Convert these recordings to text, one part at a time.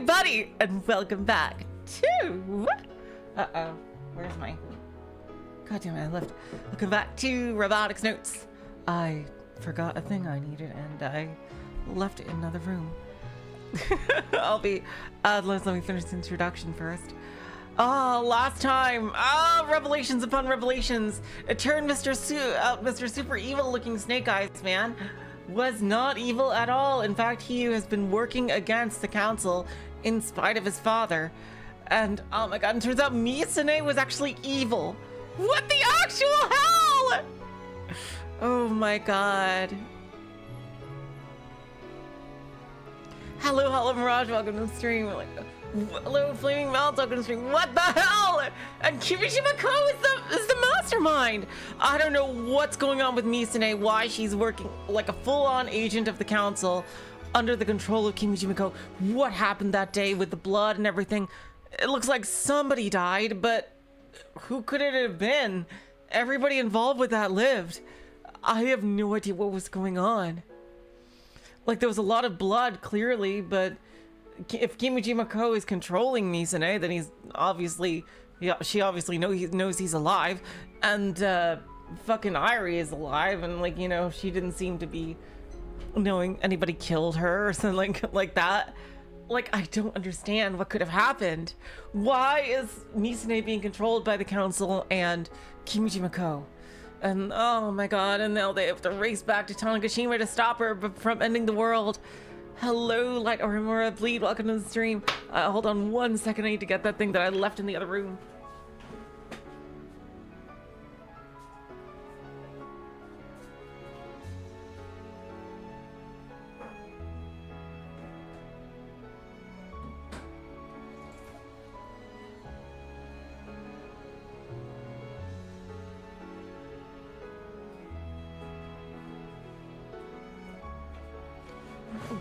everybody, and welcome back to... where's my... God damn it, I left. Welcome back to Robotics Notes. I forgot a thing I needed, and I left it in another room. let me finish the introduction first. Last time, revelations upon revelations. It turned Mr. Super Evil looking Snake Eyes Man was not evil at all. In fact, he has been working against the council in spite of his father. And oh my god, it turns out Misa-Nee was actually evil. What the actual hell? Oh my god. Hello Mirage, welcome to the stream. Hello Flaming Mouth, welcome to the stream. What the hell? And Kimijima Kou is the mastermind. I don't know what's going on with Misa-Nee, why she's working like a full-on agent of the council under the control of Kimijima Kou. What happened that day with the blood and everything? It looks like somebody died, but who could it have been? Everybody involved with that lived. I have no idea what was going on. Like, there was a lot of blood, clearly, but if Kimijima Kou is controlling Misa-Nee, then he's obviously... Yeah, she obviously knows he's alive. And, fucking Irie is alive, and, like, you know, she didn't seem to be knowing anybody killed her or something like that. Like, I don't understand what could have happened. Why is Misa-Nee being controlled by the council and Kimijima Kou? And oh my god, and now they have to race back to Tanegashima to stop her from ending the world. Hello, Light Orimura Bleed, welcome to the stream. Hold on 1 second, I need to get that thing that I left in the other room.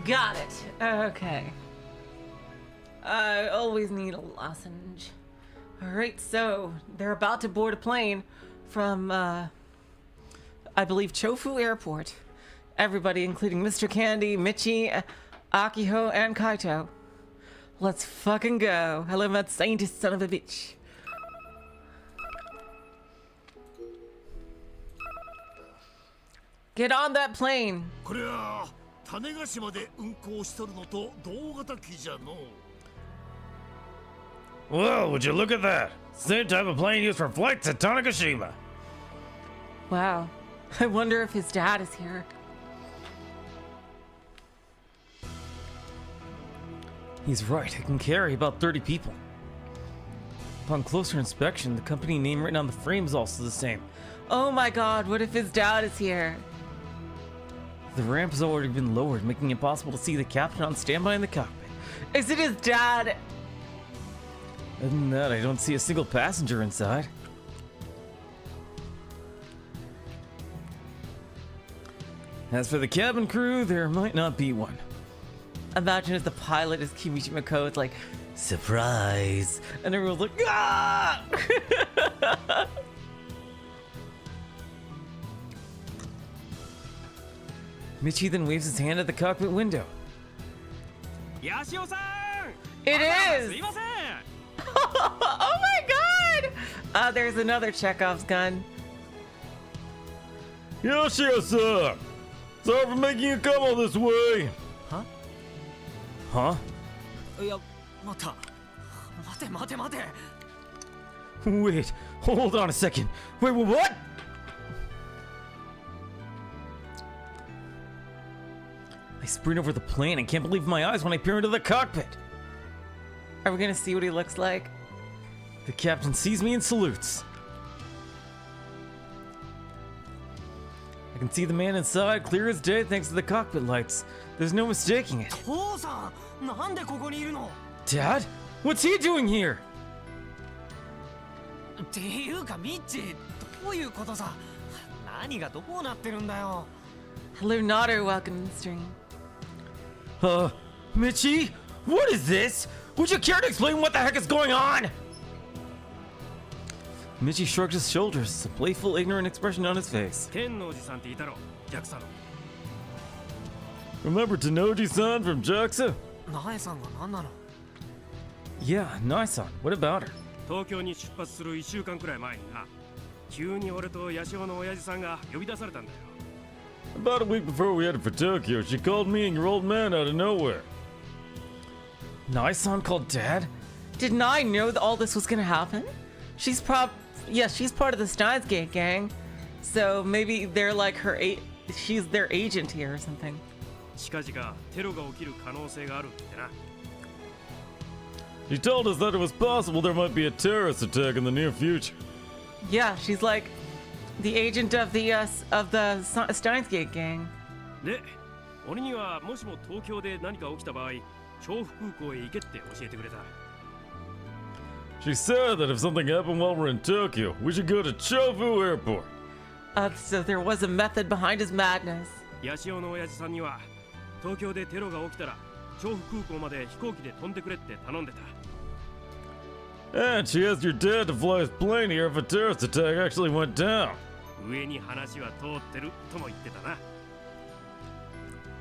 Got it. Okay. I always need a lozenge. Alright, so they're about to board a plane from, I believe, Chofu Airport. Everybody, including Mr. Candy, Michi, Akiho, and Kaito. Let's fucking go. Hello, mad scientist son of a bitch. Get on that plane. Tanegashimaで運行しとるのと同型機じゃの。 Whoa, would you look at that? Same type of plane used for flights at Tanegashima. Wow. I wonder if his dad is here. He's right, it can carry about 30 people. Upon closer inspection, the company name written on the frame is also the same. Oh my god, what if his dad is here? The ramp has already been lowered, making it possible to see the captain on standby in the cockpit. Is it his dad? Other than that, I don't see a single passenger inside. As for the cabin crew, there might not be one. Imagine if the pilot is Kimijima Kou, it's like, surprise! And everyone's like, ah! Michi then waves his hand at the cockpit window. It is! Oh my god! There's another Chekhov's gun. Yoshio-san! Sorry for making you come all this way! Huh? Huh? Wait, hold on a second. Wait, what? I sprint over the plane and can't believe my eyes when I peer into the cockpit. Are we gonna see what he looks like? The captain sees me and salutes. I can see the man inside clear as day thanks to the cockpit lights. There's no mistaking it. Dad? What's he doing here? Hello, Nader, welcome to the stream. Michi? What is this? Would you care to explain what the heck is going on? Michi shrugged his shoulders, a playful, ignorant expression on his face. Remember Tanoji-san from JAXA? Yeah, Nai-san, what about her? 東京に出発する1週間くらい前にな、急に俺とヤシオの親父さんが呼び出されたんだよ。 About a week before we headed for Tokyo, she called me and your old man out of nowhere. Nai-san called Dad? Did Nai know that all this was gonna happen? She's she's part of the Steins Gate gang. So maybe they're like she's their agent here or something. 近々テロが起きる可能性があるってな。 She told us that it was possible there might be a terrorist attack in the near future. Yeah, she's like the agent of the Steins Gate gang. で、俺にはもしも東京で何か起きた場合、調布空港へ行けって教えてくれた。 She said that if something happened while we're in Tokyo, we should go to Chofu Airport. So there was a method behind his madness. ヤシオの親父さんには東京でテロが起きたら調布空港まで飛行機で飛んでくれって頼んでた。 And she asked your dad to fly his plane here if a terrorist attack actually went down. 上に話は通ってるとも言ってたな。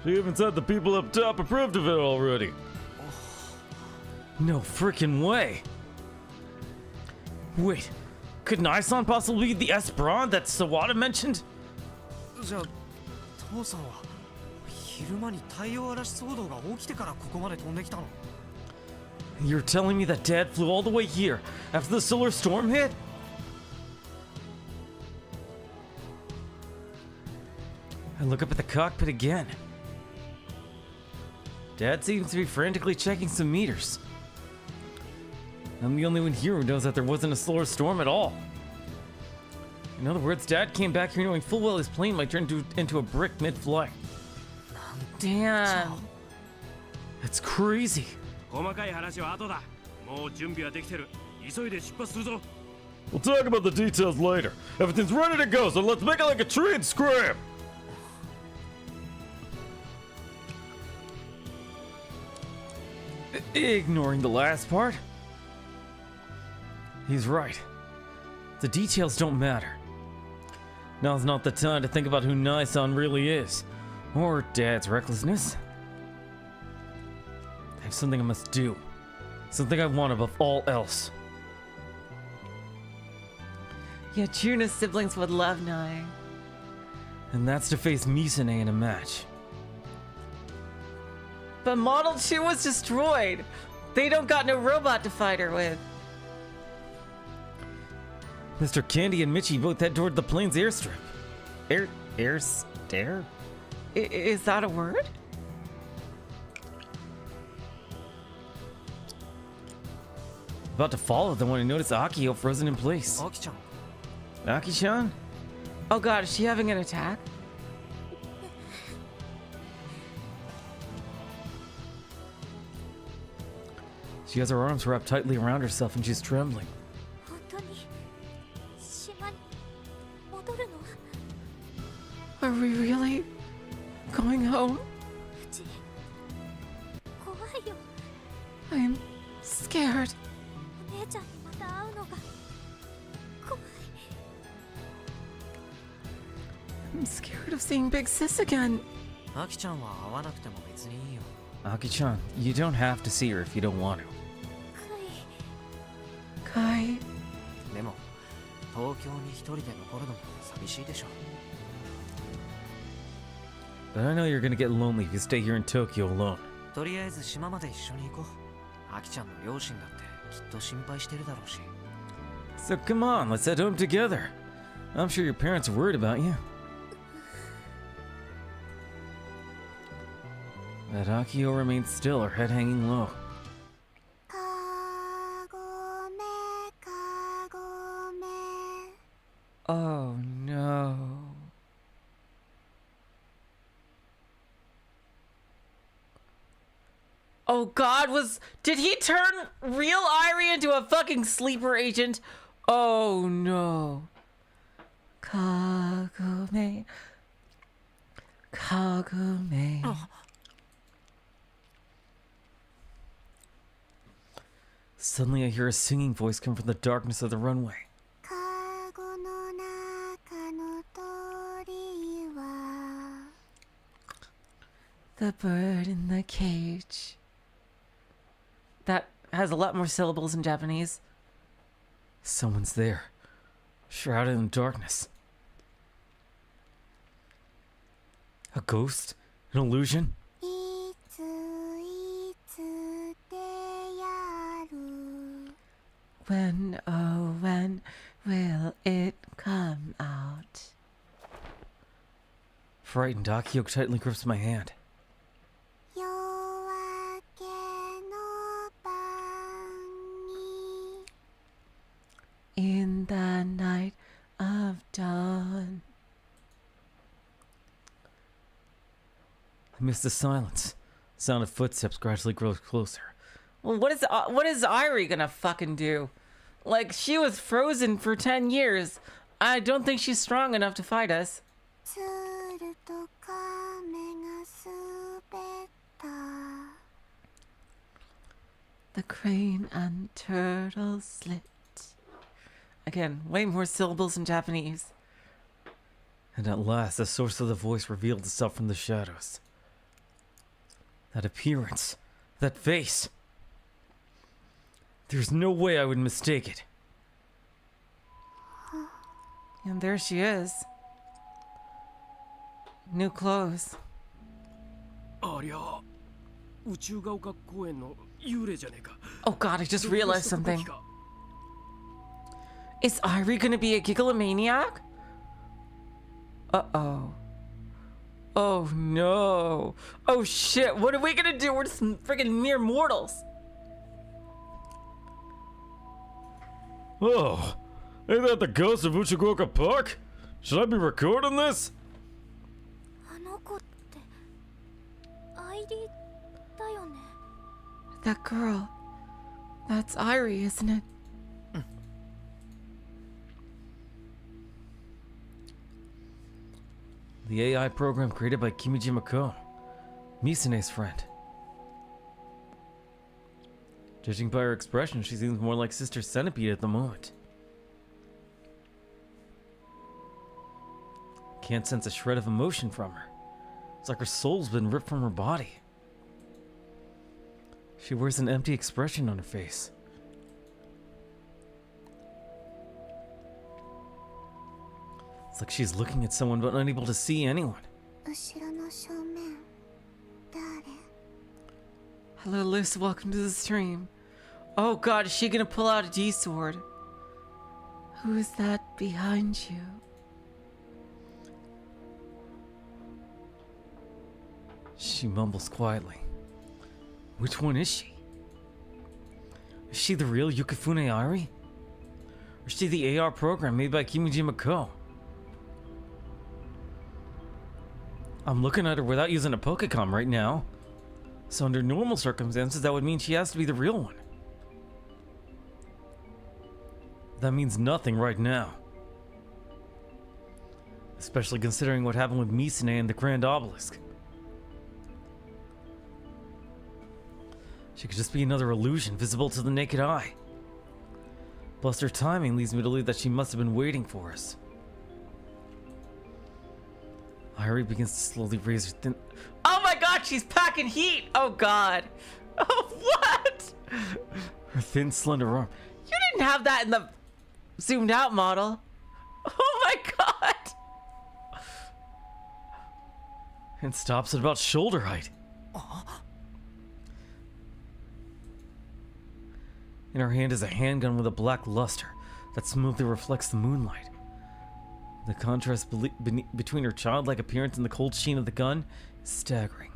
She even said the people up top approved of it already. No freaking way. Wait, could Nai-san possibly be the Esperon that Sawada mentioned? じゃあ父さんは昼間に太陽嵐騒動が起きてからここまで飛んできたの？ You're telling me that Dad flew all the way here after the solar storm hit? I look up at the cockpit again. Dad seems to be frantically checking some meters. I'm the only one here who knows that there wasn't a solar storm at all. In other words, Dad came back here knowing full well his plane might turn into a brick mid-flight. Damn. That's crazy. 細かい話は後だ。もう準備はできてる。急いで出発するぞ。 We'll talk about the details later. Everything's ready to go, so let's make it like a tree and scram. Ignoring the last part. He's right. The details don't matter. Now's not the time to think about who Nai-san really is, or Dad's recklessness. I have something I must do. Something I want above all else. Yeah, Juna's siblings would love Nai. And that's to face Misa-Nee in a match. But Model 2 was destroyed. They don't got no robot to fight her with. Mr. Candy and Michi both head toward the plane's airstrip. Airstare? Is that a word? About to follow them when I notice Akio frozen in place. アキちゃん、 Aki-chan? Oh god, is she having an attack? She has her arms wrapped tightly around herself and she's trembling. 本当に島に戻るの？ Are we really going home? うち怖いよ。 I'm scared. お姉ちゃんにまた会うのが怖い。 I'm scared of seeing Big Sis again. アキちゃんは会わなくても別にいいよ。 Aki-chan, you don't have to see her if you don't want to. かい。 Kai. でも東京に一人で残るのも寂しいでしょ。 But I know you're gonna get lonely if you stay here in Tokyo alone. とりあえず島まで一緒に行こう。アキちゃんの両親だってきっと心配してるだろうし。 So come on, let's head home together. I'm sure your parents are worried about you. But Akio remains still, her head hanging low. かごめかごめ。 Oh no. Oh god, did he turn real Irie into a fucking sleeper agent? Oh no. Kagome. Kagome. Suddenly I hear a singing voice come from the darkness of the runway. かごの中の鳥は The bird in the cage. That has a lot more syllables in Japanese. Someone's there, shrouded in darkness. A ghost? An illusion? いついつでやる When, oh, when will it come out? Frightened, Akio tightly grips my hand. 夜明けの晩に In the night of dawn. I miss the silence. Sound of footsteps gradually grows closer. Well, what is Irie gonna fucking do? Like, she was frozen for 10 years. I don't think she's strong enough to fight us. 鶴と亀が滑った The crane and turtle slit. Again, way more syllables in Japanese. And at last, the source of the voice revealed itself from the shadows. That appearance. That face. There's no way I would mistake it. And there she is. New clothes. ありゃ宇宙が丘公園の幽霊じゃねえか Oh god, I just realized どう something. したか Is Irie gonna be a gigalomaniac? Uh-oh. Oh no. Oh shit, what are we gonna do? We're just friggin' mere mortals. Oh, ain't that the ghost of Uchigoka Park? Should I be recording this? あの子ってアイリだよね That girl. That's Irie, isn't it? The AI program created by Kimijima Kou, Misa-Nee's friend. Judging by her expression, she seems more like Sister Centipede at the moment. Can't sense a shred of emotion from her. It's like her soul's been ripped from her body. She wears an empty expression on her face. It's like she's looking at someone but unable to see anyone. 後ろの正面誰 Hello, Liz. Welcome to the stream. Oh god, is she gonna pull out a D-sword? Who is that behind you? She mumbles quietly. Which one is she? Is she the real Yukifune Irie? Or is she the AR program made by Kimijima Kou? I'm looking at her without using a Pokecom right now. So under normal circumstances, that would mean she has to be the real one. That means nothing right now. Especially considering what happened with Misa-Nee and the Grand Obelisk. She could just be another illusion visible to the naked eye. Plus her timing leads me to believe that she must have been waiting for us. Irie begins to slowly raise her thin... Oh my god, she's packing heat! Oh god. Oh, what? her thin, slender arm. You didn't have that in the zoomed out model. Oh my god. And stops at about shoulder height. In her hand is a handgun with a black luster that smoothly reflects the moonlight. The contrast between her childlike appearance and the cold sheen of the gun is staggering.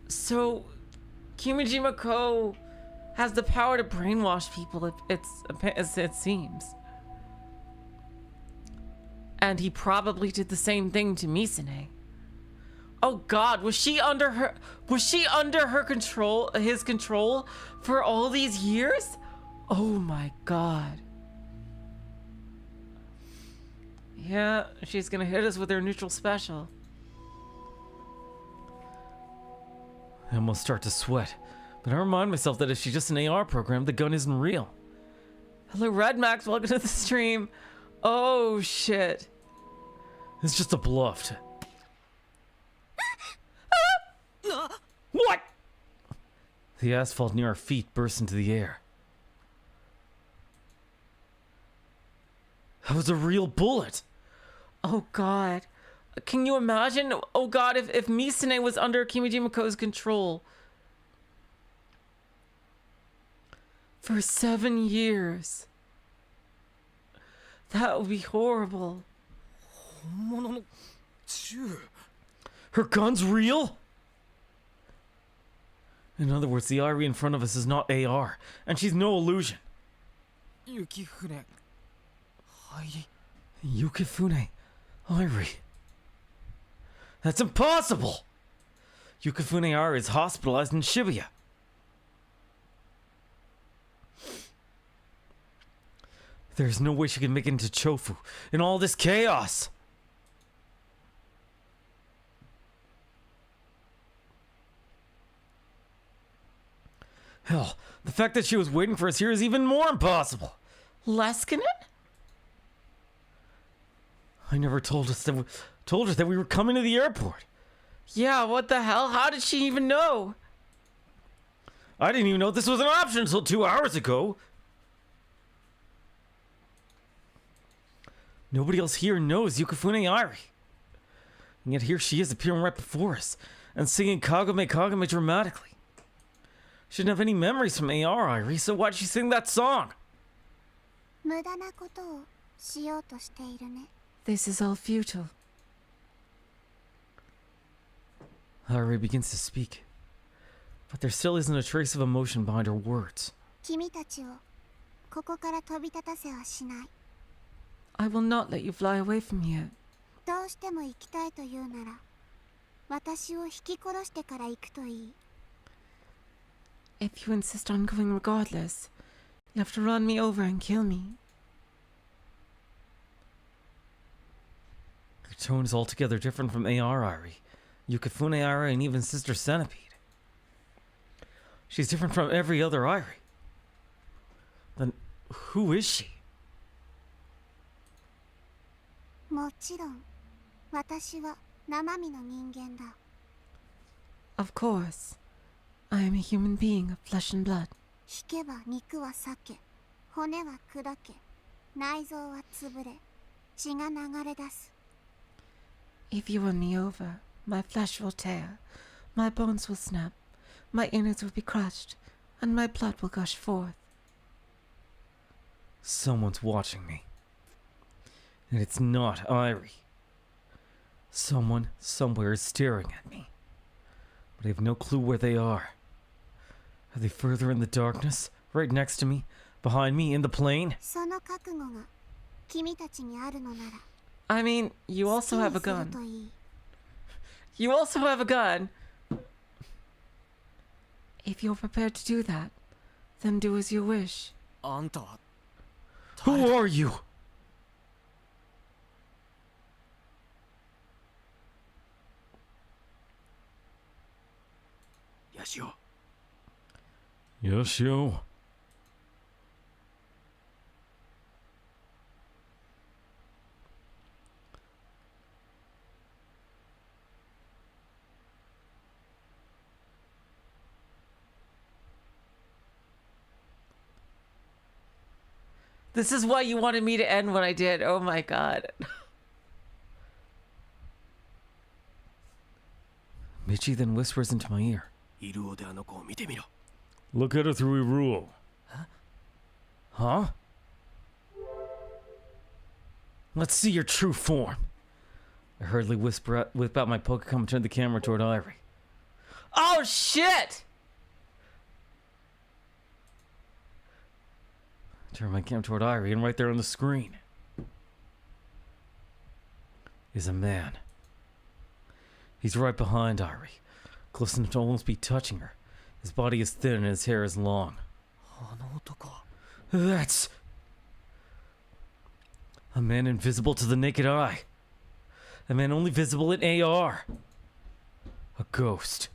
So, Kimijima Kou has the power to brainwash people, it seems. And he probably did the same thing to Misa-Nee. Oh god, was she under her control, his control for all these years? Oh my god. Yeah, she's gonna hit us with her neutral special. I almost start to sweat, but I remind myself that if she's just an AR program, the gun isn't real. Hello, Red Max, welcome to the stream. Oh shit. It's just a bluff. What? The asphalt near our feet burst into the air. That was a real bullet. Oh God. Can you imagine? Oh God, if Misa-Nee was under Kimijima Kou's control for 7 years. That would be horrible. 本物の銃 Her gun's real? In other words, the Irie in front of us is not AR, and she's no illusion. 雪船入り Yukifune Irie. That's impossible! Yukifune Irie is hospitalized in Shibuya. There's no way she can make it into Chofu in all this chaos. Hell, the fact that she was waiting for us here is even more impossible. Leskinen? I never told her that we were coming to the airport. Yeah, what the hell? How did she even know? I didn't even know this was an option until 2 hours ago. Nobody else here knows Yukifune Irie. And yet here she is appearing right before us and singing Kagame Kagame dramatically. She didn't have any memories from AR Irie, so why'd she sing that song? 無駄なことをしようとしているね。 This is all futile. Irie begins to speak, but there still isn't a trace of emotion behind her words. 君たちをここから飛び立たせはしない。 I will not let you fly away from here. どうしても行きたいというなら、私を引き殺してから行くといい。 If you insist on going regardless, you have to run me over and kill me. Her tone is altogether different from AR Irie, Yukifune Irie, and even Sister Centipede. She's different from every other Irie. Then who is she? もちろん、私は生身の人間だ。 Of course. I am a human being of flesh and blood. 引けば肉は裂け、骨は砕け、内臓は潰れ、血が流れ出す。 If you run me over, my flesh will tear, my bones will snap, my innards will be crushed, and my blood will gush forth. Someone's watching me. And it's not Irie. Someone, somewhere is staring at me. But I have no clue where they are. Are they further in the darkness? Right next to me? Behind me? In the plane? その覚悟が君たちにあるのなら、 I mean, you 好 also き have に a する gun. といい。 You also have a gun. If you're prepared to do that, then do as you wish. あんたは Who are you? ヤシオ Yoshio. This is why you wanted me to end when I did. Oh my god. Michi then whispers into my ear. イルオであの子を見てみろ Look at her through a rule. Huh? Let's see your true form. I hurriedly whip out my Pokecom and turn the camera toward Irie. Oh shit! Turn my camera toward Irie, and right there on the screen is a man. He's right behind Irie, close enough to almost be touching her. His body is thin and his hair is long. あの男は That's a man invisible to the naked eye. A man only visible in AR. A ghost.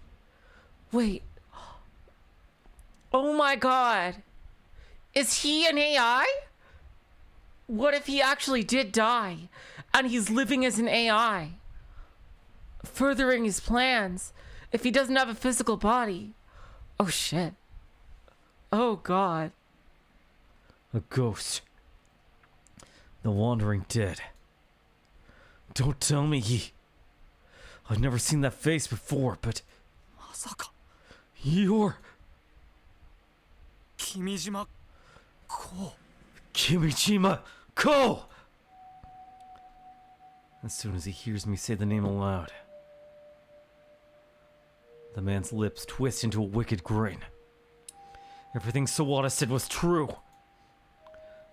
Wait. Oh my god. Is he an AI? What if he actually did die and he's living as an AI? Furthering his plans if he doesn't have a physical body. Oh shit. Oh god. A ghost. The wandering dead. Don't tell me I've never seen that face before, but まさか you're 君島こ Kimijima Kou! As soon as he hears me say the name aloud, the man's lips twist into a wicked grin. Everything Sawada said was true.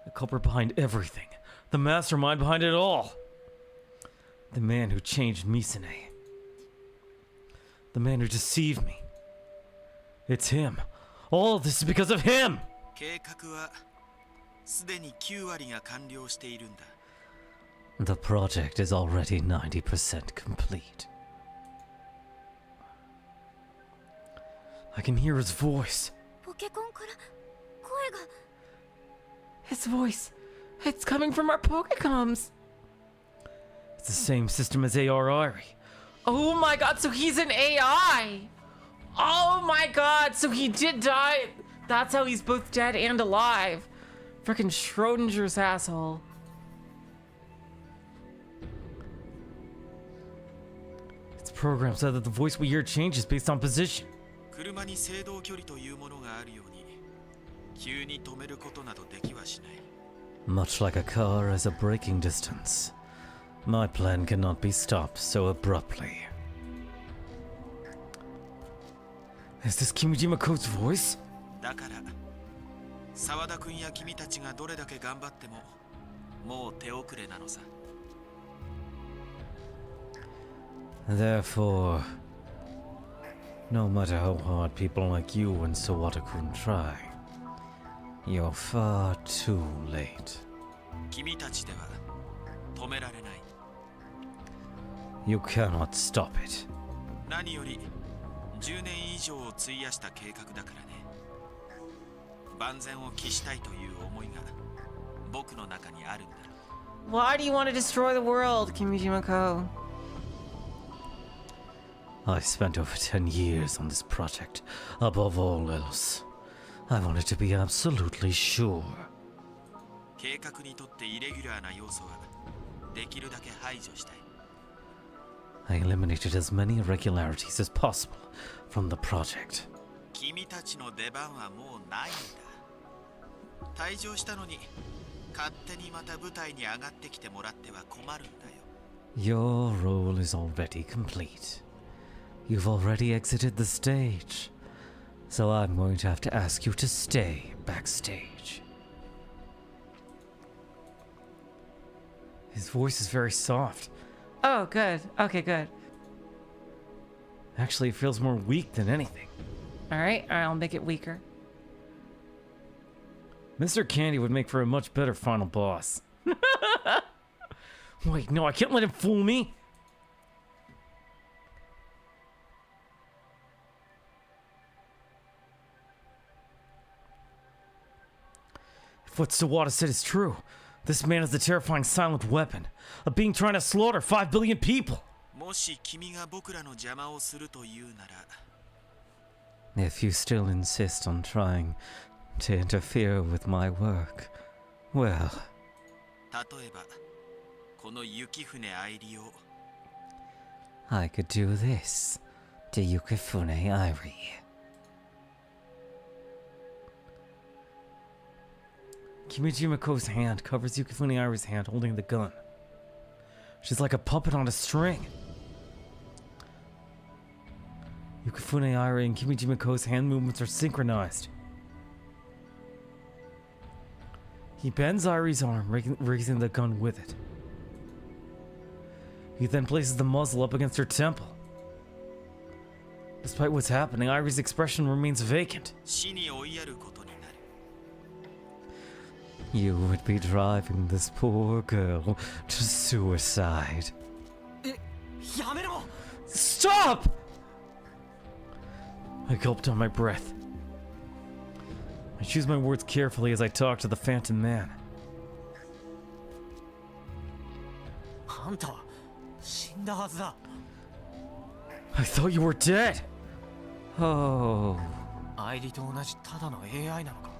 The culprit behind everything. The mastermind behind it all. The man who changed Misa-Nee. The man who deceived me. It's him. All of this is because of him! 計画はすでに9割が完了しているんだ。 The project is already 90% complete. I can hear his voice. ポケコンから声が His voice. It's coming from our Pokecoms. It's the same system as AR Irie. Oh my god, so he's an AI. Oh my god, so he did die. That's how he's both dead and alive. Frickin' Schrodinger's asshole. It's programmed so that the voice we hear changes based on position. 車に制動距離というものがあるように、急に止めることなどできはしない。 Much like a car has a braking distance, my plan cannot be stopped so abruptly. Is this Kimijima Kou's voice? だから、沢田君や君たちがどれだけ頑張っても、もう手遅れなのさ。 Therefore, no matter how hard people like you and Sawada-kun try, you're far too late. 君たちでは止められない。 You cannot stop it. 何より10年以上を費やした計画だからね。万全を期したいという思いが僕の中にあるんだ。 Why do you want to destroy the world, Kimijima Kou? I spent over 10 years on this project. Above all else, I wanted to be absolutely sure. 計画にとってイレギュラーな要素はできるだけ排除したい。 I eliminated as many irregularities as possible from the project. 君たちの出番はもうないんだ。退場したのに勝手にまた舞台に上がってきてもらっては困るんだよ。 Your role is already complete. You've already exited the stage. So I'm going to have to ask you to stay backstage. His voice is very soft. Oh, good. Okay, good. Actually, it feels more weak than anything. Alright, I'll make it weaker. Mr. Candy would make for a much better final boss. Wait, no, I can't let him fool me. If what Sawada said is true, this man is a terrifying silent weapon, a being trying to slaughter 5 billion people. もし君が僕らの邪魔をするというなら、 If you still insist on trying to interfere with my work, well, 例えばこの雪船愛理を I could do this to Yukifune Irie. Kimijima Kou's hand covers Yukifune Irie's hand holding the gun. She's like a puppet on a string. Yukifune Irie and Kimijima Kou's hand movements are synchronized. He bends Irie's arm, raising the gun with it. He then places the muzzle up against her temple. Despite what's happening, Irie's expression remains vacant. 死に追いやることになる。 You would be driving this poor girl to suicide. やめろ Stop! I gulped on my breath. I choose my words carefully as I talk to the Phantom Man. あんたは死んだはずだ I thought you were dead. Oh. 愛理と同じただの AI なのか。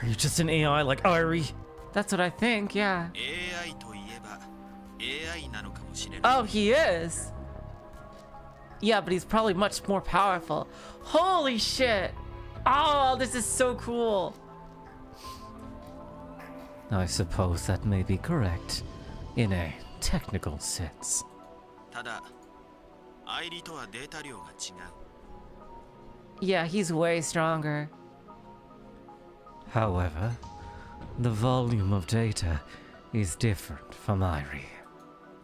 Are you just an AI like Irie? That's what I think, yeah. AI といえば AI なのかもしれない。 Oh, he is. Yeah, but he's probably much more powerful. Holy shit. Oh, this is so cool. I suppose that may be correct, in a technical sense. ただ愛理とはデータ量が違う。 Yeah, he's way stronger. However, the volume of data is different from Irie.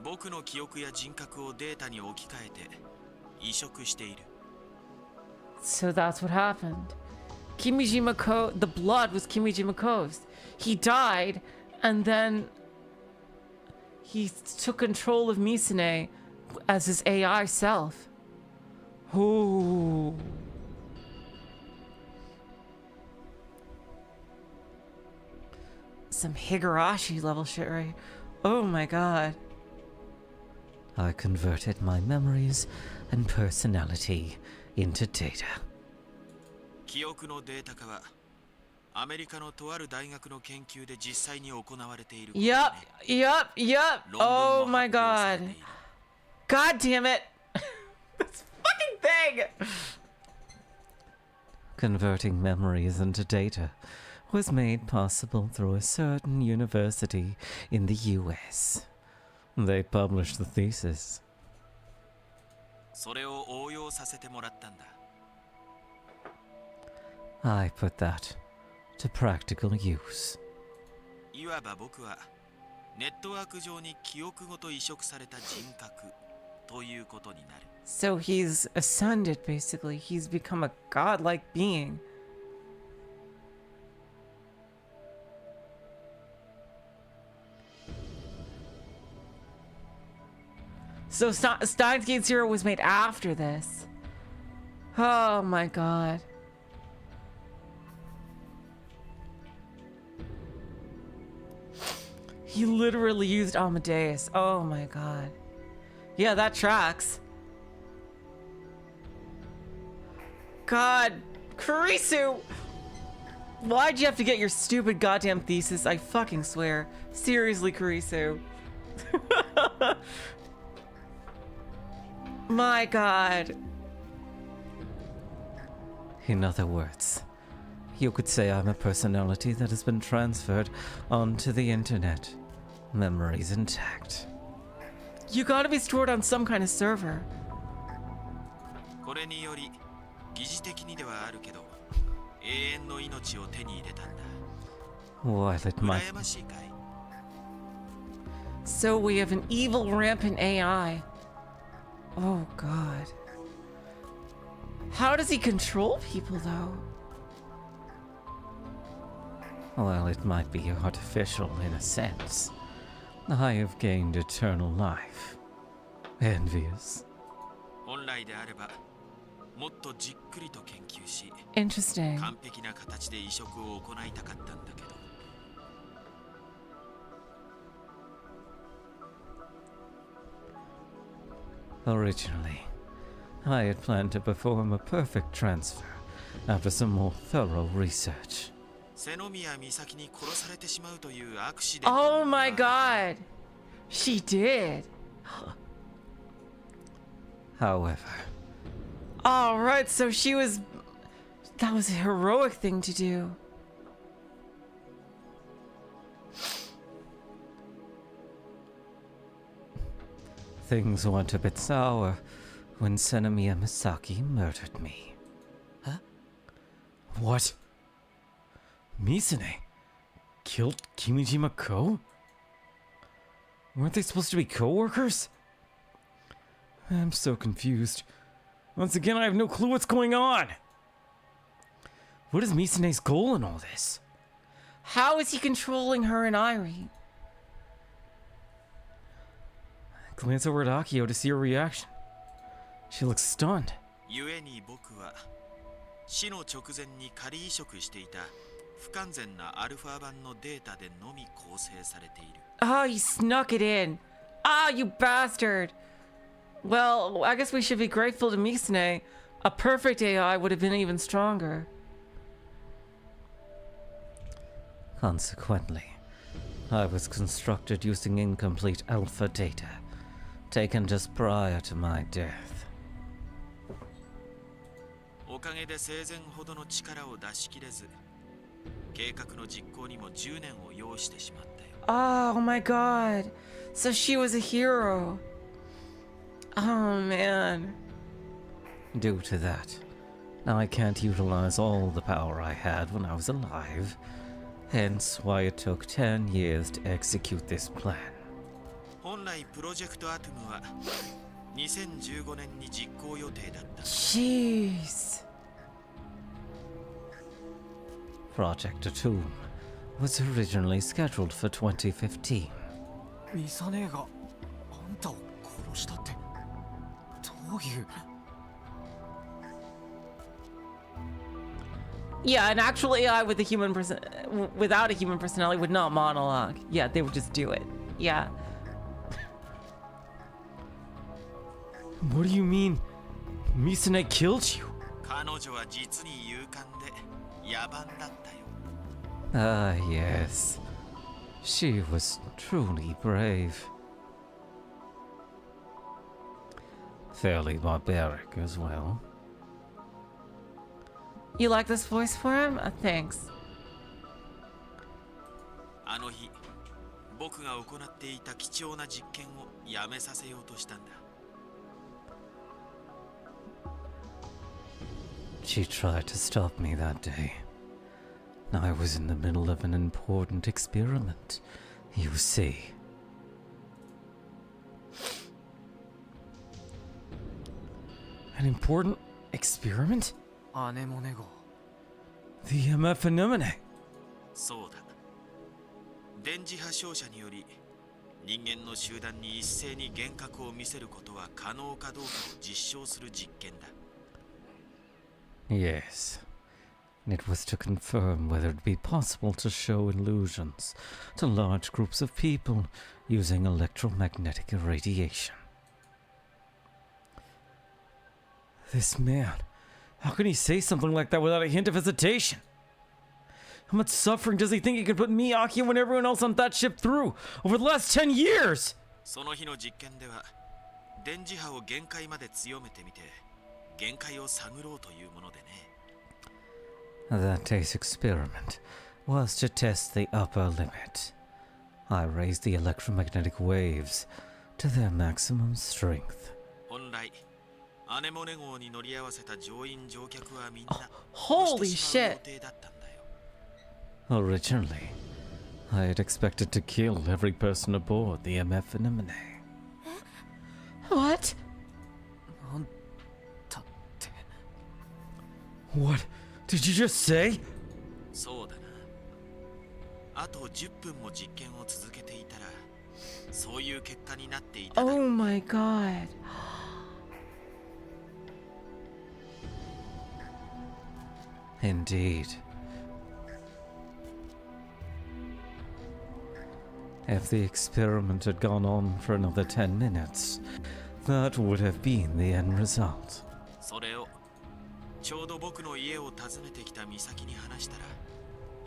僕の記憶や人格をデータに置き換えて移植している。 So that's what happened. Kimijima Kou, the blood was Kimijima Kou's. He died, and then he took control of Misa-Nee as his AI self. Ooh. Some Higurashi level shit, right? Oh my god. I converted my memories and personality into data. 記憶のデータ化はアメリカのとある大学の研究で実際に行われていることね。 Yep. Oh my god. God damn it. This fucking thing. Converting memories into data was made possible through a certain university in the US. They published the thesis. それを応用させてもらったんだ。 I put that to practical use. いわば僕はネットワーク上に記憶ごと移植された人格ということになる。 So he's ascended, basically. He's become a godlike being. So Steins Gate Zero was made after this. Oh my god. He literally used Amadeus. Oh my god. Yeah, that tracks. God, Kurisu! Why'd you have to get your stupid goddamn thesis? I fucking swear. Seriously, Kurisu. My god. In other words, you could say I'm a personality that has been transferred onto the internet. Memories intact. You gotta be stored on some kind of server. これにより疑似的にではあるけど永遠の命を手に入れたんだ。 While it might... 羨ましいかい？ So we have an evil rampant AI. Oh god. How does he control people though? Well, it might be artificial in a sense. I have gained eternal life. Envious. 本来であればもっとじっくりと研究し Interesting. 完璧な形で移植を行いたかったんだけど。 Originally, I had planned to perform a perfect transfer after some more thorough research. 瀬宮美咲に殺されてしまうというアクシデント。 Oh my god. She did. However, Alright, so she was... That was a heroic thing to do. things went a bit sour when Senomiya Misaki murdered me. Huh? What? Misa-Nee killed Kimijima Kou? Weren't they supposed to be co-workers? I'm so confused. Once again, I have no clue what's going on. What is Misa-Nee's goal in all this? How is he controlling her and Irie? I glance over at Akio to see her reaction. She looks stunned. 故に僕は死の直前に仮移植していた不完全なアルファ版のデータでのみ構成されている。 Oh, you snuck it in. Ah, you bastard. Well, I guess we should be grateful to Misa-Nee, A perfect AI would have been even stronger. Consequently, I was constructed using incomplete alpha data, taken just prior to my death. おかげで生前ほどの力を出し切れず、計画の実行にも10年を要してしまったよ。Oh my god. So she was a hero. Oh man. Due to that, I can't utilize all the power I had when I was alive, hence why it took 10 years to execute this plan. 本来プロジェクトアトムは2015年に実行予定だった。Jeez. Project Atom was originally scheduled for 2015. ミサ姉があんたを殺したってどういう Yeah, an actual AI with a human without a human personality would not monologue. Yeah, they would just do it. Yeah. What do you mean? Misa-Nee killed you? 彼女は実に勇敢で野蛮だったよ。Ah, yes. She was truly brave. Fairly barbaric as well. You like this voice for him? Thanks. あの日、僕が行っていた貴重な実験をやめさせようとしたんだ。She tried to stop me that day. I was in the middle of an important experiment, you see. An important experiment? 姉もネゴ The MF Anemone. そうだ。電磁波照射により人間の集団に一斉に幻覚を見せることは可能かどうかを実証する実験だ。Yes. It was to confirm whether it'd be possible to show illusions to large groups of people using electromagnetic irradiation. This man. How can he say something like that without a hint of hesitation? How much suffering does he think he could put me, Akio, and everyone else on that ship through over the last 10 years? その日の実験では電磁波を限界まで強めてみて限界を探ろうというものでね。That day's experiment was to test the upper limit. I raised the electromagnetic waves to their maximum strength. 本来アネモネ号に乗り合わせた乗員乗客はみんな Holy 殺してしまう shit. 予定だったんだよ。 Originally, I had expected to kill every person aboard the MF Anemone. What? なんたって What did you just say? そうだな。あと10分も実験を続けていたらそういう結果になっていただろう。 Oh my god. Indeed. If the experiment had gone on for another 10 minutes, that would have been the end result. それをちょうど僕の家を訪ねてきた美咲に話したら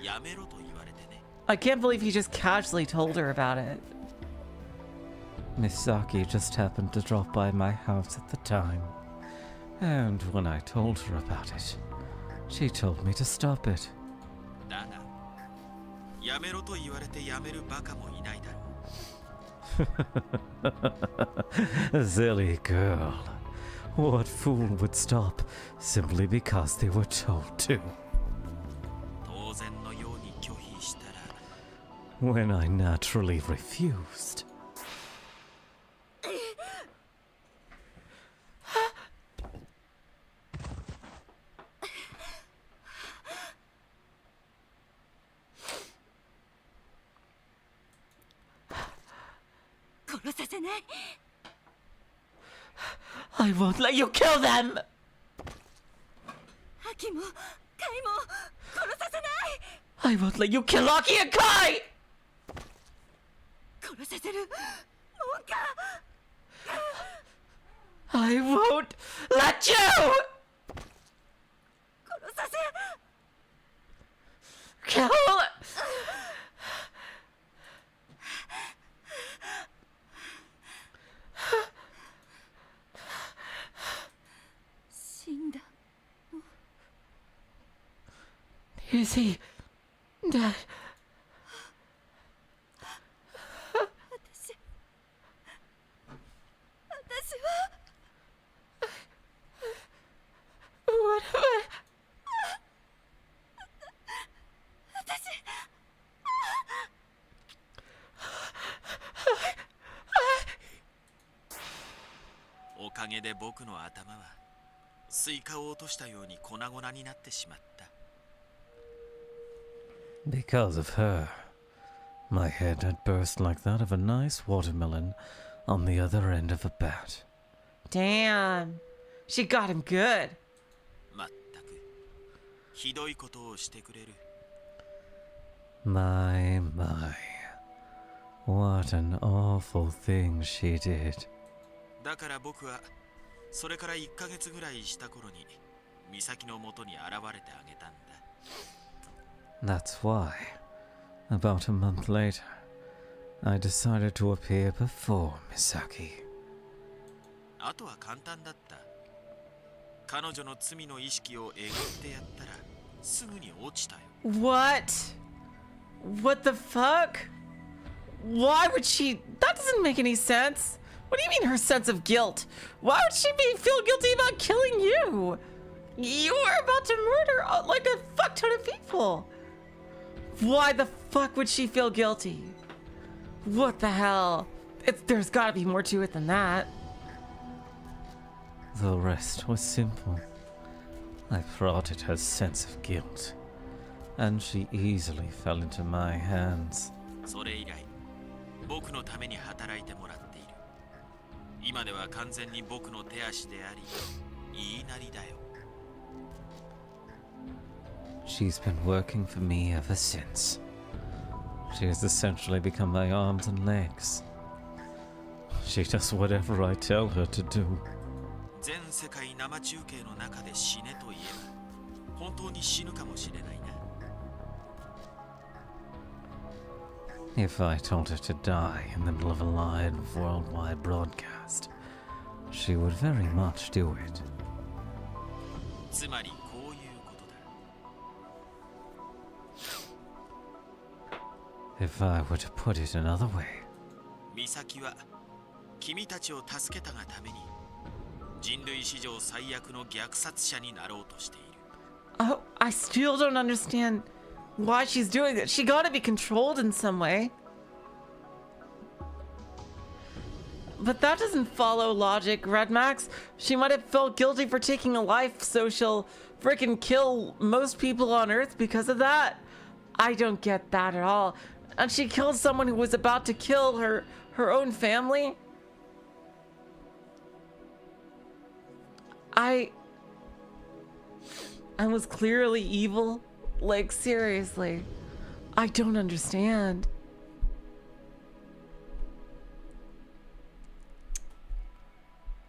やめろと言われてね。 I can't believe he just casually told her about it. Misaki just happened to drop by my house at the time. And when I told her about it, she told me to stop it. だがやめろと言われてやめるバカもいないだろう。 Silly girl. What fool would stop simply because they were told to? 当然のように拒否したら When I naturally refused. I won't let you kill them! I won't let you kill Aki and Kai! I won't let you! hell? 死んだ Is he dead? 私は What? 私 おかげで僕の頭はスイカを落としたように粉々になってしまった。 Because of her, my head had burst like that of a nice watermelon on the other end of a bat. Damn. She got him good. まったくひどいことをしてくれる。 My, what an awful thing she did. だから僕はそれから1ヶ月ぐらいした頃に美咲の元に現れてあげたんだ。 That's why, about a month later, I decided to appear before Misaki. あとは簡単だった。彼女の罪の意識をえぐってやったらすぐに落ちたよ。 What? What the fuck? Why would she? That doesn't make any sense. What do you mean her sense of guilt? Why would she feel guilty about killing you? You were about to murder like a fuck ton of people. Why the fuck would she feel guilty? What the hell? There's gotta be more to it than that. The rest was simple. I prodded her sense of guilt, and she easily fell into my hands. それ以来、僕のために働いてもらっている。今では完全に僕の手足であり、言いなりだよ。 She's been working for me ever since. She has essentially become my arms and legs. She does whatever I tell her to do. 全世界生中継の中で死ねと言えば、本当に死ぬかもしれないな。 If I told her to die in the middle of a live worldwide broadcast, she would very much do it. つまりこういうことだ。 If I were to put it another way, 美咲は君たちを助けたがために人類史上最悪の虐殺者になろうとしている。 Oh, I still don't understand why she's doing it. She gotta be controlled in some way. But that doesn't follow logic, Red Max. She might have felt guilty for taking a life, so she'll freaking kill most people on Earth because of that. I don't get that at all. And she killed someone who was about to kill her own family. I was clearly evil. Like, seriously. I don't understand.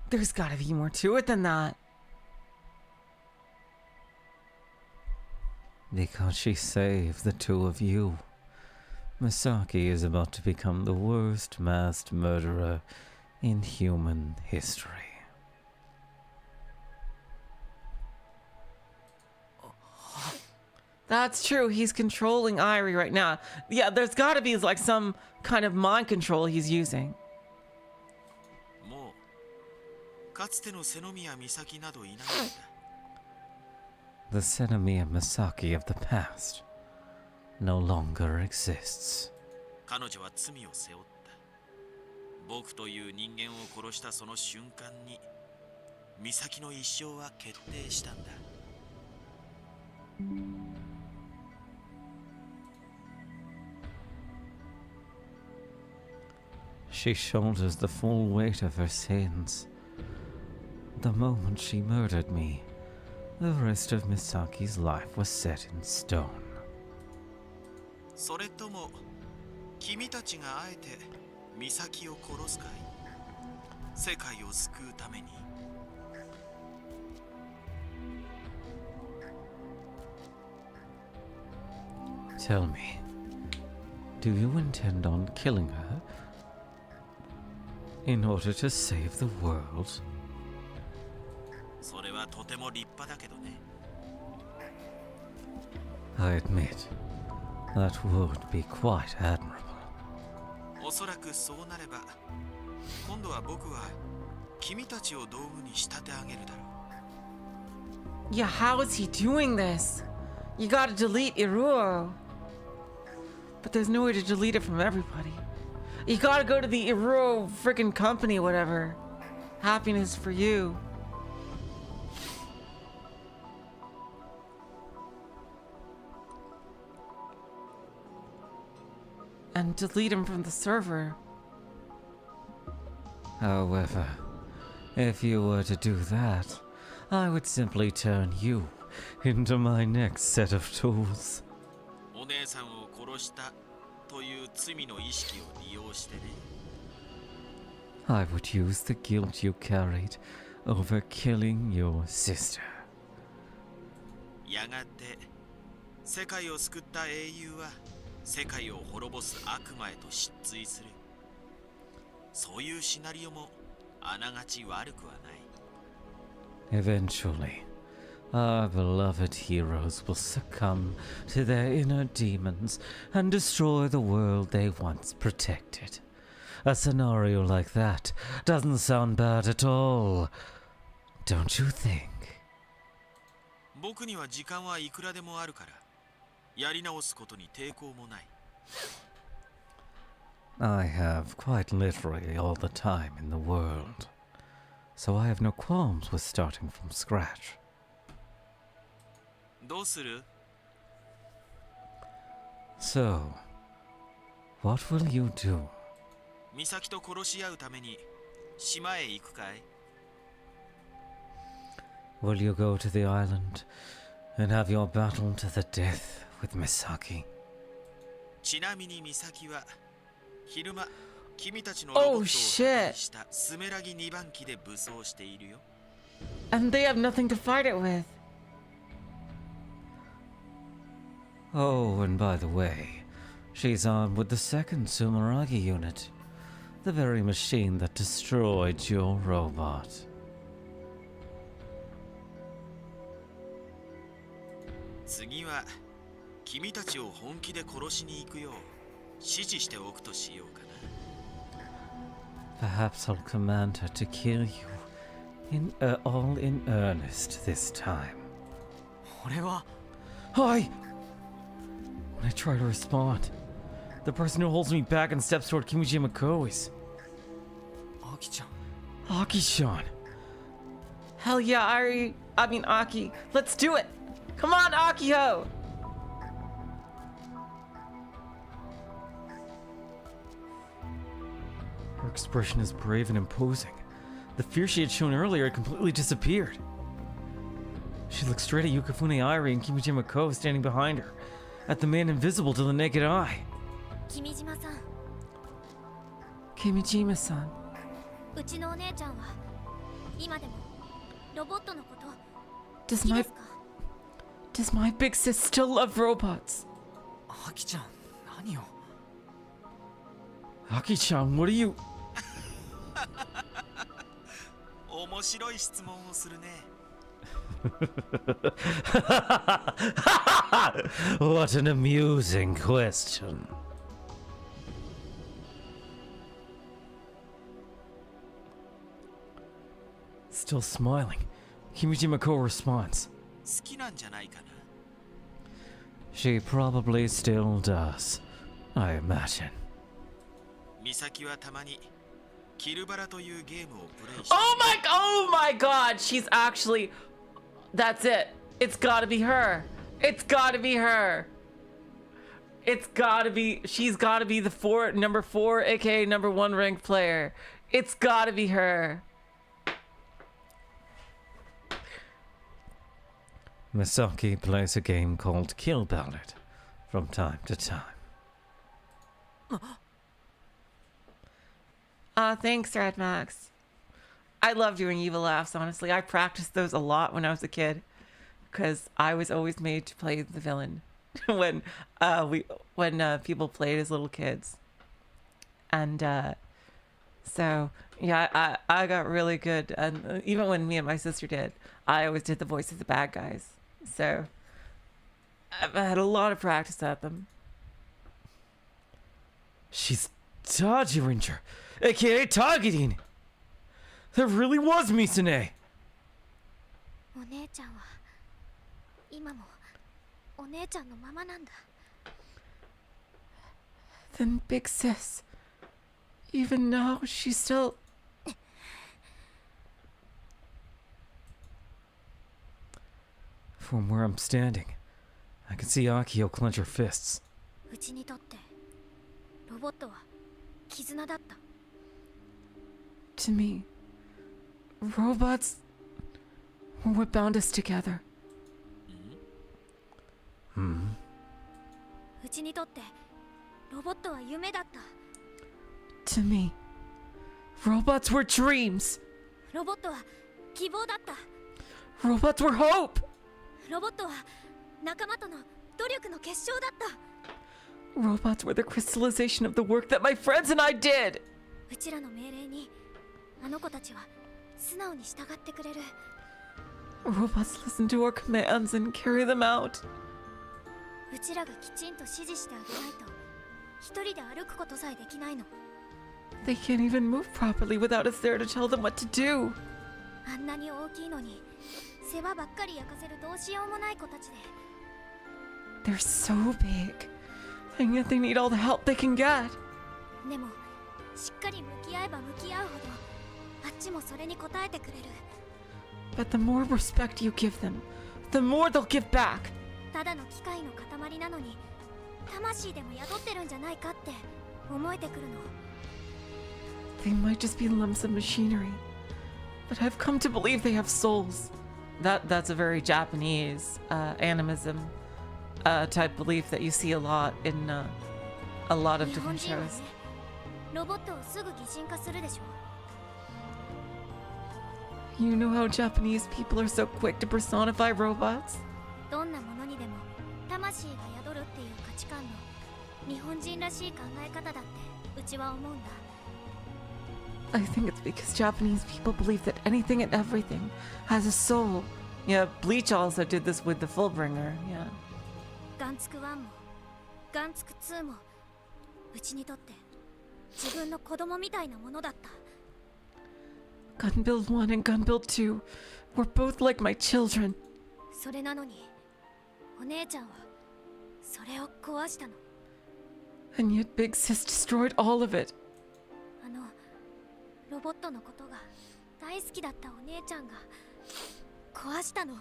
There's gotta be more to it than that. because she saved the two of you, Misaki is about to become the worst masked murderer in human history. That's true. He's controlling Irie right now. Yeah, there's got to be like some kind of mind control he's using. もうかつての瀬宮美咲などいないんだ。 The Senomiya Misaki of the past no longer exists. 彼女は罪を背負った。僕という人間を殺したその瞬間に美咲の一生は決定したんだ。 She shoulders the full weight of her sins. The moment she murdered me, the rest of Misaki's life was set in stone. それとも君たちがあえて美咲を殺すかい？世界を救うために。 こ Tell me, do you intend on killing her in order to save the world? それはとても立派だけどね。 I admit, that would be quite admirable. おそらくそうなれば、今度は僕は君たちを道具に仕立て上げるだろう。 Yeah, how is he doing this? You gotta delete Iruo. But there's no way to delete it from everybody. You gotta go to the Iruo freaking company, whatever. Happiness for you. And delete him from the server. However, if you were to do that, I would simply turn you into my next set of tools. お姉さんを殺したという罪の意識を利用してね。 I would use the guilt you carried over killing your sister. やがて世界を救った英雄は世界を滅ぼす悪魔へと失墜する。そういうシナリオもあながち悪くはない。 Eventually, our beloved heroes will succumb to their inner demons and destroy the world they once protected. A scenario like that doesn't sound bad at all, don't you think? 僕には時間はいくらでもあるから、やり直すことに抵抗もない。 I have quite literally all the time in the world, so I have no qualms with starting from scratch. どうする？ So, what will you do? 美咲と殺し合うために島へ行くかい？ Will you go to the island and have your battle to the death with Misaki? ちなみに美咲は昼間君たちのロボットを破壊したスメラギ2番機で武装しているよ。 And they have nothing to fight it with. Oh, and by the way, she's armed with the second Sumeragi unit, the very machine that destroyed your robot. 次は君たちを本気で殺しに行くよう指示しておくとしようかな。 Perhaps I'll command her to kill you all in earnest this time. 俺は Hi! When I try to respond, the person who holds me back and steps toward Kimijima Kou is アキちゃん Aki-chan. Hell yeah, Aki. Let's do it. Come on, Akiho. Her expression is brave and imposing. The fear she had shown earlier had completely disappeared. She looked straight at Yukifune Airi and Kimijima Kou standing behind her, at the man invisible to the naked eye. 君島さん、 Kimijima-san. うちのお姉ちゃんは今でもロボットのこと Does 好き my ですか？ does my big sis still love robots? アキちゃん何を Aki-chan, what are you... 面白い質問をするね。 What an amusing question. Still smiling, Kimijima Kou responds. 好きなんじゃないかな。 She probably still does, I imagine. 美咲はたまにキルバラというゲームをプレイして Oh my god, she's actually... That's it. It's gotta be her. It's gotta be her. It's gotta be... She's gotta be the number 4, aka number 1 ranked player. It's gotta be her. Misaki plays a game called Kill Ballad from time to time. Thanks, Red Max. I love doing evil laughs, honestly. I practiced those a lot when I was a kid, because I was always made to play the villain. when people played as little kids. And so yeah, I got really good, and even when me and my sister did, I always did the voice of the bad guys. So I've had a lot of practice at them. She's Dodgy Ranger, aka Targeting. That really was Misa-Nee. お姉ちゃんは今もお姉ちゃんのままなんだ。 Then Big Sis, even now she's still... From where I'm standing, I can see Akio clench her fists. うちにとってロボットは絆だった。 To me, robots were what bound us together. うちにとってロボットは夢だった。 To me, robots were dreams. ロボットは希望だった。 Robots were hope. ロボットは仲間との努力の結晶だった。 Robots were the crystallization of the work that my friends and I did. うちらの命令にあの子たちは素直に従ってくれる。 Robots listen to our commands and carry them out. うちらがきちんと指示してあげないと一人で歩くことさえできないの。 They can't even move properly without us there to tell them what to do. あんなに大きいのに世話ばっかり焼かせるどうしようもない子たちで。 They're so big, and yet they need all the help they can get. でもしっかり向き合えば向き合うほどあっちもそれに応えてくれる。 But the more respect you give them, the more they'll give back. ただの機械の塊なのに魂でも宿ってるんじゃないかって思えてくるの。 They might just be lumps of machinery, but I've come to believe they have souls. That's a very Japanese animism type belief that you see a lot in a lot of 日本 different 人はね shows. ロボットをすぐ擬人化するでしょ。 You know how Japanese people are so quick to personify robots? どんなものにでも魂が宿るっていう価値観の日本人らしい考え方だってうちは思うんだ。 I think it's because Japanese people believe that anything and everything has a soul. Yeah, Bleach also did this with the Fullbringer, yeah. ガンツク1もガンツク2もうちにとって自分の子供みたいなものだった。 Gun Build 1 and Gun Build 2 were both like my children. それなのにお姉ちゃんはそれを壊したの。 And yet Big Sis destroyed all of it. あのロボットのことが大好きだったお姉ちゃんが壊したの。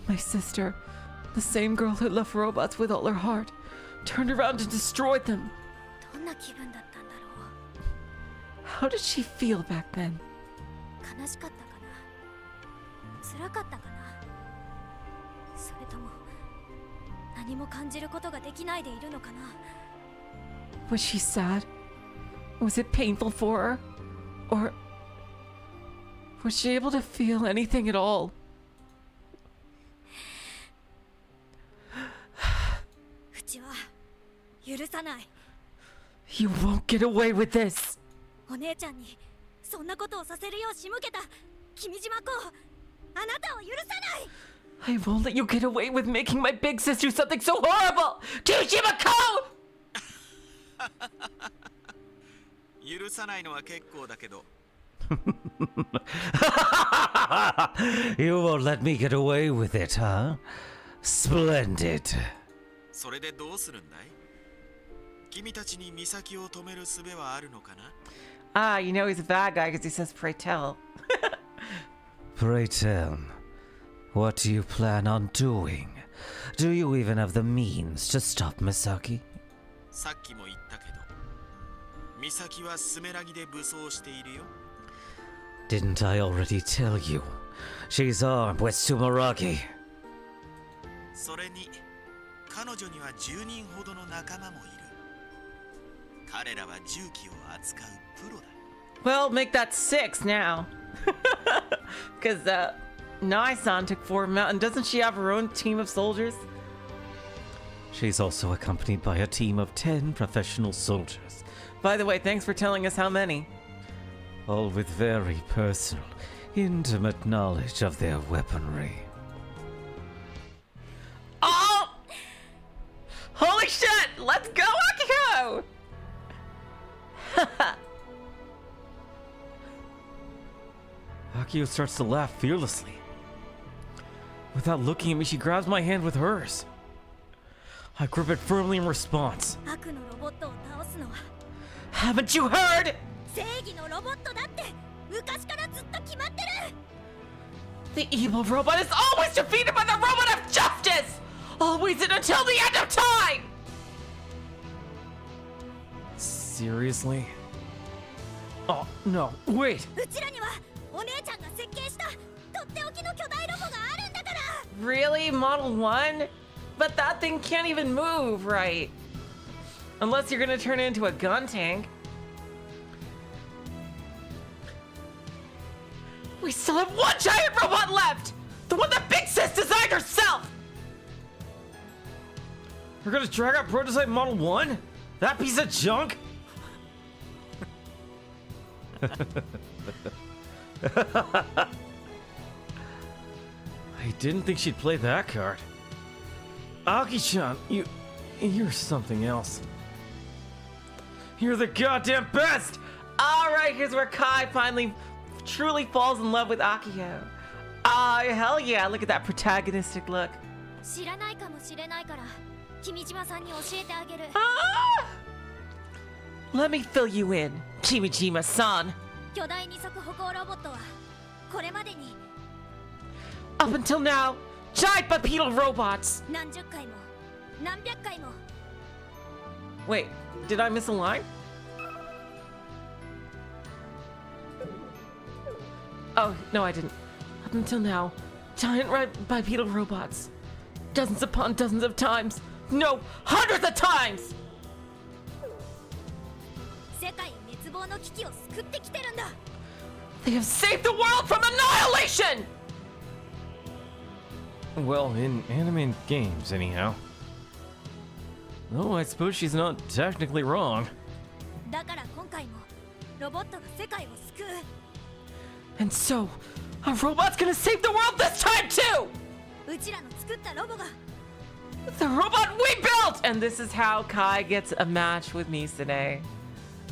My sister, the same girl who loved robots with all her heart, turned around and destroyed them. どんな気分だったんだろ How did she feel back then? う。悲しかったかな、辛かったかな、それとも何も感じることができないでいるのかな。 Was she sad? Was it painful for her? Or was she able to feel anything at all? うちは許さない。 You won't get away with this. お姉ちゃんにそんなことをさせるよう仕向けた君島子、あなたを許さない。 I won't let you get away with making my big sis do something so horrible! Kimijima Kou! 許さないのは結構だけど You won't let me get away with it, huh? Splendid. それでどうするんだい？君たちに美咲を止める術はあるのかな？ Ah, you know he's a bad guy because he says pray tell. Pray tell, what do you plan on doing? Do you even have the means to stop Misaki? さっきも言ったけど美咲はスメラギで武装しているよ。 Didn't I already tell you? She's armed with Sumeragi. それに彼女には10人ほどの仲間もいる。彼らは銃器を扱うプロだ。 Well, make that 6 now. Because Nai-san took 4 them out, and doesn't she have her own team of soldiers? She's also accompanied by a team of 10 professional soldiers, By the way, thanks for telling us how many. all with very personal, intimate knowledge of their weaponry. Oh! Holy shit! Let's go, Akiko! Akio starts to laugh fearlessly. Without looking at me, she grabs my hand with hers. I grip it firmly in response. 悪のロボットを倒すのは Haven't you heard? 正義のロボットだって昔からずっと決まってる The evil robot is always defeated by the robot of justice! Always and until the end of time! Seriously? Oh, no, wait! うちらにはお姉ちゃんが設計したとっておきの巨大ロボがあるんだから Really? Model 1? But that thing can't even move, right? Unless you're gonna turn it into a gun tank. We still have one giant robot left! The one that Big Sis designed herself! We're gonna drag out prototype Model 1? That piece of junk? I didn't think she'd play that card. Aki-chan, you're something else. You're the goddamn best! Alright, here's where Kai finally truly falls in love with Akio. Ah, hell yeah, look at that protagonistic look. 知らないかもしれないから君島さんに教えてあげる Ah! Let me fill you in, Kimijima-san. 巨大二足歩行ロボットはこれまでに Up until now, giant bipedal robots. 何十回も何百回も Wait, did I miss a line? Oh, no, I didn't. Up until now, giant bipedal robots. Dozens upon dozens of times. No, hundreds of times! 世界滅亡の危機を救ってきてるんだ They have saved the world from annihilation! Well, in anime and games, anyhow. Though I suppose she's not technically wrong. だから今回もロボットが世界を救う And so, a robot's gonna save the world this time too! うちらの作ったロボが The robot we built! And this is how Kai gets a match with Misa-Nee.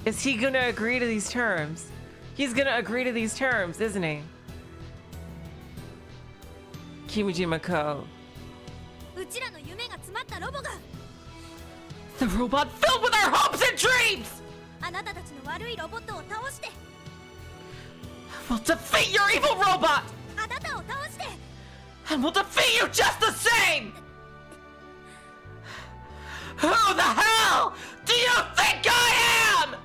Is he gonna agree to these terms? He's gonna agree to these terms, isn't he? Kimijima Kou. うちらの夢が詰まったロボが The robot filled with our hopes and dreams! あなたたちの悪いロボットを倒して We'll defeat your evil robot! あなたを倒して And we'll defeat you just the same! Who the hell do you think I am?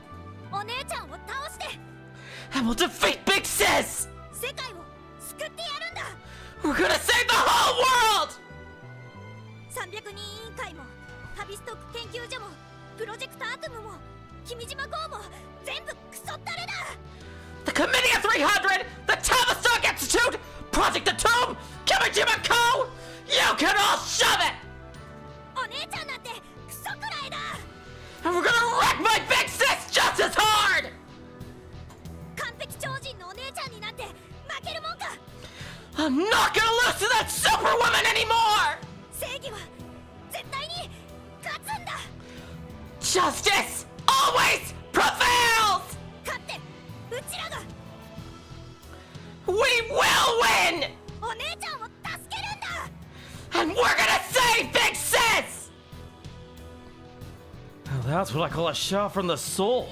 お姉ちゃんを倒して And we'll defeat Big Sis! 世界を救ってやるんだ We're gonna save the whole world! 300人委員会も旅ストック研究所もプロジェクトアトムも君島号も全部クソったれだ The Committee of 300! The Tavistock Institute! Project the Tomb! Kimijima Kou! You can all shove it! お姉ちゃんなんてクソくらいだ And we're gonna wreck my Big Sis just as hard! 完璧超人のお姉ちゃんになんて負けるもんか I'm not gonna lose to that superwoman anymore! 正義は絶対に勝つんだ Justice always prevails! 勝ってうちらが We will win! お姉ちゃんを助けるんだ And we're gonna save Big Sis! Now that's what I call a shot from the soul.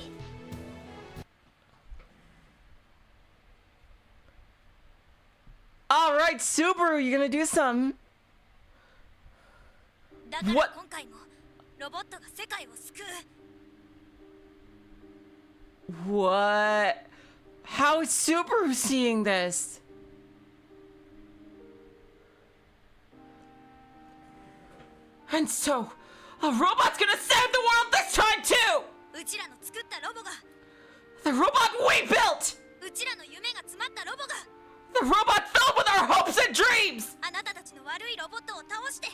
Alright, Subaru, you gonna do something? だから What? 今回もロボットが世界を救う What? How is Subaru seeing this? And so, a robot's gonna save the world this time too! うちらの作ったロボが The robot we built! うちらの夢が詰まったロボが The robot filled with our hopes and dreams! あなたたちの悪いロボットを倒して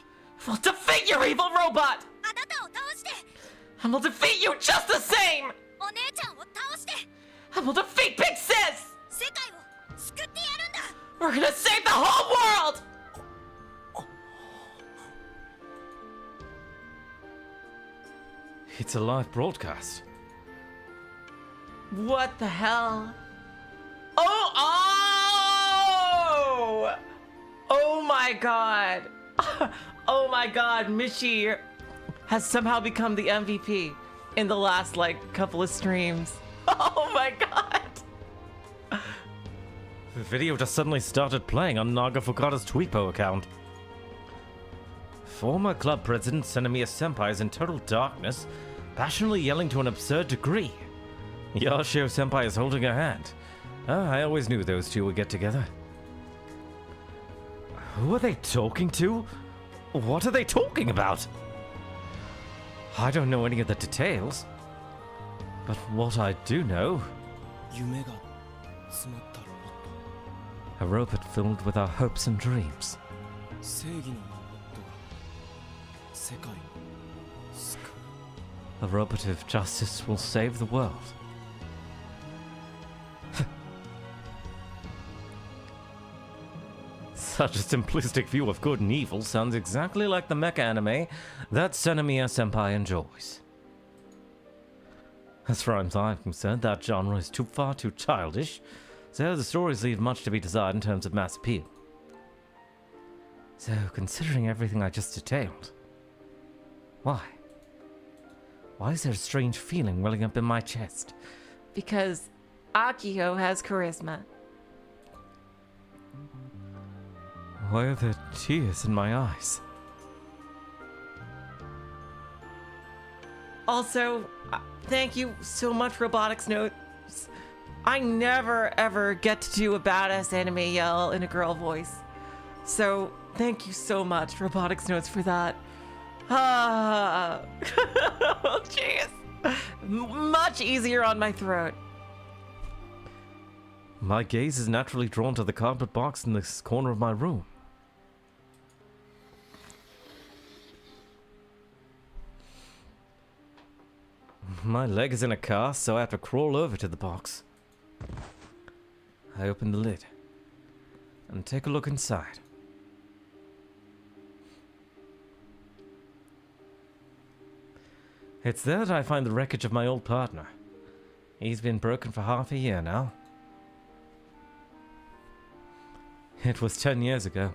We'll defeat your evil robot! あなたを倒して And we'll defeat you just the same! お姉ちゃんを倒して And we'll defeat Big Sis! 世界を救ってやるんだ We're gonna save the whole world! It's a live broadcast. What the hell? Oh! Oh my god! Oh my god, Michi has somehow become the MVP in the last, like, couple of streams. Oh my god! The video just suddenly started playing on Naga Fukada's Tweepo account. Former club president Senemiya Senpai is in total darkness, passionately yelling to an absurd degree. Yashio Senpai is holding her hand. I always knew those two would get together. Who are they talking to? What are they talking about? I don't know any of the details. But what I do know... 夢が詰まったロボット A robot filled with our hopes and dreams. 正義のロボットが世界を救う A robot of justice will save the world. Such a simplistic view of good and evil sounds exactly like the mecha anime that Senemiya Senpai enjoys. As far as I'm concerned, that genre is far too childish, so the stories leave much to be desired in terms of mass appeal. So, considering everything I just detailed, why? Why is there a strange feeling welling up in my chest? Because Akio has charisma. Why are there tears in my eyes? Also, thank you so much, Robotics Notes. I never ever get to do a badass anime yell in a girl voice. So, thank you so much, Robotics Notes, for that. Ah, jeez. Much easier on my throat. My gaze is naturally drawn to the cardboard box in this corner of my room. My leg is in a cast, so I have to crawl over to the box. I open the lid and take a look inside. It's there that I find the wreckage of my old partner. He's been broken for half a year now. It was 10 years ago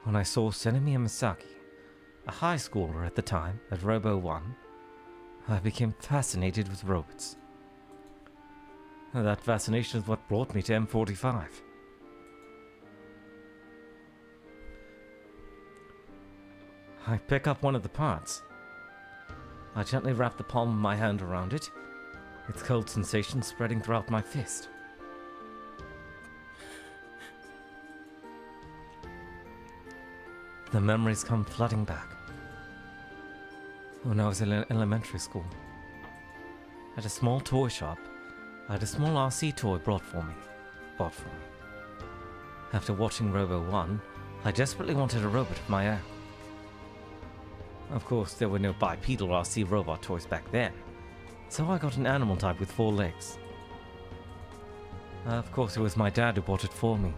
when I saw Senemiya Misaki, a high schooler at the time, at Robo 1. I became fascinated with robots. That fascination is what brought me to M45. I pick up one of the parts. I gently wrap the palm of my hand around it, its cold sensation spreading throughout my fist. The memories come flooding back. When I was in elementary school, at a small toy shop, I had a small RC toy bought for me. After watching Robo 1, I desperately wanted a robot of my own. Of course, there were no bipedal RC robot toys back then, so I got an animal type with 4 legs. Of course, it was my dad who bought it for me.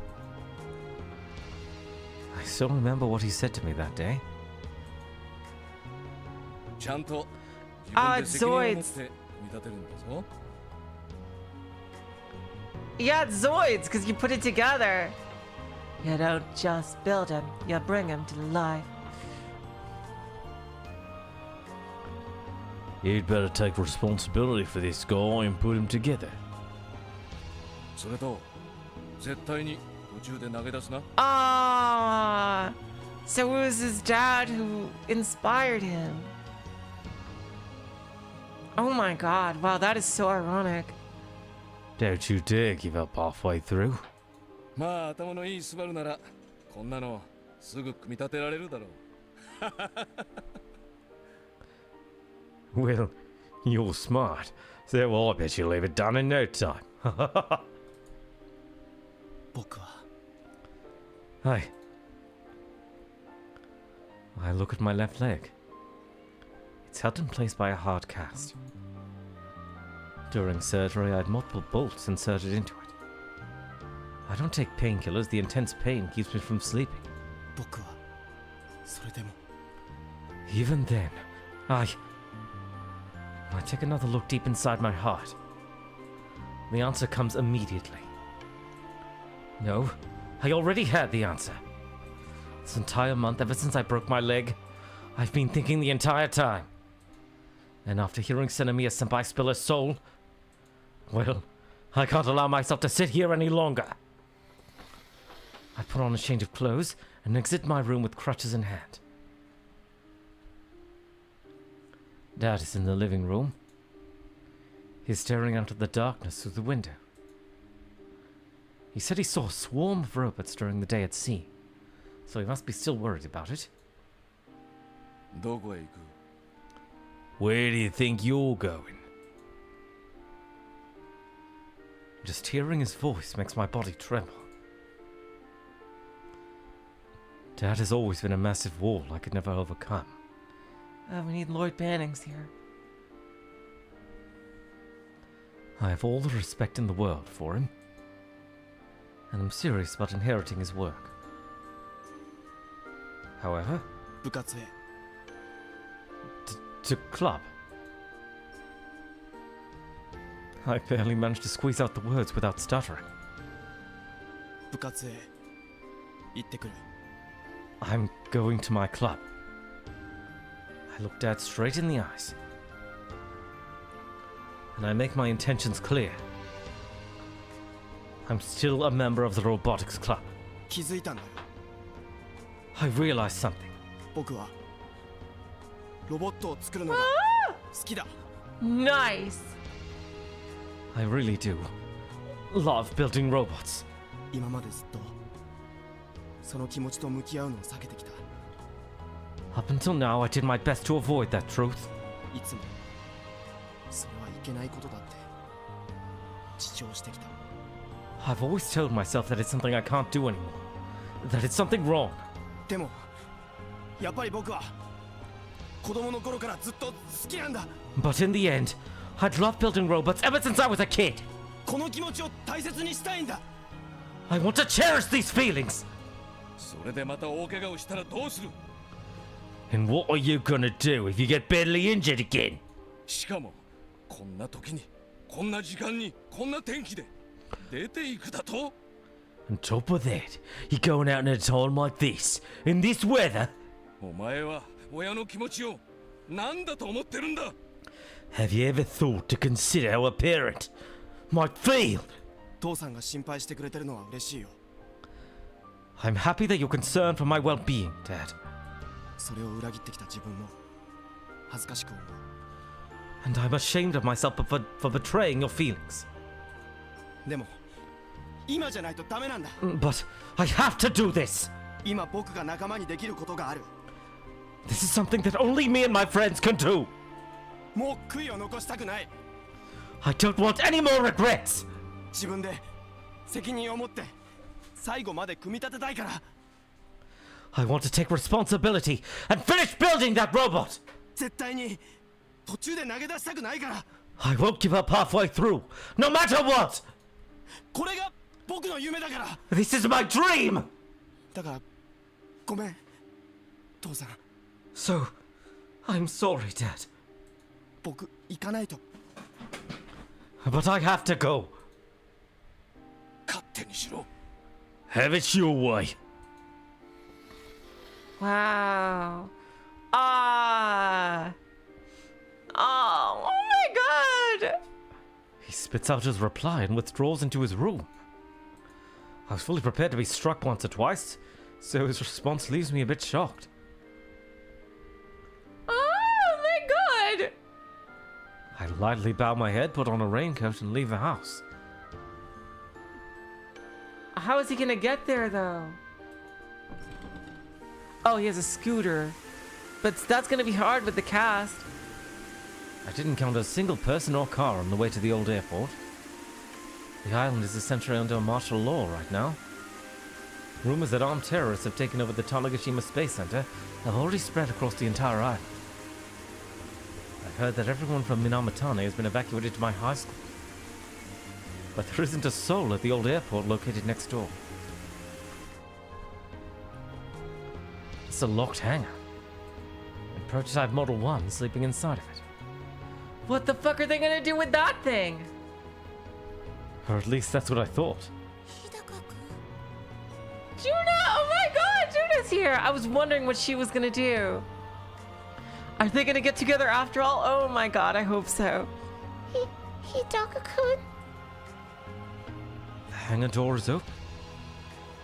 I still remember what he said to me that day. Zoids. Yeah, it's Zoids, because you put it together. You don't just build them, you bring them to life. You'd better take responsibility for this guy and put him together. Ah, so it was his dad who inspired him. Oh my god, wow, that is so ironic. Don't you dare give up halfway through. まあ頭のいいスバルならこんなのすぐ組み立てられるだろう Well, you're smart, so I bet you'll have it done in no time. 僕ははい。I look at my left leg. It's held in place by a hard cast. During surgery, I had multiple bolts inserted into it. I don't take painkillers. The intense pain keeps me from sleeping. 僕はそれでも Even then, I take another look deep inside my heart. The answer comes immediately. No, I already had the answer. This entire month, ever since I broke my leg, I've been thinking the entire time. And after hearing Senomiya Senpai spill her soul, well, I can't allow myself to sit here any longer. I put on a change of clothes and exit my room with crutches in hand. Dad is in the living room. He's staring out at the darkness through the window. He said he saw a swarm of robots during the day at sea, so he must be still worried about it. どこへ行く? Where do you think you're going? Just hearing his voice makes my body tremble. Dad has always been a massive wall I could never overcome. We need Lloyd Bannings here. I have all the respect in the world for him, and I'm serious about inheriting his work. However, 部活へ to club. I barely managed to squeeze out the words without stuttering. 部活へ行ってくる I'm going to my club. I look Dad straight in the eyes, and I make my intentions clear. I'm still a member of the Robotics Club. 気づいたんだよ I realized something. 僕はロボットを作るのが好きだ Nice. I really do love building robots. 今までずっとその気持ちと向き合うのを避けてきた Up until now, I did my best to avoid that truth. いつもそれはいけないことだって主張してきた I've always told myself that it's something I can't do anymore. That it's something wrong. でもやっぱり僕は子供の頃からずっと好きなんだ But in the end, I'd loved building robots ever since I was a kid. この気持ちを大切にしたいんだ I want to cherish these feelings. それでまた大怪我をしたらどうする? And what are you gonna do if you get badly injured again? しかもこんな時にこんな時間にこんな天気で出ていくだと? On top of that, you're going out in a time like this, in this weather? お前は親の気持ちを何だと思ってるんだ? Have you ever thought to consider how a parent might feel? 父さんが心配してくれてるのは嬉しいよ I'm happy that you're concerned for my well-being, Dad. それを裏切ってきた自分も恥ずかしく思う And I'm ashamed of myself for betraying your feelings. でも今じゃないとダメなんだ But I have to do this! 今僕が仲間にできることがある This is something that only me and my friends can do! もう悔いを残したくない I don't want any more regrets! 自分で責任を持って最後まで組み立てたいから I want to take responsibility and finish building that robot! 絶対に途中で投げ出したくないから I won't give up halfway through, no matter what! これが僕の夢だから This is my dream! だからごめん父さん So, I'm sorry, Dad. 僕行かないと But I have to go. 勝手にしろ Have it your way. Wow. Ah. Oh my god. He spits out his reply and withdraws into his room. I was fully prepared to be struck once or twice, so his response leaves me a bit shocked. Oh my god. I lightly bow my head, put on a raincoat, and leave the house. How is he gonna get there though? Oh, he has a scooter. But that's gonna be hard with the cast. I didn't encounter a single person or car on the way to the old airport. The island is essentially under martial law right now. Rumors that armed terrorists have taken over the Tanegashima Space Center have already spread across the entire island. I've heard that everyone from Minamitane has been evacuated to my high school. But there isn't a soul at the old airport located next door. It's a locked hangar. And prototype Model 1 sleeping inside of it. What the fuck are they gonna do with that thing? Or at least that's what I thought. Juna! Oh my god, Juna's here! I was wondering what she was gonna do. Are they gonna get together after all? Oh my god, I hope so. Hidaka-kun? The hangar door is open.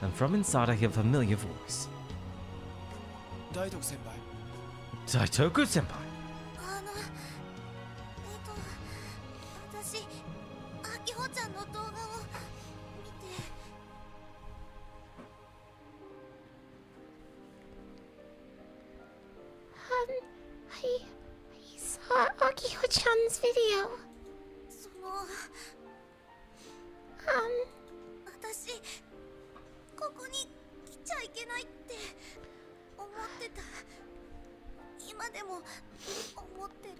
And from inside I hear a familiar voice. Daitoku senpai. 私、あきほちゃんの動画を見て。I saw Akiho-chan's video. その、私、ここに来ちゃいけないって思ってた。今でも思ってる。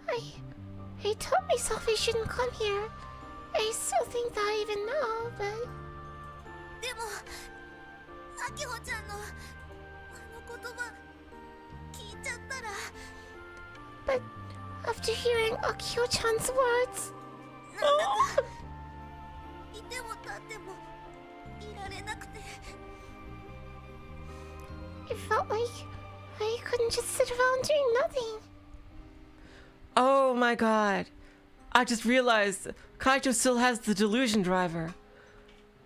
I told myself I shouldn't come here. I still think that even now, but... でも、あきほちゃんのあの言葉聞いちゃったら。But after hearing Akiho-chan's words... なんだか、いても立ってもいられなくて。It felt like I couldn't just sit around doing nothing. Oh my god. I just realized Kaito still has the delusion driver.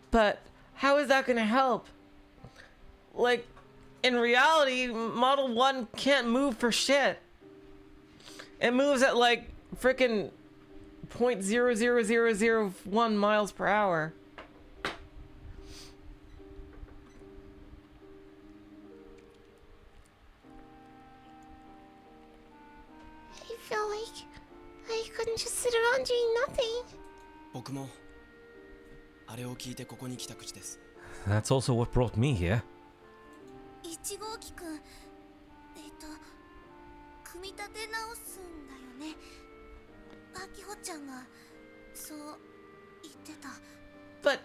But how is that gonna help? Like, in reality, Model 1 can't move for shit. It moves at like frickin' 0.00001 miles per hour. I felt like I couldn't just sit around doing nothing. 僕もあれを聞いてここに来た口です。 That's also what brought me here. 1号機くん、組み立て直すんだよね。あきほちゃんがそう言ってた。But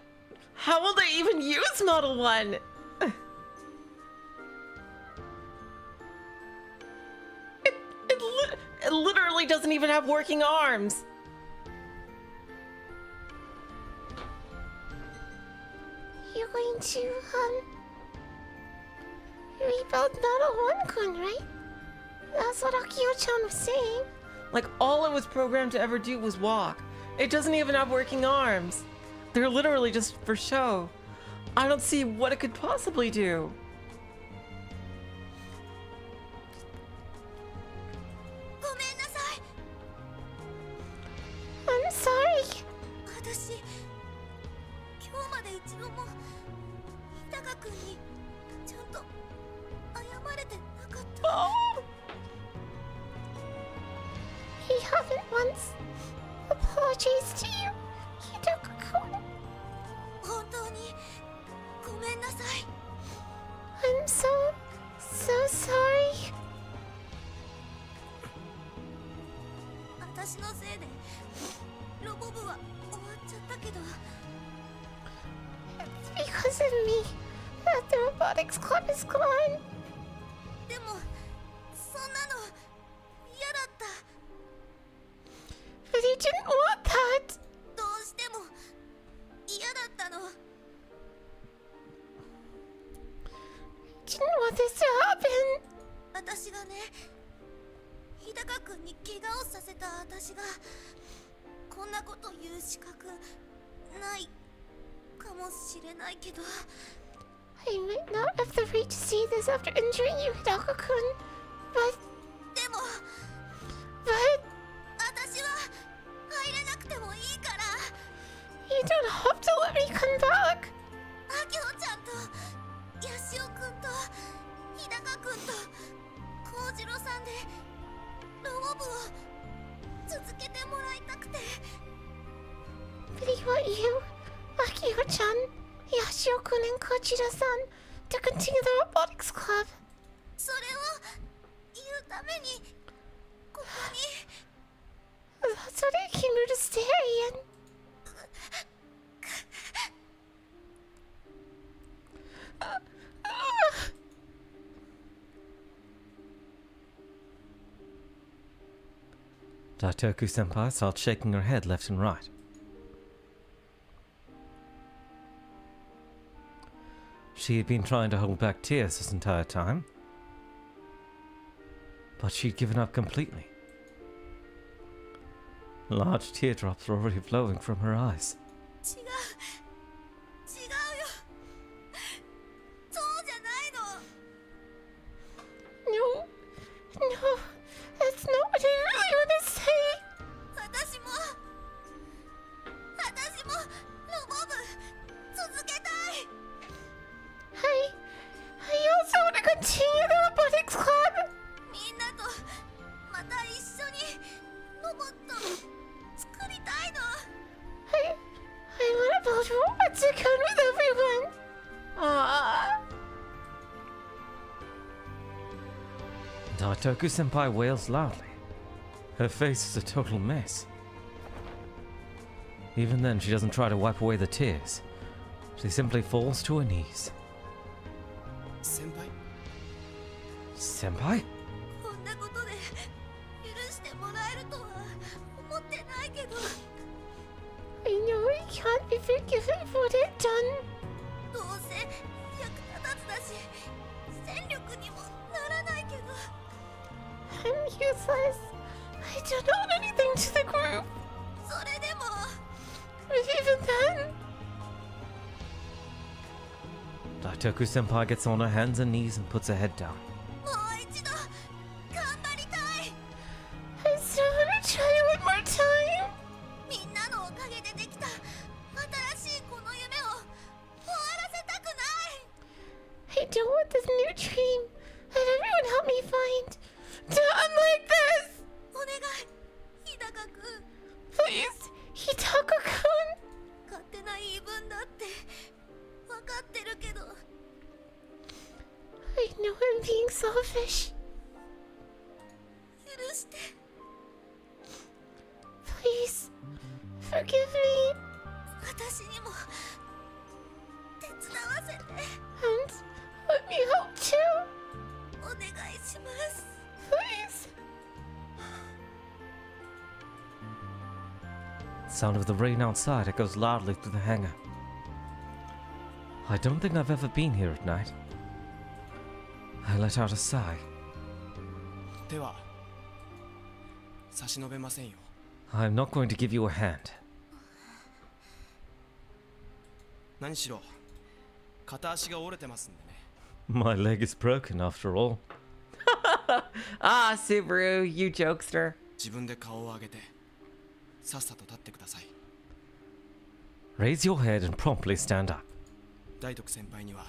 how will they even use Model 1? It literally doesn't even have working arms. You're going to, rebuild Model 1-kun, right? That's what Akio-chan was saying. Like, all it was programmed to ever do was walk. It doesn't even have working arms. They're literally just for show. I don't see what it could possibly do. I'm sorry. 私、今日まで一度も日高くんにちゃんと謝れてなかった。Oh! He haven't once apologized to you, Hidaka-kun. 本当にごめんなさい。I'm so sorry. 私のせいでロボ部は終わっちゃったけど。It's because of me that the robotics club is gone. でもそんなの嫌だった。But he didn't want that. どうしても嫌だったの。He didn't want this to happen. 私がね、日高くんに怪我をさせた私がこんなこと言う資格ないかもしれないけど。I might not have the right to say this after injuring you, Hidaka-kun, but... でも、私は入れなくてもいいから。You don't have to let me come back. あきほちゃんと、ヤシオくんと、日高くんと、幸次郎さんで、ロボ部を続けてもらいたくて。But he want you, Akio-chan, Yashio-kun, and Kochira-san to continue the robotics club. それを言うためにここに。That's what I came here to stay in. Daitoku-senpai starts shaking her head left and right. She had been trying to hold back tears this entire time, but she'd given up completely. Large teardrops were already flowing from her eyes. 違うよ。そうじゃないの。No, that's not what I really want to say. 私もロボ部続けたい。I also want to continue the robotics club. みんなとまた一緒にロボット作りたいの。I want to build robots again with everyone. Daitoku-senpai wails loudly. Her face is a total mess. Even then, she doesn't try to wipe away the tears. She simply falls to her knees. 先輩 Senpai? こんなことで許してもらえるとは思ってないけど。I know I can't be forgiven for what I've done. どうせ役立たずだし戦力にもならないけど。I'm useless. I don't owe anything to the group. それでも But even then. Daitoku-senpai gets on her hands and knees and puts her head down. もう一度頑張りたい。I still want to try one more time. みんなのおかげでできた新しいこの夢を終わらせたくない。I don't want this new dream that everyone helped me find to end like this. お願い、日高くん。Please, 日高くん。勝手な言い分だって分かってるけど。I know I'm being selfish. 許して。Please, forgive me. 私にも手伝わせて。And let me help too. お願いします。Please. The sound of the rain outside echoes loudly through the hangar. I don't think I've ever been here at night. I let out a sigh. 手は差し伸べませんよ。 I'm not going to give you a hand. 何しろ片足が折れてますんでね。 My leg is broken after all. Ah, Subaru, you jokester. 自分で顔を上げてさっさと立ってください。 Raise your head and promptly stand up. 大徳先輩には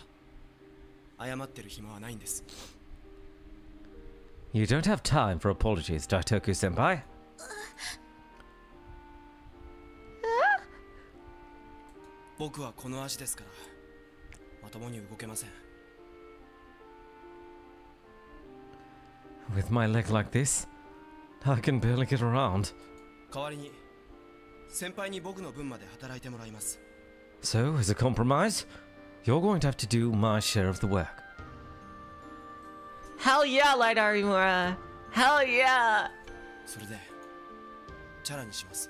謝ってる暇はないんです。 You don't have time for apologies, Daitoku-senpai. 僕はこの足ですからまともに動けません。 With my leg like this, I can barely get around. 代わりに先輩に僕の分まで働いてもらいます。 So, as a compromise, you're going to have to do my share of the work. Hell yeah, Light Arimura. Hell yeah. それでチャラにします。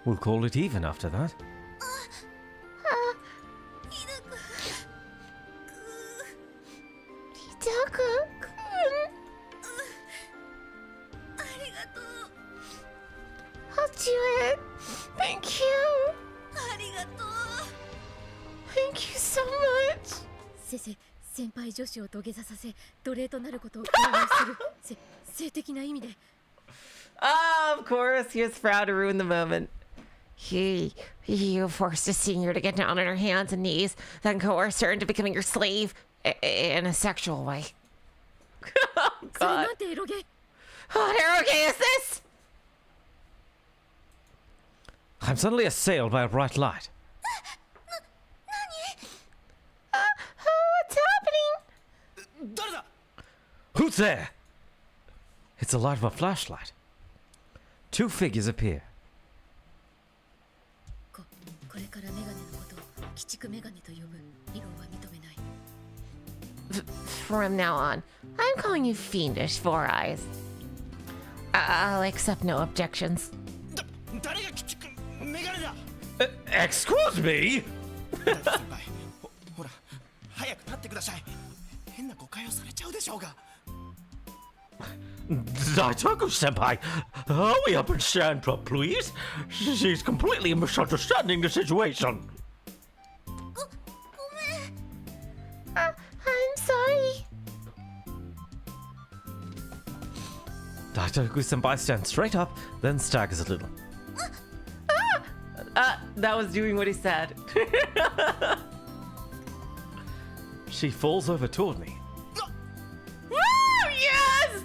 We'll call it even after that. 日高くん。ありがとう。I'll do it. Thank you. ありがとう。Thank you so much. 先輩女子を土下座させ奴隷となることを強要する性的な意味で。 Oh, of course, he was proud to ruin the moment. You forced a senior to get down on her hands and knees, then coerced her into becoming your slave in a sexual way. Oh, それ God. なんてエロゲ。 What eroge is this? I'm suddenly assailed by a bright light. Who's there? It's the light of a flashlight. Two figures appear. これからメガネのことを鬼畜メガネと呼ぶ。異論は認めない。 From now on, I'm calling you Fiendish Four Eyes. I'll accept no objections. 誰が鬼畜メガネだ Excuse me? 先輩ほら早く立ってください変な誤解をされちゃうでしょうが Daitoku senpai, hurry up and stand up, please. She's completely misunderstanding the situation. I'm sorry. Daitoku senpai stands straight up, then staggers a little. That was doing what he said. She falls over toward me. Woo! Yes!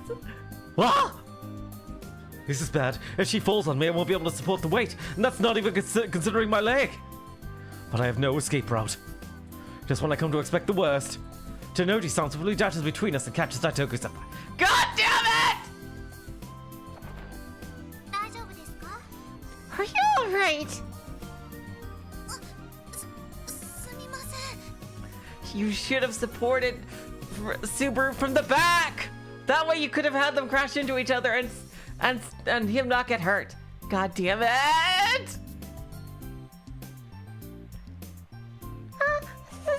Ah! This is bad. If she falls on me, I won't be able to support the weight, and that's not even considering my leg. But I have no escape route. Just when I come to expect the worst, Tennoji sensibly dashes between us and catches Daitoku senpai. God damn it! 大丈夫ですか Are you alright? すみません You should have supported Subaru from the back. That way you could have had them crash into each other and him not get hurt. God damn it!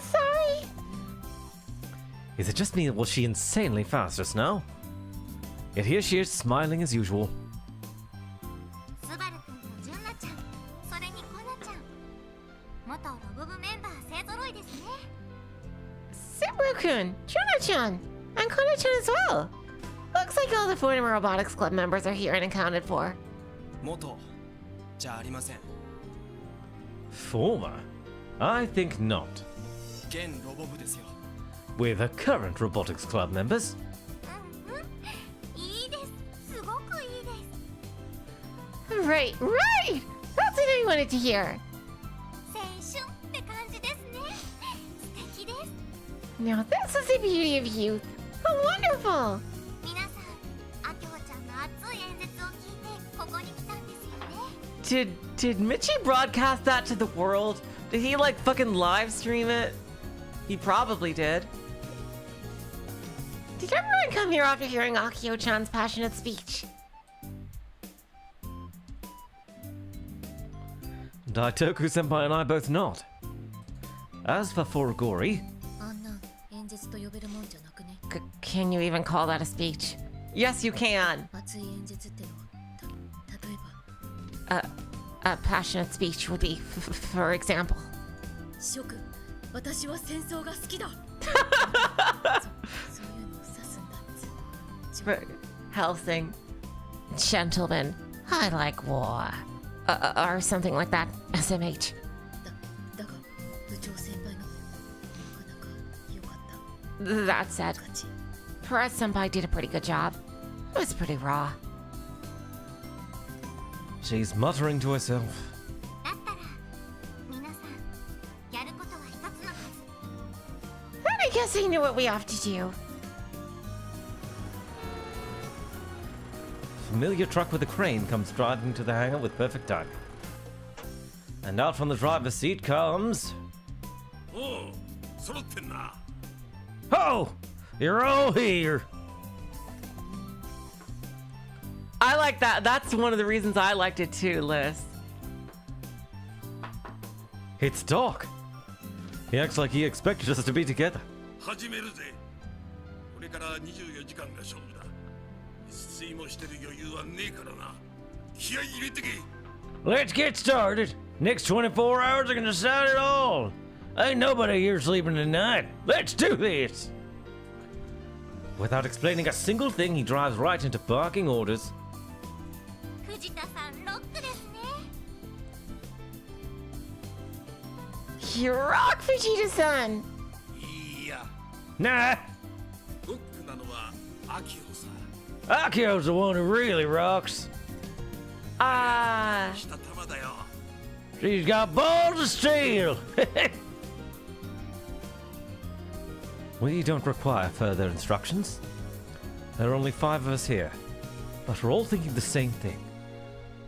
Sorry. Is it just me or was she insanely fast just now? Yet here she is, smiling as usual. スバルくんとジュンナちゃんそれにコナちゃん元ロボ部メンバー勢揃いですね Subaru-kun, Juna-chan, and Kona-chan as well. Looks like all the former Robotics Club members are here and accounted for. 元じゃありません Former? I think not. 現ロボ部ですよ We're the current Robotics Club members. うんうんいいですすごくいいです Right, right! That's what I wanted to hear. 青春って感じですね素敵です Now this is the beauty of youth. How wonderful! 皆さんあきほちゃんの熱い演説を聞いてここに来たんですよね Did Michi broadcast that to the world? Did he like fucking live stream it? He probably did. Did everyone come here after hearing Akio-chan's passionate speech? Daitoku senpai and I both nod. As for Forogori, あんなん演説と呼べるもんじゃなくね。 Can you even call that a speech? Yes, you can. 熱い演説ってのは例えば A passionate speech would be, for example. 諸君私は戦争が好きだそういうのを指すんだっつ For Helsing, gentlemen, I like war. Or something like that. SMH. だが部長先輩のなかなか良かった That said, 勝ち Perez Senpai did a pretty good job. It was pretty raw. she's muttering to herself. だったら皆さんやることは一つのはず Then I guess I know what we have to do. Familiar truck with a crane comes driving to the hangar with perfect timing. And out from the driver's seat comes... おう揃ってんな Oh! You're all here! I like that. That's one of the reasons I liked it too, Liz. It's Doc! He acts like he expected us to be together. 始めるぜこれから24時間が勝負だ一睡もしてる余裕はねえからな気合い入れてけ Let's get started! Next 24 hours are gonna decide it all! Ain't nobody here sleeping tonight. Let's do this! Without explaining a single thing, he drives right into barking orders. 藤田さんロックですね You rock, Vegeta-san. いいや Nah! ロックなのはアキオさ Akio's the one who really rocks. した玉だよ She's got balls of steel! We don't require further instructions. There are only 5 of us here, but we're all thinking the same thing.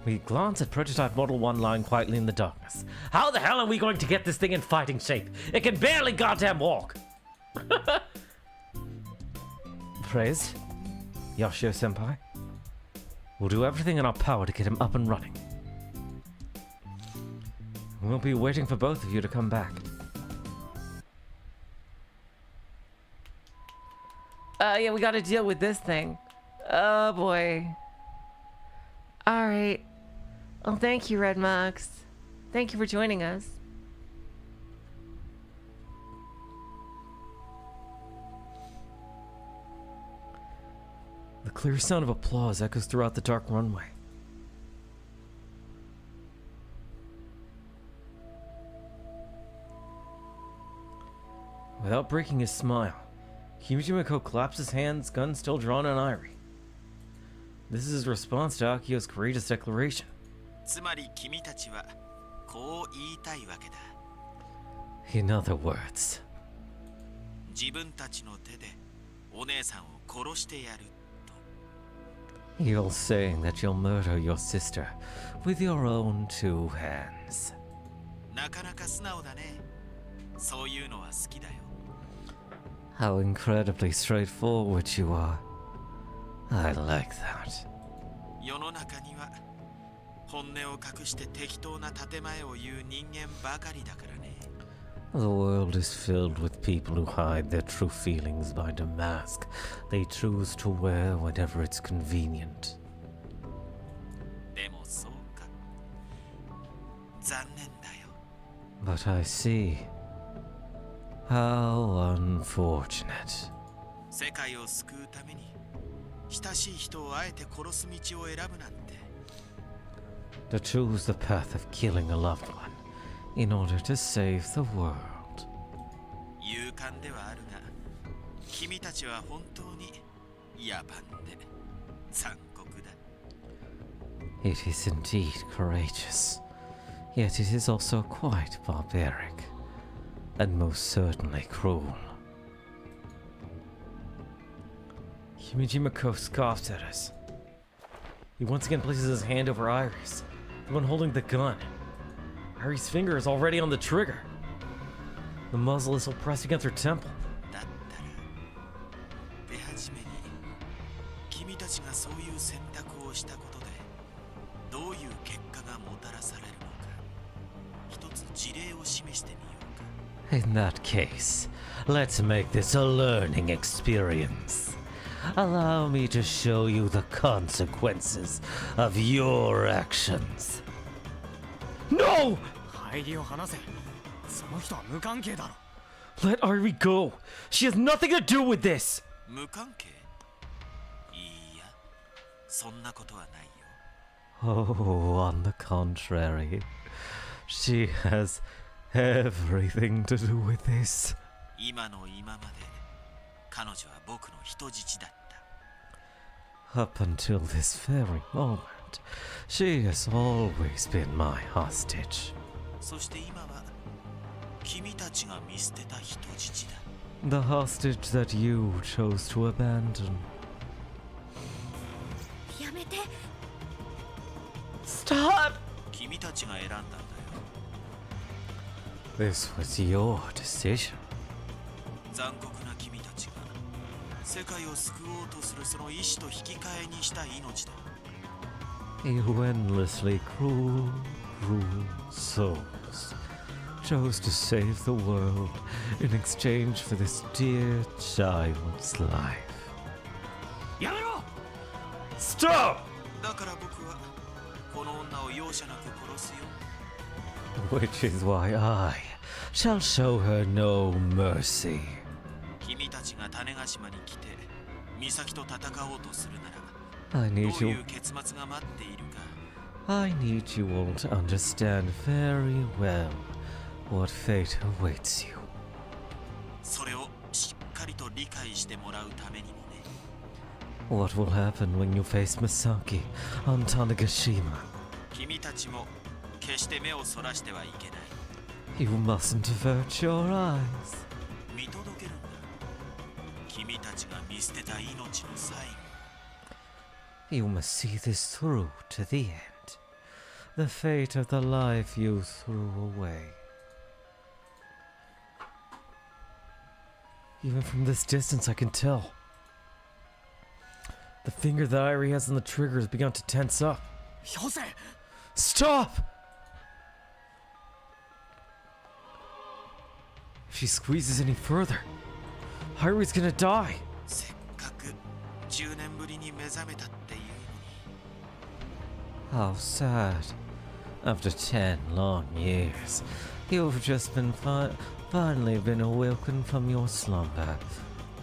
We glance at prototype Model 1 lying quietly in the darkness. How the hell are we going to get this thing in fighting shape? It can barely goddamn walk! Praise, Yashio-senpai. We'll do everything in our power to get him up and running. We'll be waiting for both of you to come back. Yeah, we gotta deal with this thing. Oh boy. Alright. Well, thank you, Red Mox. Thank you for joining us. The clear sound of applause echoes throughout the dark runway. Without breaking his smile, Kimijima Kou claps his hands, gun still drawn on Irie. This is his response to Akio's courageous declaration. つまり君たちはこう言いたいわけだ。 In other words, 自分たちの手でお姉さんを殺してやる。 you're saying that you'll murder your sister with your own 2 hands. なかなか素直だね。そういうのは好きだよ。 How incredibly straightforward you are. I like that. 世の中には本音を隠して適当な建前を言う人間ばかりだからね。 The world is filled with people who hide their true feelings behind a mask they choose to wear whenever it's convenient. でもそうか。残念だよ。 But I see. How unfortunate. 世界を救うために親しい人をあえて殺す道を選ぶなんて。 To choose the path of killing a loved one in order to save the world. 勇敢ではあるが、君たちは本当に野蛮で残酷だ。 It is indeed courageous, yet it is also quite barbaric, and most certainly cruel. Kimijima Kou scoffs at us. He once again places his hand over Irie's, the one holding the gun. Irie's finger is already on the trigger. The muzzle is still pressed against her temple. だったら出始めに君たちがそういう選択をしたことでどういう結果がもたらされるのか一つ事例を示してみようか。 In that case, let's make this a learning experience. Allow me to show you the consequences of your actions. No! 入りを離せ。その人は無関係だろ。 Let Irie go. She has nothing to do with this. 無関係？いいや、そんなことはないよ。 Oh, on the contrary. She has everything to do with this. 今の今まで彼女は僕の人質だった。 Up until this very moment, she has always been my hostage. そして今は君たちが見捨てた人質だ。 The hostage that you chose to abandon. やめて。 Stop! 君たちが選んだんだよ。 This was your decision. 残酷な君たちが世界を救おうとするその意志と引き換えにした命だ。 You endlessly cruel, cruel souls chose to save the world in exchange for this dear child's life. やめろ。 Stop! だから僕はこの女を容赦なく殺すよ。 Which is why I shall show her no mercy. 君たちが種子島に来て美咲と戦おうとするなら I どう need い you. う結末が待っているか。 I need you all to understand very well what fate awaits you. それをしっかりと理解してもらうためにもね。 What will happen when you face Misa-Nee on Tanegashima? 君たちも決して目をそらしてはいけない。 You mustn't avert your eyes. 見届けるんだ。君たちが見捨てた命の最後。You must see this through to the end. The fate of the life you threw away. Even from this distance, I can tell. The finger that Irie has on the trigger has begun to tense up. Stop! If she squeezes any further, Irie's gonna die. せっかく10年ぶりに目覚めたっていうのに。 How sad. After 10 long years, you've just been finally been awakened from your slumber.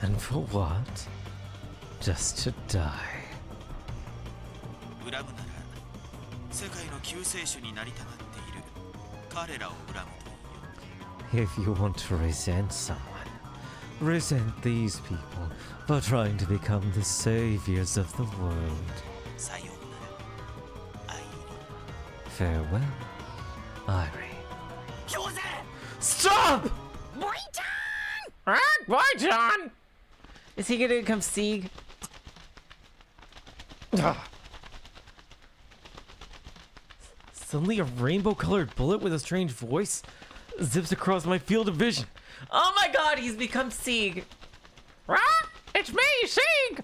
And for what? Just to die. 恨むなら世界の救世主になりたがっている彼らを恨むといいよ。 If you want to resent someone, resent these people for trying to become the saviors of the world. さようなら、アイリ。 Farewell, Irie. Stop! Boy-chan! Is he gonna become Sieg? Suddenly, a rainbow-colored bullet with a strange voice zips across my field of vision. Oh my god, he's become Sieg. It's me, Sieg!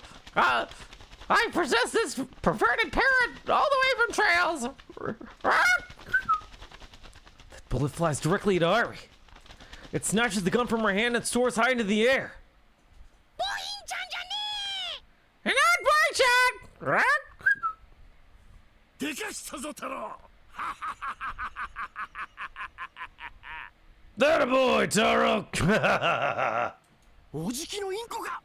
I possess this perverted parrot all the way from Trails. That bullet flies directly at Irie. It snatches the gun from her hand and soars high into the air. And not Boy-chan! でかしたぞ太郎。 That a boy, Taro! おじきのインコが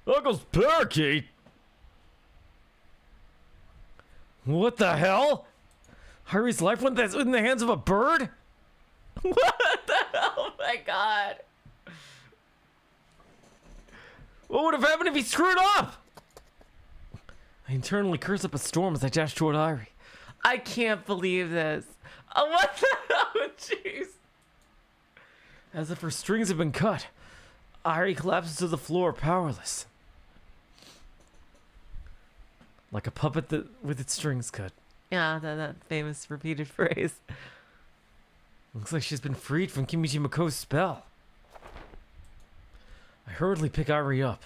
Uncle's parakeet? What the hell? Irie's life went in the hands of a bird? What the hell? Oh my god. What would have happened if he screwed up? I internally curse up a storm as I dash toward Irie. I can't believe this. Oh, what the hell? Jeez. As if her strings have been cut, Irie collapses to the floor, powerless. Like a puppet with its strings cut. Yeah, that famous repeated phrase. Looks like she's been freed from Kimijima Kou's spell. I hurriedly pick Irie up.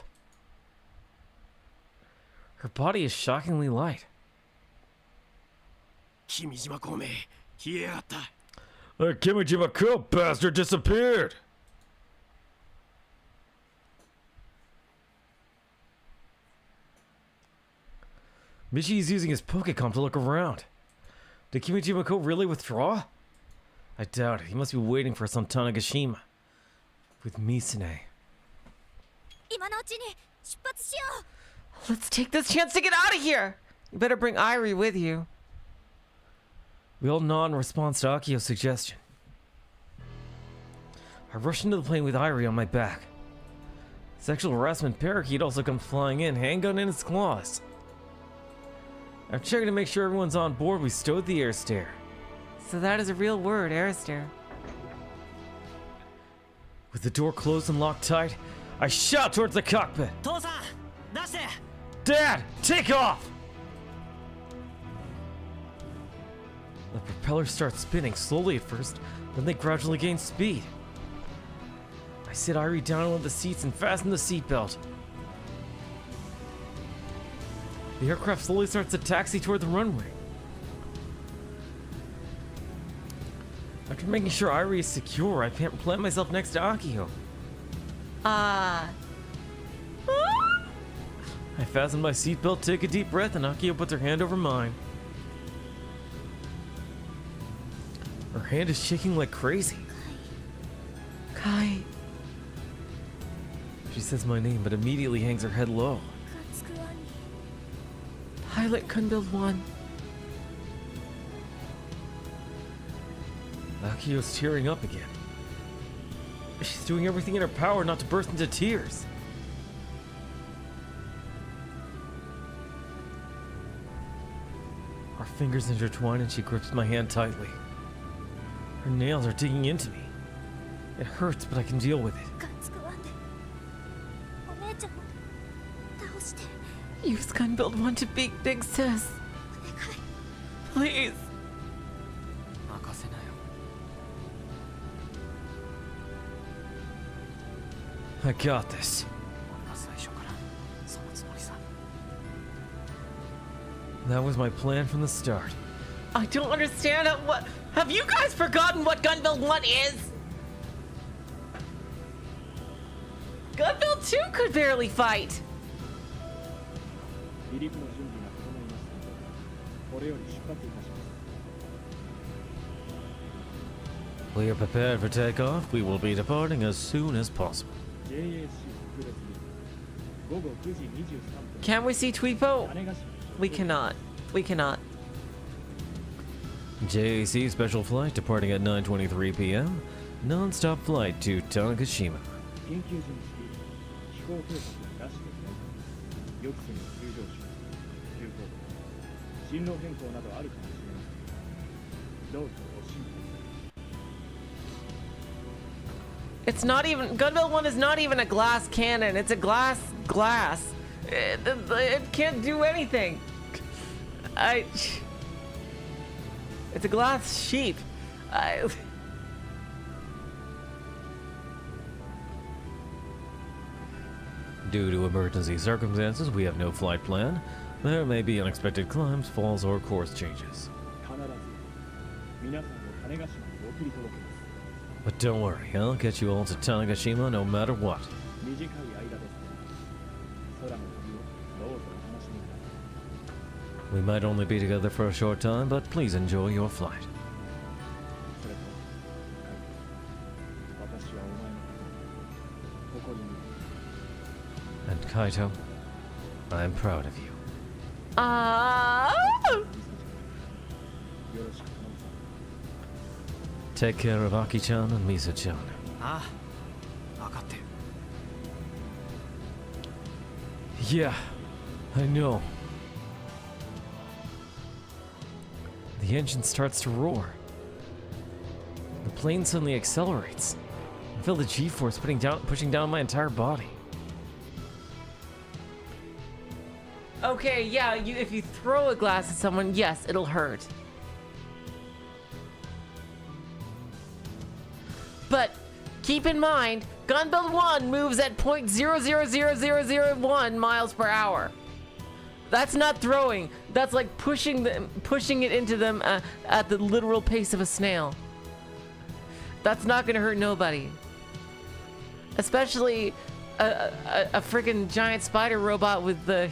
Her body is shockingly light. 君島孔明消えやがった。 That Kimijima Kou bastard disappeared! Michi is using his Pokecom to look around. Did Kimijima Kou really withdraw? I doubt it. He must be waiting for us on Tanegashima. With Misa-Nee. 今のうちに出発しよう。 Let's take this chance to get out of here. You better bring Irie with you. We all nod in response to Akio's suggestion. I rush into the plane with Irie on my back. Sexual harassment parakeet also comes flying in, handgun in its claws. After checking to make sure everyone's on board, we stowed the air stair. So that is a real word, Arister. With the door closed and locked tight, I shout towards the cockpit. 父さん出して Dad, take off! The propellers start spinning slowly at first, then they gradually gain speed. I sit Irie down on one of the seats and fasten the seatbelt. The aircraft slowly starts to taxi toward the runway. After making sure Irie is secure, I plant myself next to Akio. Ah. I fasten my seatbelt, take a deep breath, and Akio puts her hand over mine. Her hand is shaking like crazy. Kai. She says my name, but immediately hangs her head low. Pilot Kundal 1. Akio's tearing up again. She's doing everything in her power not to burst into tears. Our fingers intertwine and she grips my hand tightly. Her nails are digging into me. It hurts, but I can deal with it. ガッツくわんでお姉ちゃんを倒して Use Gunbuild 1 to beat Big Sis. Please. 任せなよ I got this. 俺は最初からそのつもりさ That was my plan from the start. I don't understand what. Have you guys forgotten what Gunbuild 1 is? Gunbuild 2 could barely fight. 離陸の準備が整いましたので、これより出発いたします。 We are prepared for takeoff. We will be departing as soon as possible. JAC 特別便午後9時23分。 Can we see Tweepo? 種子島 We cannot. We cannot. JAC special flight departing at 9:23 p.m. Non-stop flight to Tanegashima. 緊急時に飛行計画を出してくれ。予期せぬ急上昇、急降下、進路変更などあるかもしれません。どうぞご心配。 It's not even. Gunbuild 1 is not even a glass cannon. It's a glass. It can't do anything. It's a glass sheep. Due to emergency circumstances, we have no flight plan. There may be unexpected climbs, falls, or course changes. 必ず皆さんを種子島に送り届けます。 But don't worry, I'll get you all to Tanegashima no matter what. 短い間ですから、空の旅をどうぞお楽しみください。 We might only be together for a short time, but please enjoy your flight. それと、私はお前のことを誇りに。 And Kaito, I'm proud of you. よろしく頼むぞ。 Take care of Aki-chan and Misa-chan. ああ分かってる Yeah, I know. The engine starts to roar. The plane suddenly accelerates. I feel the G-force pushing down my entire body. Okay, yeah. If you throw a glass at someone, yes, it'll hurt. But keep in mind, Gunbuild 1 moves at 0.000001 miles per hour. That's not throwing. That's like pushing it into them at the literal pace of a snail. That's not gonna hurt nobody. Especially a freaking giant spider robot with the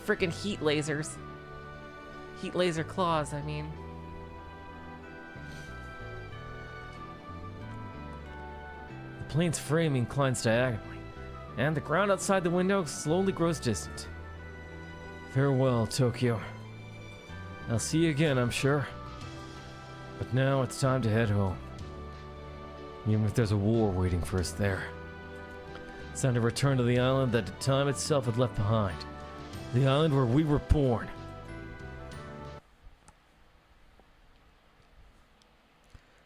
freaking heat lasers. Heat laser claws, I mean. The plane's frame inclines diagonally, and the ground outside the window slowly grows distant. Farewell, Tokyo. I'll see you again, I'm sure. But now it's time to head home. Even if there's a war waiting for us there. It's time to return to the island that time itself had left behind. The island where we were born.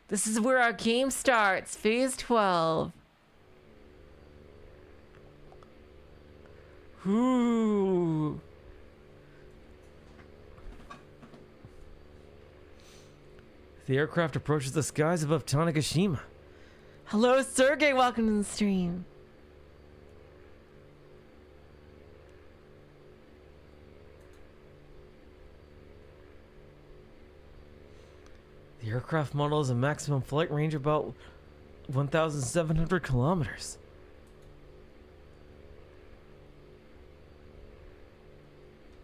This is where our game starts. Phase 12. Ooh. The aircraft approaches the skies above Tanegashima. Hello, Sergey. Welcome to the stream. The aircraft model has a maximum flight range of about 1,700 kilometers.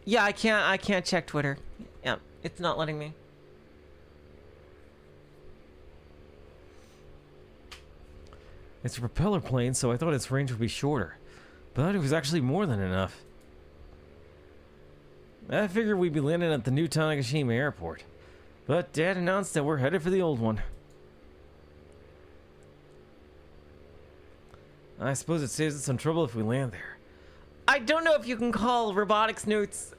Yeah, I can't check Twitter. Yeah, it's not letting me. It's a propeller plane, so I thought its range would be shorter. But it was actually more than enough. I figured we'd be landing at the new Tanegashima airport. But Dad announced that we're headed for the old one. I suppose it saves us some trouble if we land there. I don't know if you can call Robotics Notes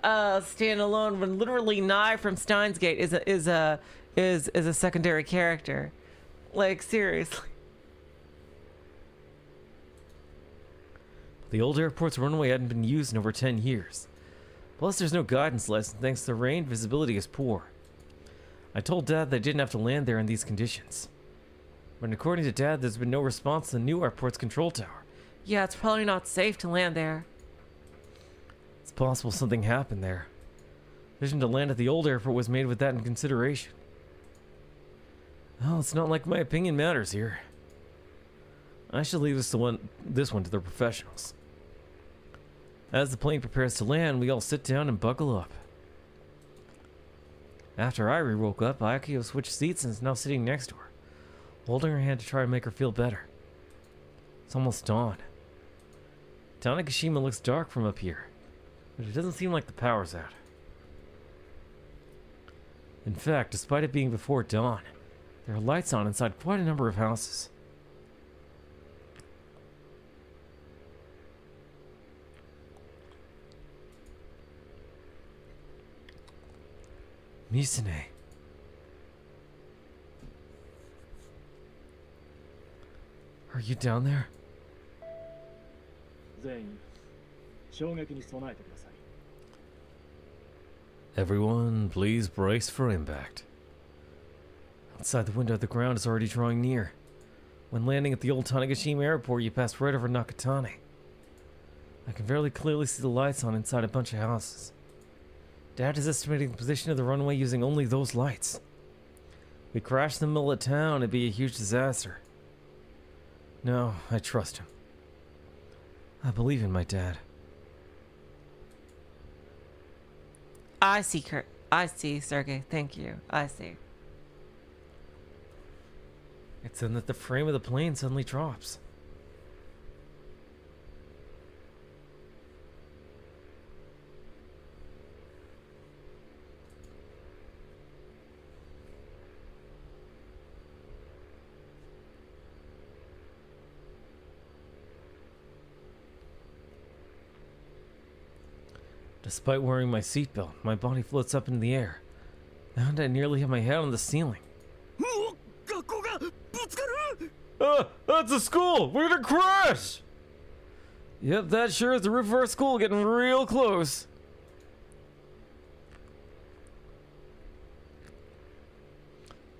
standalone when literally Nye from Steins Gate is a secondary character. Like, seriously. The old airport's runway hadn't been used in over 10 years. Plus, there's no guidance lesson thanks to the rain, visibility is poor. I told Dad they didn't have to land there in these conditions. But according to Dad, there's been no response to the new airport's control tower. Yeah, it's probably not safe to land there. It's possible something happened there. Decision to land at the old airport was made with that in consideration. Well, it's not like my opinion matters here. I should leave this one to the professionals. As the plane prepares to land, we all sit down and buckle up. After Irie woke up, Akio switched seats and is now sitting next to her, holding her hand to try and make her feel better. It's almost dawn. Tanegashima looks dark from up here, but it doesn't seem like the power's out. In fact, despite it being before dawn, there are lights on inside quite a number of houses. Misa-Nee. Are you down there? 全員衝撃に備えてください。 Everyone, please brace for impact. Outside the window, the ground is already drawing near. When landing at the old Tanegashima airport, you pass right over Nakatane. I can very clearly see the lights on inside a bunch of houses. Dad is estimating the position of the runway using only those lights. If we crash in the middle of town, it'd be a huge disaster. No, I trust him. I believe in my dad. I see, Kurt. I see, Sergey. Thank you. I see. It's then that the frame of the plane suddenly drops. Despite wearing my seatbelt, my body floats up in the air. And I nearly hit my head on the ceiling. That's a school! We're gonna crash! Yep, that sure is the roof of our school getting real close.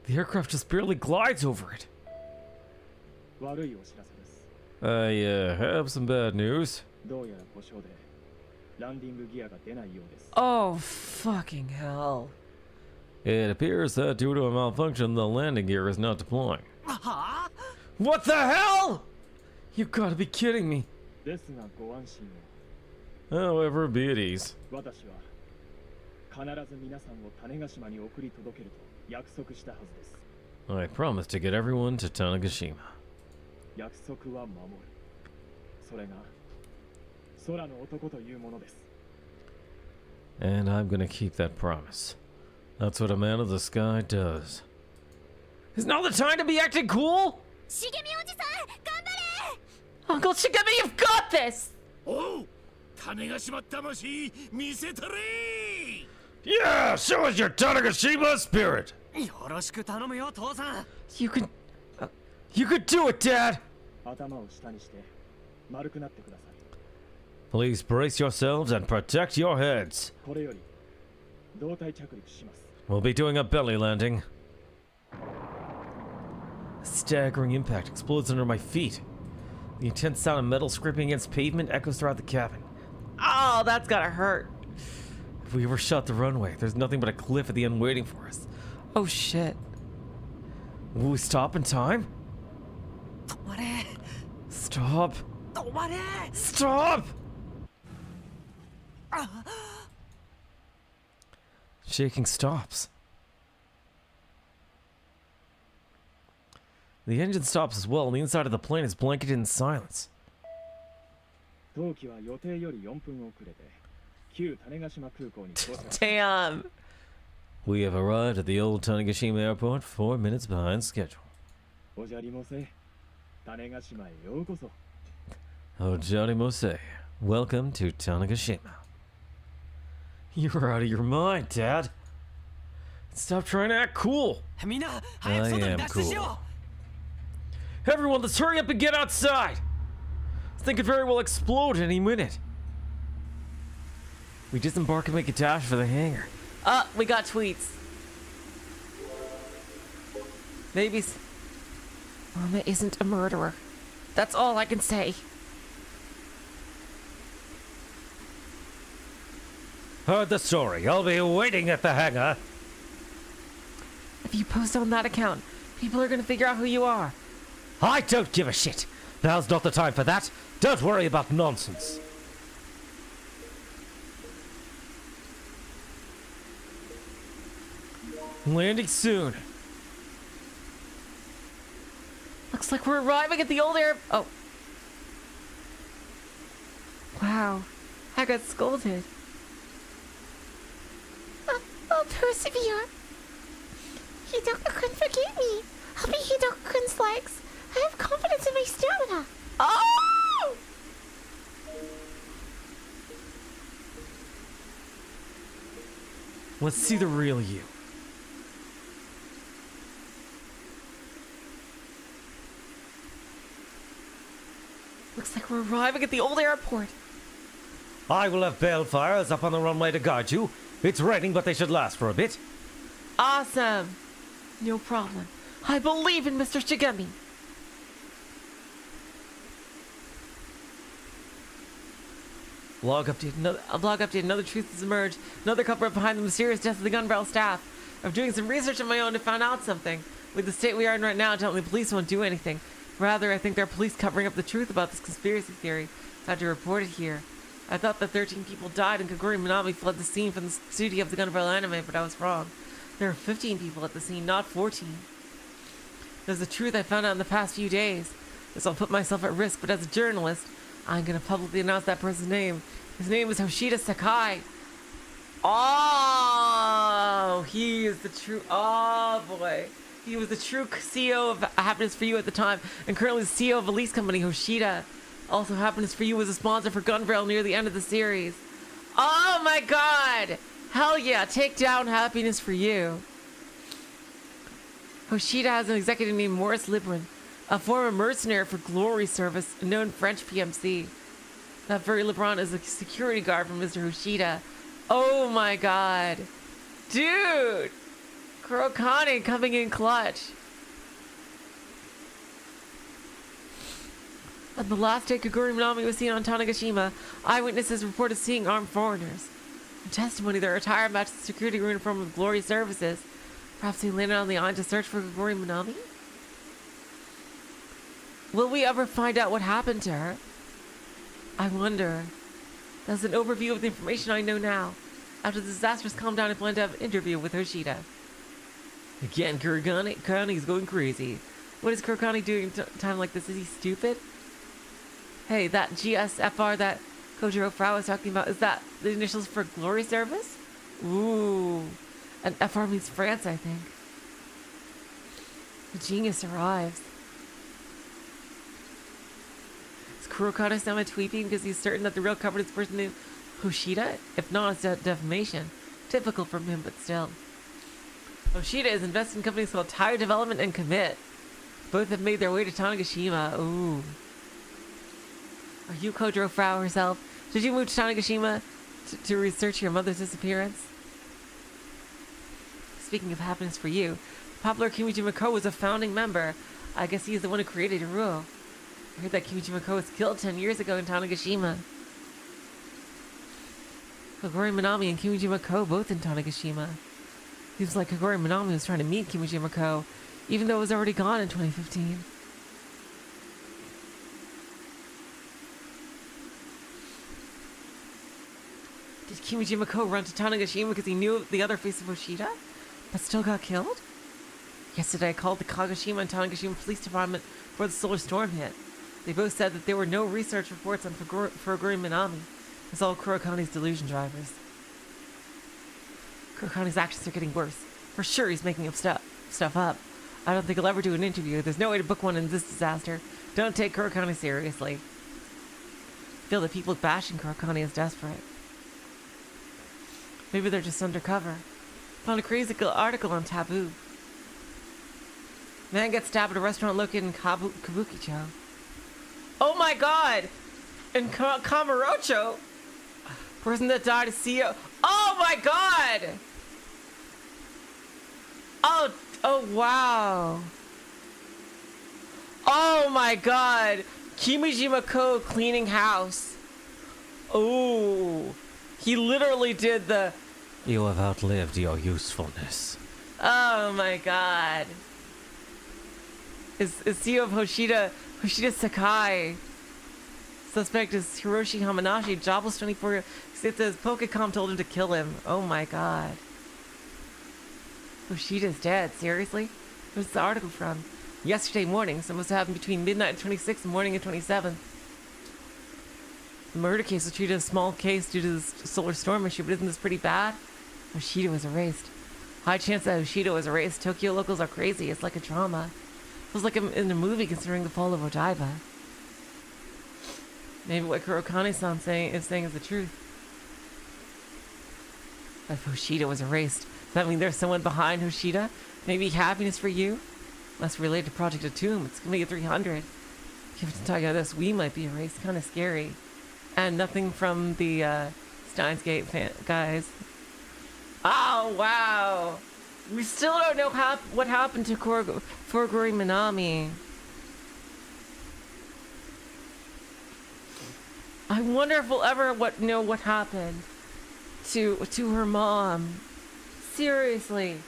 The aircraft just barely glides over it. 悪いお知らせです。 I have some bad news. どうやら故障でランディングギアが出ないようです。 Oh, fucking hell. It appears that due to a malfunction, the landing gear is not deploying. What the hell? You gotta be kidding me. ですがご安心を。 However, be at ease. 私は必ず皆さんを種子島に送り届けると約束したはずです。 I promise to get everyone to Tanegashima. 約束は守る。それが空の男というものです。 And I'm gonna keep that promise. That's what a man of the sky does. Is now the time to be acting cool? 茂みおじさん、頑張れ Uncle Shigami, you've got this! おう、種子島魂見せたれ Yeah, show us your Tanegashima spirit! よろしく頼むよ父さん。 You can do it, Dad! 頭を下にして丸くなってください。 Please brace yourselves and protect your heads. これより胴体着陸します。 We'll be doing a belly landing. A staggering impact explodes under my feet. The intense sound of metal scraping against pavement echoes throughout the cabin. Oh, that's gotta hurt. If we ever shut the runway, there's nothing but a cliff at the end waiting for us. Oh, shit. Will we stop in time? 止まれ Stop! 止まれ Stop! Shaking stops. The engine stops as well, and the inside of the plane is blanketed in silence. 当機は予定より4分遅れて旧種子島空港に到着。 Damn. We have arrived at the old Tanegashima airport 4 minutes behind schedule. おじゃりもせ、種子島へようこそ。 Oh, Johnny Mose, welcome to Tanegashima. You're out of your mind, Dad. Stop trying to act cool. みんな早く外に脱出しよう。 Everyone, let's hurry up and get outside. This thing could very well explode any minute. We disembark and make a dash for the hangar. We got tweets. Maybe. Mama isn't a murderer. That's all I can say. Heard the story. I'll be waiting at the hangar. If you post on that account, people are gonna figure out who you are. I don't give a shit. Now's not the time for that. Don't worry about nonsense. Landing soon. Looks like we're arriving at the old air. Oh. Wow. I got scolded. I'll persevere. Hidoka-kun, forgive me. I'll be Hidoka-kun's legs. I have confidence in my stamina. Oh! Let's see the real you. Looks like we're arriving at the old airport. I will have balefires up on the runway to guard you. It's raining, but they should last for a bit. Awesome. No problem. I believe in Mr. Shigemi. Blog update. Another truth has emerged. Another culprit behind the mysterious death of the Gun Barrel staff. I'm doing some research on my own to find out something. With the state we are in right now, telling the police won't do anything. Rather, I think they're police covering up the truth about this conspiracy theory. So I had to report it here. I thought that 13 people died and Kaguri Minami fled the scene from the studio of the Gun Barrel anime, but I was wrong. There were 15 people at the scene, not 14. There's the truth I found out in the past few days. This will put myself at risk, but as a journalist, I'm gonna publicly announce that person's name. His name is Hoshida Sakai. Oh, he is the true. Oh boy, he was the true CEO of Happiness for You at the time, and currently the CEO of a lease company, Hoshida. Also, Happiness for You was a sponsor for Gun Barrel near the end of the series. Oh my God! Hell yeah! Take down Happiness for You. Hoshida has an executive named Maurice Librin, a former mercenary for Glory Service, a known French PMC. That very Libran is a security guard for Mr. Hoshida. Oh my God. Dude! Kurokane coming in clutch. On the last day Kaguri Minami was seen on Tanegashima, eyewitnesses reported seeing armed foreigners. In testimony, their attire matched the security uniform of Glory Services. Perhaps they landed on the island to search for Kaguri Minami? Will we ever find out what happened to her? I wonder. That's an overview of the information I know now. After the disasters calm down, I plan to have an interview with Hoshida. Again, Kurokane is going crazy. What is Kurokane doing at a time like this? Is he stupid? Hey, that GSFR that Kojiro Frau was talking about, is that the initials for Glory Service? Ooh. And FR means France, I think. The genius arrives. Kurokane Sama tweeting because he's certain that the real culprit is the person named Hoshida? If not, it's defamation. Typical from him, but still. Hoshida is invested in companies called Tire Development and Commit. Both have made their way to Tanegashima. Ooh. Are you Kojiro Frau herself? Did you move to Tanegashima to research your mother's disappearance? Speaking of Happiness for You, popular Kimijima Kou was a founding member. I guess he's the one who created Iruo. I heard that Kimijima Kou was killed 10 years ago in Tanegashima. Kaguri Minami and Kimijima Kou both in Tanegashima. Seems like Kaguri Minami was trying to meet Kimijima Kou, even though it was already gone in 2015. Did Kimijima Kou run to Tanegashima because he knew the other face of Hoshida, but still got killed? Yesterday I called the Kagoshima and Tanegashima Police Department before the solar storm hit. They both said that there were no research reports on Kaguri Minami. It's all Kurokane's delusion drivers. Kurokane's actions are getting worse. For sure he's making up stuff up. I don't think he'll ever do an interview. There's no way to book one in this disaster. Don't take Kurokane seriously. I feel that people bashing Kurokane is desperate. Maybe they're just undercover. Found a crazy article on Taboo. Man gets stabbed at a restaurant located in Kabukicho. Oh my God! And Kamurocho, person that died is CEO. Oh my god! Oh wow. Oh my god. Kimijima Kou cleaning house. Oh. He literally did the... You have outlived your usefulness. Oh my god. Is CEO of Hoshida Sakai. Suspect is Hiroshi Hamanashi, jobless 24. It says Pokecom told him to kill him. Oh my god. Hoshida's dead, seriously? Where's the article from? Yesterday morning, so it must have happened between midnight and 26th and morning of 27th. The murder case was treated as a small case due to the solar storm issue, but isn't this pretty bad? Hoshida was erased. High chance that Hoshida was erased. Tokyo locals are crazy. It's like a drama. It was like in a movie considering the fall of Odaiba. Maybe what Kurokane-san is saying is the truth. If Hoshida was erased, does that mean there's someone behind Hoshida? Maybe happiness for you? Must relate to Project Atum. It's gonna be a 300. Give it to tell you this, we might be erased. Kind of scary. And nothing from the Steins Gate guys. Oh wow! We still don't know what happened to Furuguri Minami. I wonder if we'll ever know what happened to her mom. Seriously.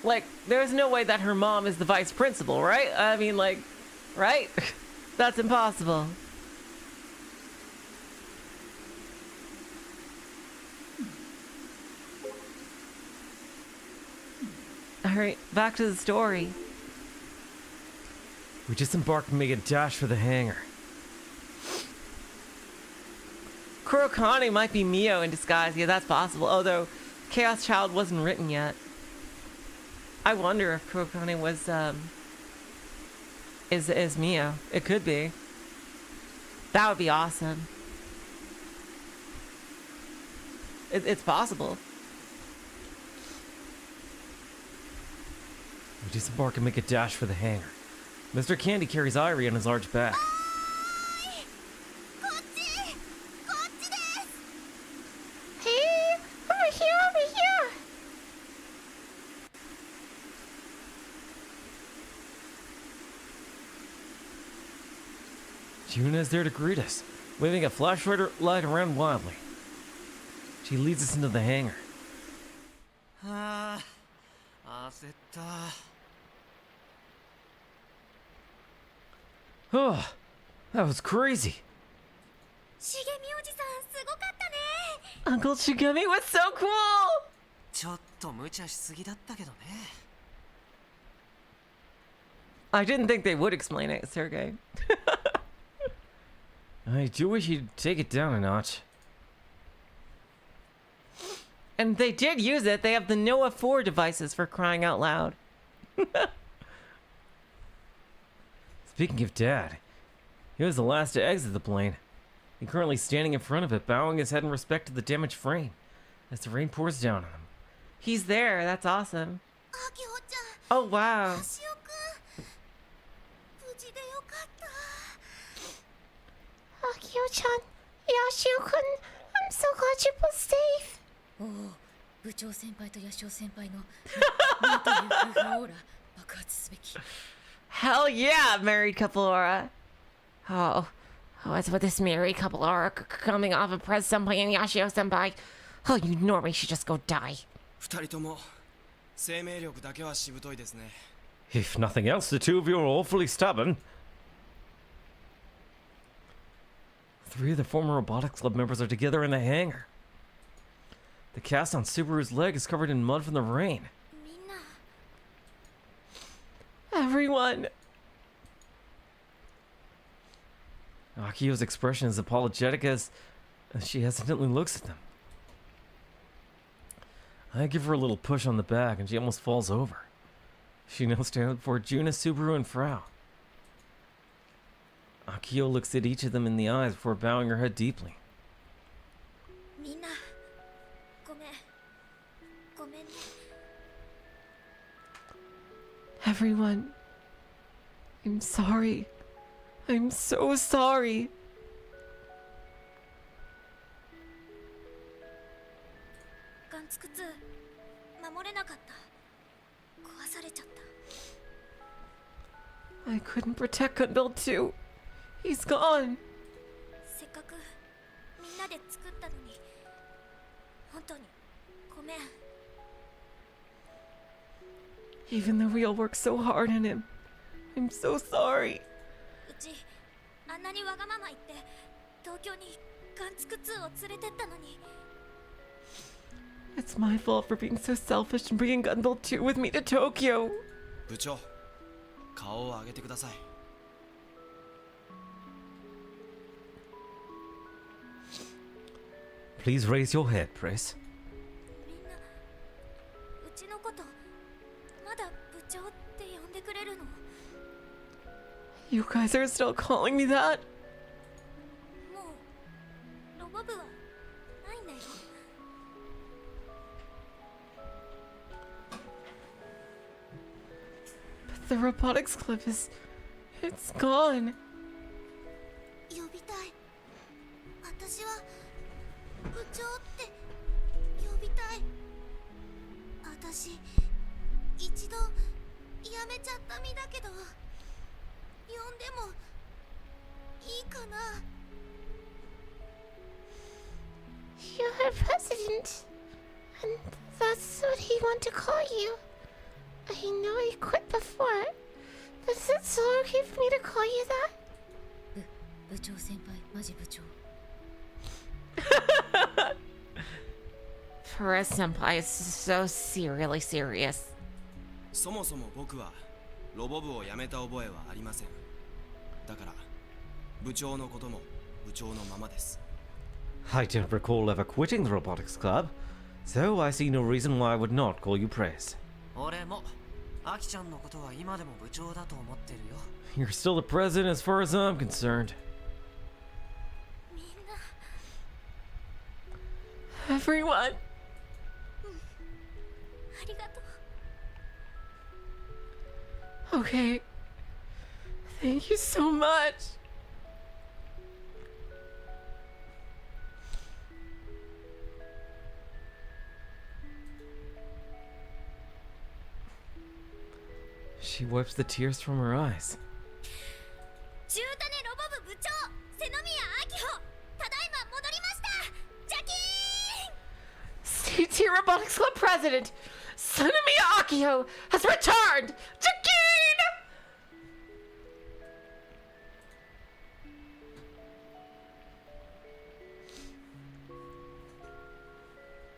Like, there's no way that her mom is the vice principal, right? I mean, like, right? That's impossible. Alright, back to the story. We disembark and make a dash for the hangar. Kurokane might be Mio in disguise. Yeah, that's possible. Although Chaos Child wasn't written yet. I wonder if Kurokane was is Mio. It could be. That would be awesome. It's possible. We disembark and make a dash for the hangar. Mr. Candy carries Irie on his large back. Hey, over here. Juna is there to greet us, waving a flashlight around wildly. She leads us into the hangar. Oh, that was crazy. Uncle Shigemi was so cool! ちょっと無茶しすぎだったけどね。 I didn't think they would explain it, Sergei. I do wish he'd take it down a notch. And they did use it. They have the Noah 4 devices, for crying out loud. Speaking of Dad, he was the last to exit the plane. He's currently standing in front of it, bowing his head in respect to the damaged frame as the rain pours down on him. He's there. That's awesome. Oh, wow. Akio-chan, Yashio-kun, I'm so glad you're both safe. おお、部長先輩とヤシオ先輩のなんという夫婦オーラ爆発すべき。 Hell yeah, married couple aura. Oh, what's with this married couple aura coming off of Prez Senpai and Yashio Senpai? Oh, you normally should just go die. 二人とも生命力だけはしぶといですね。 If nothing else, the two of you are awfully stubborn. 3 of the former Robotics Club members are together in the hangar. The cast on Subaru's leg is covered in mud from the rain. Everyone. Akio's expression is apologetic as she hesitantly looks at them. I give her a little push on the back and she almost falls over. She now stands before Juna, Subaru, and Frau. Akio looks at each of them in the eyes before bowing her head deeply. みんな、ごめんね。 Everyone. I'm sorry. I'm so sorry. ガンツク2守れなかった。壊されちゃった。 I couldn't protect Gundle 2. He's gone. せっかくみんなで作ったのに本当にごめん。 Even though we all worked so hard on him. I'm so sorry. うちあんなにわがまま言って東京にガンツク2を連れてったのに。 It's my fault for being so selfish and bringing Gundle 2 with me to Tokyo. 部長、顔を上げてください。 Please raise your head, Pris. みんなうちのことまだ部長って呼んでくれるの？ You guys are still calling me that? もうロボ部はないんだよ。 But the robotics club it's gone. 呼びたい。私は部長って呼びたい。私一度辞めちゃった身だけど呼んでもいいかな。 You're a president, and that's what he want to call you. I know he quit before, but is it so okay for me to call you that? 部長先輩、マジ部長。 Pris Senpai is so serially serious. そもそも僕はロボ部を辞めた覚えはありません。だから部長のことも部長のままです。 I don't recall ever quitting the robotics club, so I see no reason why I would not call you Pris. 俺もアキちゃんのことは今でも部長だと思ってるよ。 You're still the president as far as I'm concerned. みんな Everyone. ありがとう。 Okay. Thank you so much. She wipes the tears from her eyes. 中種ロボ部部長瀬宮明穂ただいま戻りました。ジャキーン。 CT Robotics Club President Sanemiya Akio has returned. Jakeen!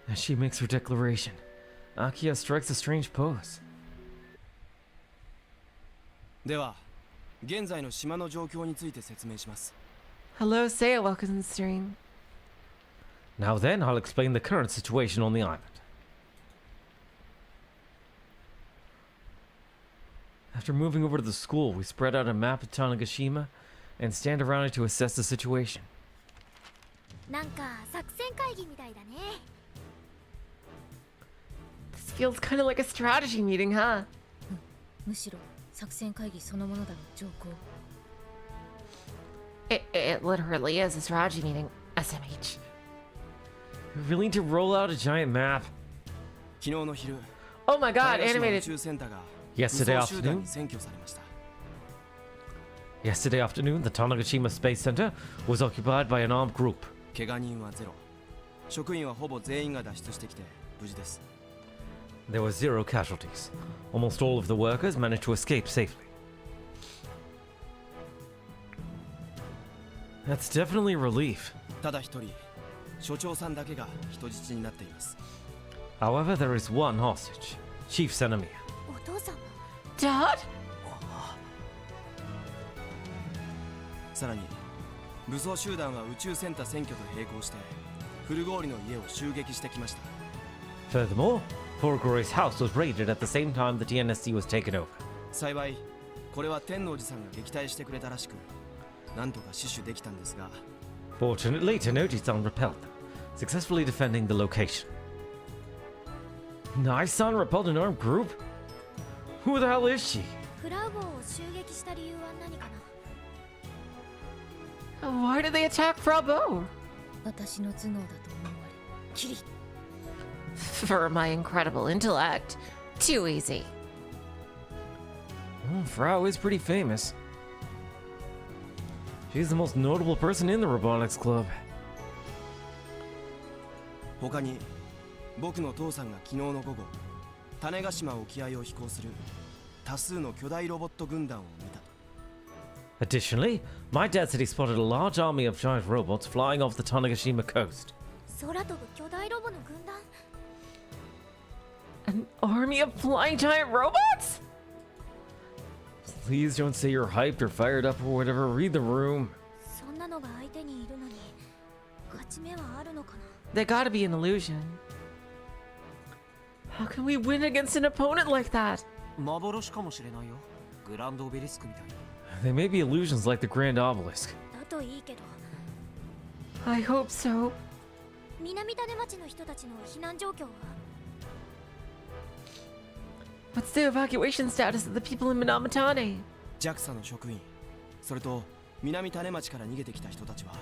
As she makes her declaration, Akia strikes a strange pose. では現在の島の状況について説明します。 Hello, Seiya. Welcome to the stream. Now then, I'll explain the current situation on the island. After moving over to the school, we spread out a map of Tanegashima and stand around it to assess the situation. なんか作戦会議みたいだね。 This feels kind of like a strategy meeting, huh? むしろ作戦会議そのものだろ、上皇。 It literally is a strategy meeting, SMH. We really need to roll out a giant map. 昨日の昼、 Oh my god, 種子島宇 animated. 宙センターが Yesterday 武装集団 afternoon, に占拠されました。 yesterday afternoon, the Tanegashima Space Center was occupied by an armed group. 怪我人はゼロ。職員はほぼ全員が脱出してきて無事です。 There were 0 casualties. Almost all of the workers managed to escape safely. That's definitely a relief. ただ一人、所長さんだけが人質になっています。 However, there is one hostage, Chief Sanemiya. お父さんも Dad? さらに武装集団は宇宙センター占拠と並行して古氷の家を襲撃してきました。 Furthermore, Forgore's house was raided at the same time the TNSC was taken over. 幸いこれは天王寺さんが撃退してくれたらしく、なんとか死守できたんですが、 Fortunately, Tenoji-san repelled them, successfully defending the location. Nai-san repelled an armed group? Who the hell is she? フラウ号を襲撃した理由は何かな。 Why did they attack Frabo? 私の頭脳だと思われ、キリ。 For my incredible intellect. Too easy. Well, Frau is pretty famous. She's the most notable person in the Robotics Club. 他に僕の父さんが昨日の午後種子島沖合を飛行する多数の巨大ロボット軍団を見た。 Additionally, my dad said he spotted a large army of giant robots flying off the Tanegashima coast. 空飛ぶ巨大ロボの軍団。 An army of flying giant robots? Please don't say you're hyped or fired up or whatever. Read the room. そんなのが相手にいるのに勝ち目はあるのかな。 They gotta be an illusion. How can we win against an opponent like that? 幻かもしれないよ。グランドオベリスクみたいに。 They may be illusions like the Grand Obelisk. だといいけど。 I hope so. 南種町の人たちの避難状況は？ What's the evacuation status of the people in Minamatane? JAXA の職員、それと南種町から逃げてきた人たちは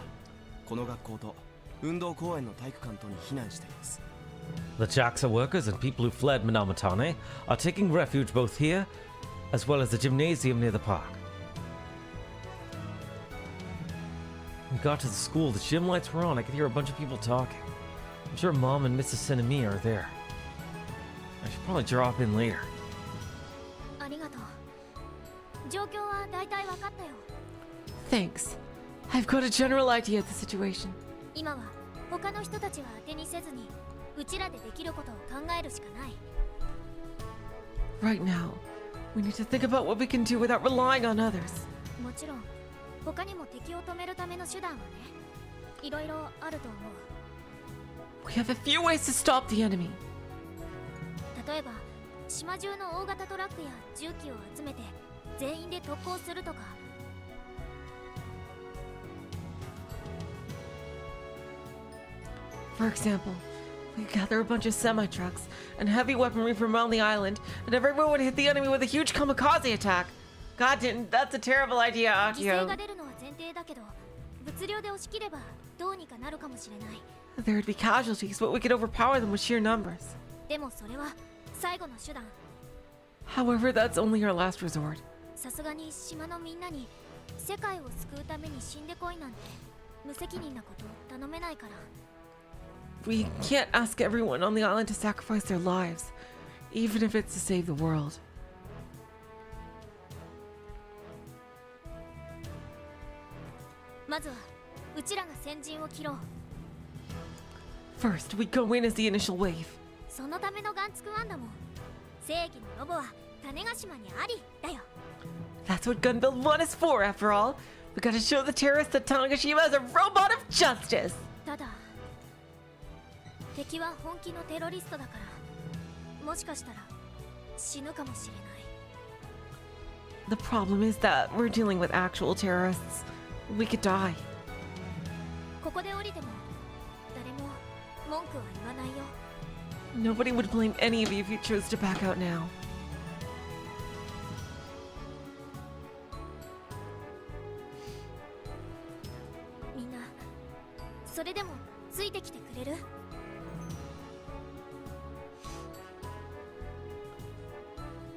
この学校と運動公園の体育館とに避難しています。 The JAXA workers and people who fled Minamatane are taking refuge both here as well as the gymnasium near the park. We got to the school, the gym lights were on, I could hear a bunch of people talking. I'm sure Mom and Mrs. Misa-Nee are there. I should probably drop in later. ありがとう。状況は大体分かったよ。 Thanks. I've got a general idea of the situation. 今は他の人たちは当てにせずに、うちらでできることを考えるしかない。 Right now, we need to think about what we can do without relying on others. もちろん、他にも敵を止めるための手段はね、いろいろあると思う。 We have a few ways to stop the enemy. 例えば、島中の大型トラックや重機を集めて全員で特攻するとか。 For example, we gather a bunch of semi-trucks and heavy weaponry from around the island, and everyone would hit the enemy with a huge kamikaze attack. God damn, that's a terrible idea, 犠牲 Akio. が出るのは前提だけど、物量で押し切ればどうにかなるかもしれない。 There'd be casualties, but we could overpower them with sheer numbers. でもそれは最後の手段。 However, that's only our last resort. さすがに島のみんなに世界を救うために死んでこいなんて無責任なこと頼めないから。 We can't ask everyone on the island to sacrifice their lives, even if it's to save the world. まずはうちらが先陣を切ろう。 First, we go in as the initial wave. そのためのガンつくワンだもん。正義のロボは種子島にありだよ。 That's what Gun Build 1 is for, after all. We gotta show the terrorists that Tanegashima is a robot of justice. ただ敵は本気のテロリストだからもしかしたら死ぬかもしれない。 The problem is that we're dealing with actual terrorists. We could die. ここで降りても誰も文句は言わないよ。 Nobody would blame any of you if you chose to back out now. みんなそれでもついてきてくれる？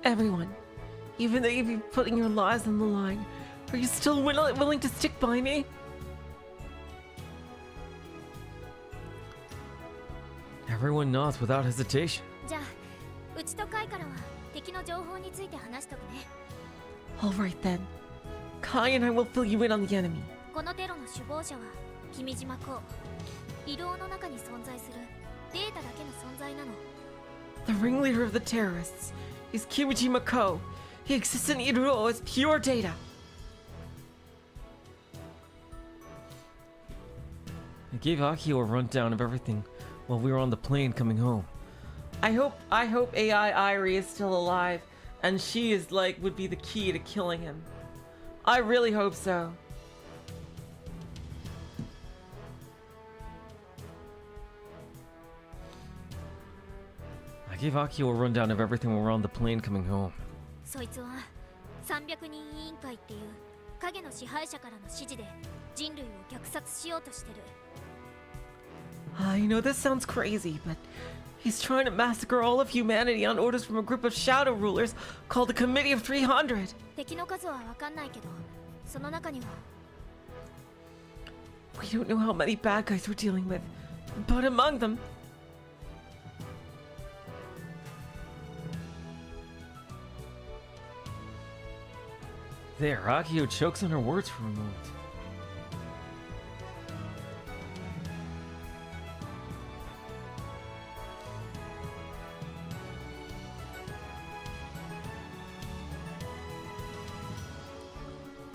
Everyone, even though you've been putting your lives on the line, are you still willing to stick by me? Everyone nods without hesitation. じゃあうちとカイからは敵の情報について話しとくね。 Alright then. Kai and I will fill you in on the enemy. このテロの首謀者は君島コウ。イルオの中に存在するデータだけの存在なの。 The ringleader of the terrorists is Kimijima Kou. He exists in Iruo as pure data. I gave Akio a rundown of everything while we were on the plane coming home. I hope AI Irie is still alive, and she is would be the key to killing him. I really hope so. I gave Akio a rundown of everything while we were on the plane coming home. そいつは300人委員会っていう影の支配者からの指示で人類を虐殺しようとしてる。 I know this sounds crazy, but he's trying to massacre all of humanity on orders from a group of shadow rulers called the Committee of 300. 敵の数は分かんないけど、その中には We don't know how many bad guys we're dealing with, but among them... There, Akio chokes on her words for a moment.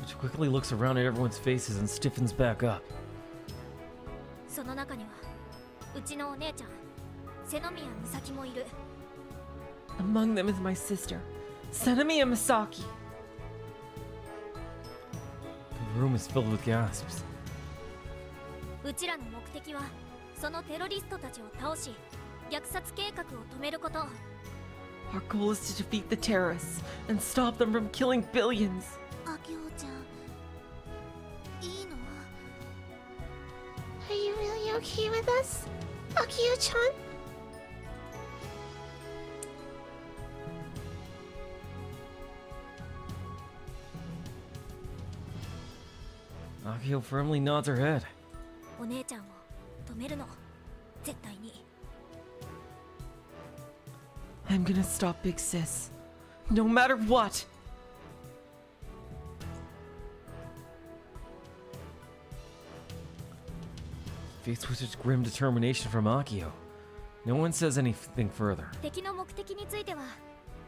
She quickly looks around at everyone's faces and stiffens back up. その中にはうちのお姉ちゃん瀬宮美咲もいる。 Among them is my sister, Senomiya Misaki. The room is filled with gasps. うちらの目的はそのテロリストたちを倒し虐殺計画を止めること。 Our goal is to defeat the terrorists and stop them from killing billions. アキホちゃんいいの？ Are you really okay with us, Akio-chan? Akio firmly nods her head. お姉ちゃんを止めるの絶対に。 I'm gonna stop Big Sis, no matter what. Faced with such grim determination from Akio, no one says anything further. 敵の目的については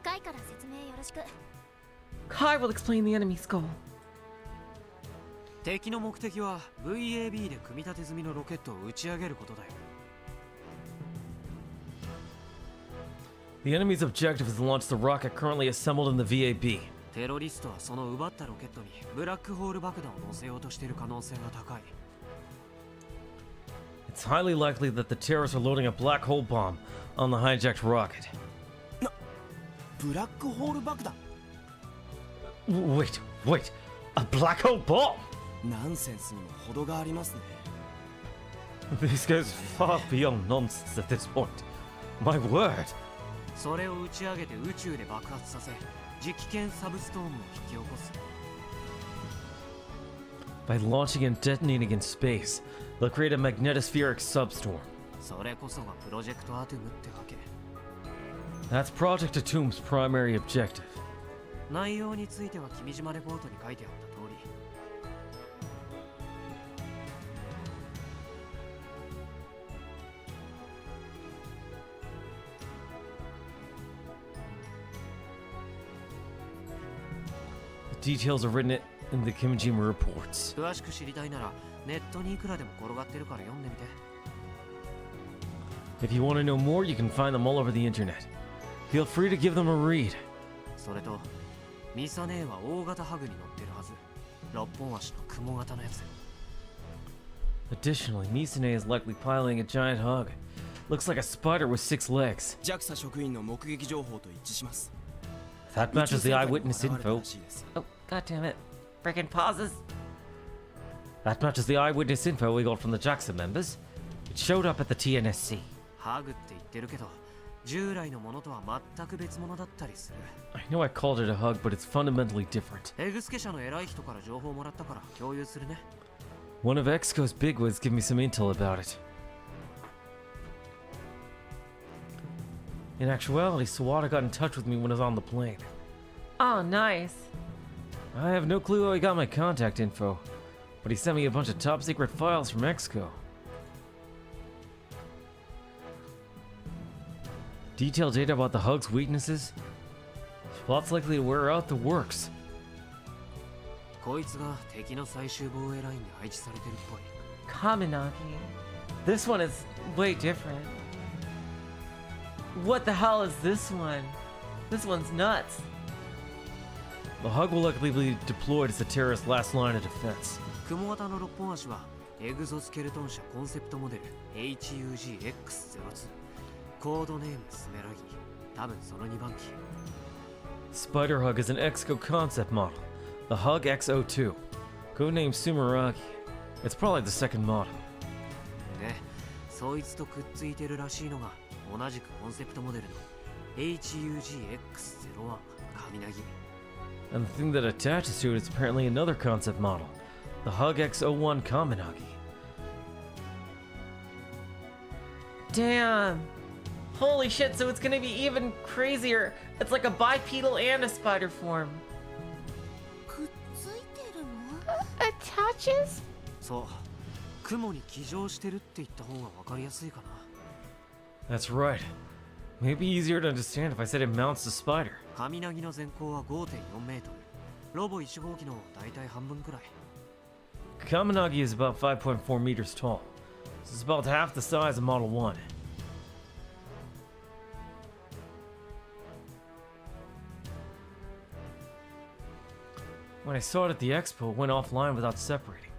カイから説明よろしく。 Kai will explain the enemy's goal. 敵の目的は VAB で組み立て済みのロケットを打ち上げることだよ。 The enemy's objective is to launch the rocket currently assembled in the VAB. テロリストはその奪ったロケットにブラックホール爆弾を乗せようとしている可能性が高い。 It's highly likely that the terrorists are loading a black hole bomb on the hijacked rocket. ブラックホール爆弾 Wait, a black hole bomb? ナンセンスにも程がありますね。 This goes far beyond nonsense at this point. My word. それを打ち上げて宇宙で爆発させ磁気圏サブストームを引き起こす。 By launching and detonating in space, they'll create a magnetospheric substorm. それこそがプロジェクトアトムってわけ。 That's Project Atom's primary objective. 内容については君島レポートに書いてあった通り。 The details are written in the Kimijima reports. 詳しく知りたいならネットにいくらでも転がってるから読んでみて。 If you want to know more, you can find them all over the internet. Feel free to give them a read. それとミサネは大型ハグに乗ってるはず。6本足の雲型のやつ。 Additionally, Misa-Nee is likely piloting a giant hog. Looks like a spider with 6 legs. JAXA 職員の目撃情報と一致します。 That matches the eyewitness info. Oh, god damn it. Frickin' pauses. That matches the eyewitness info we got from the JAXA members. It showed up at the TNSC. ハグって言ってるけど、従来のものとは全く別物だったりする。 I know I called it a hug, but it's fundamentally different. エグスケ社の偉い人から情報もらったから共有するね。 One of EXCO's bigwigs gave me some intel about it. In actuality, Sawada got in touch with me when I was on the plane. Oh, nice. I have no clue how he got my contact info, but he sent me a bunch of top secret files from EXCO. Detailed data about the Hug's weaknesses. Plot's likely to wear out the works. こいつが敵の最終防衛ラインに配置されてるっぽい。 Kaminaki. This one is way different. What the hell is this one? This one's nuts. The Hug will likely be deployed as the terrorist's last line of defense. 雲型の6本足はエグゾスケルトン社コンセプトモデル HUG-X02 コードネームスメラギー多分その2番機 Spider Hug is an Exco concept model, the Hug XO2. Codenamed Sumeragi. It's probably the second model. で、そいつとくっついてるらしいのが同じくコンセプトモデルの HUGX01 雷。 And the thing that attaches to it is apparently another concept model, the Hug X01 Kaminagi. Damn. Holy shit, so it's gonna be even crazier. It's like a bipedal and a spider form. くっついてるの Attaches? そう、雲に寄乗してるって言った方がわかりやすいかな。 That's right. Maybe easier to understand if I said it mounts the spider. 雷の全高は 5.4 メートル。ロボ1号機の大体半分くらい。 Kaminagi is about 5.4 meters tall. This is about half the size of Model 1. When I saw it at the expo, it went offline without separating,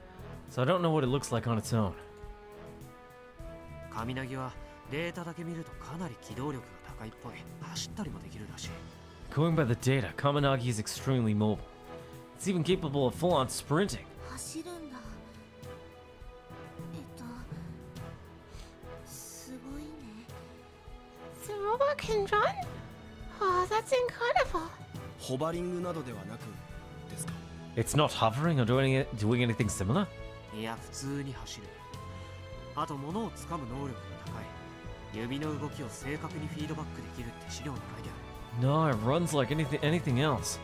so I don't know what it looks like on its own. 雷はデータだけ見るとかなり機動力が高いっぽい。走ったりもできるらしい。 Going by the data, Kaminagi is extremely mobile. It's even capable of full-on sprinting. 走るんだ。すごいね。 The robot can run? Oh, that's incredible. ホバリングなどではなくですか？ It's not hovering or doing anything similar? いや、普通に走る。あと物を掴む能力が高い。指の動きを正確にフィードバックできるって資料に書いてある。 No, it runs like anything else.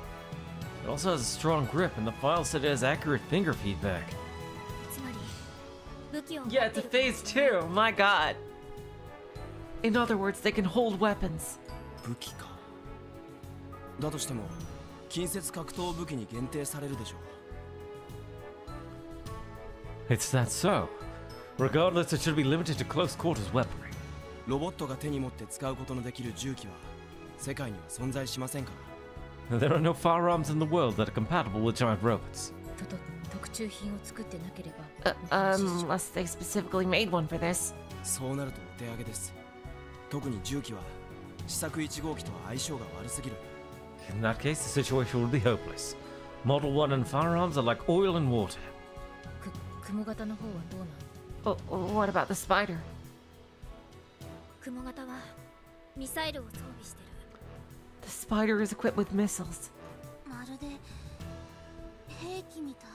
It also has a strong grip, and the file said it has accurate finger feedback. つまり武器を Yeah, it's a phase 2. My god. In other words, they can hold weapons. 武器か。だとしても近接格闘武器に限定されるでしょう。 It's that so. Regardless, it should be limited to close quarters weaponry. ロボットが手に持って使うことのできる銃器は世界には存在しませんから。 There are no firearms in the world that are compatible with giant robots. 特注品を作ってなければ Unless they specifically made one for this. そうなるとお手上げです。特に銃器は試作1号機とは相性が悪すぎる。 In that case, the situation would be hopeless. Model 1 and firearms are like oil and water. 雲型の方はどうなの What about the spider? 雲型はミサイルを装備してる。 The spider is equipped with missiles. まるで兵器みたい。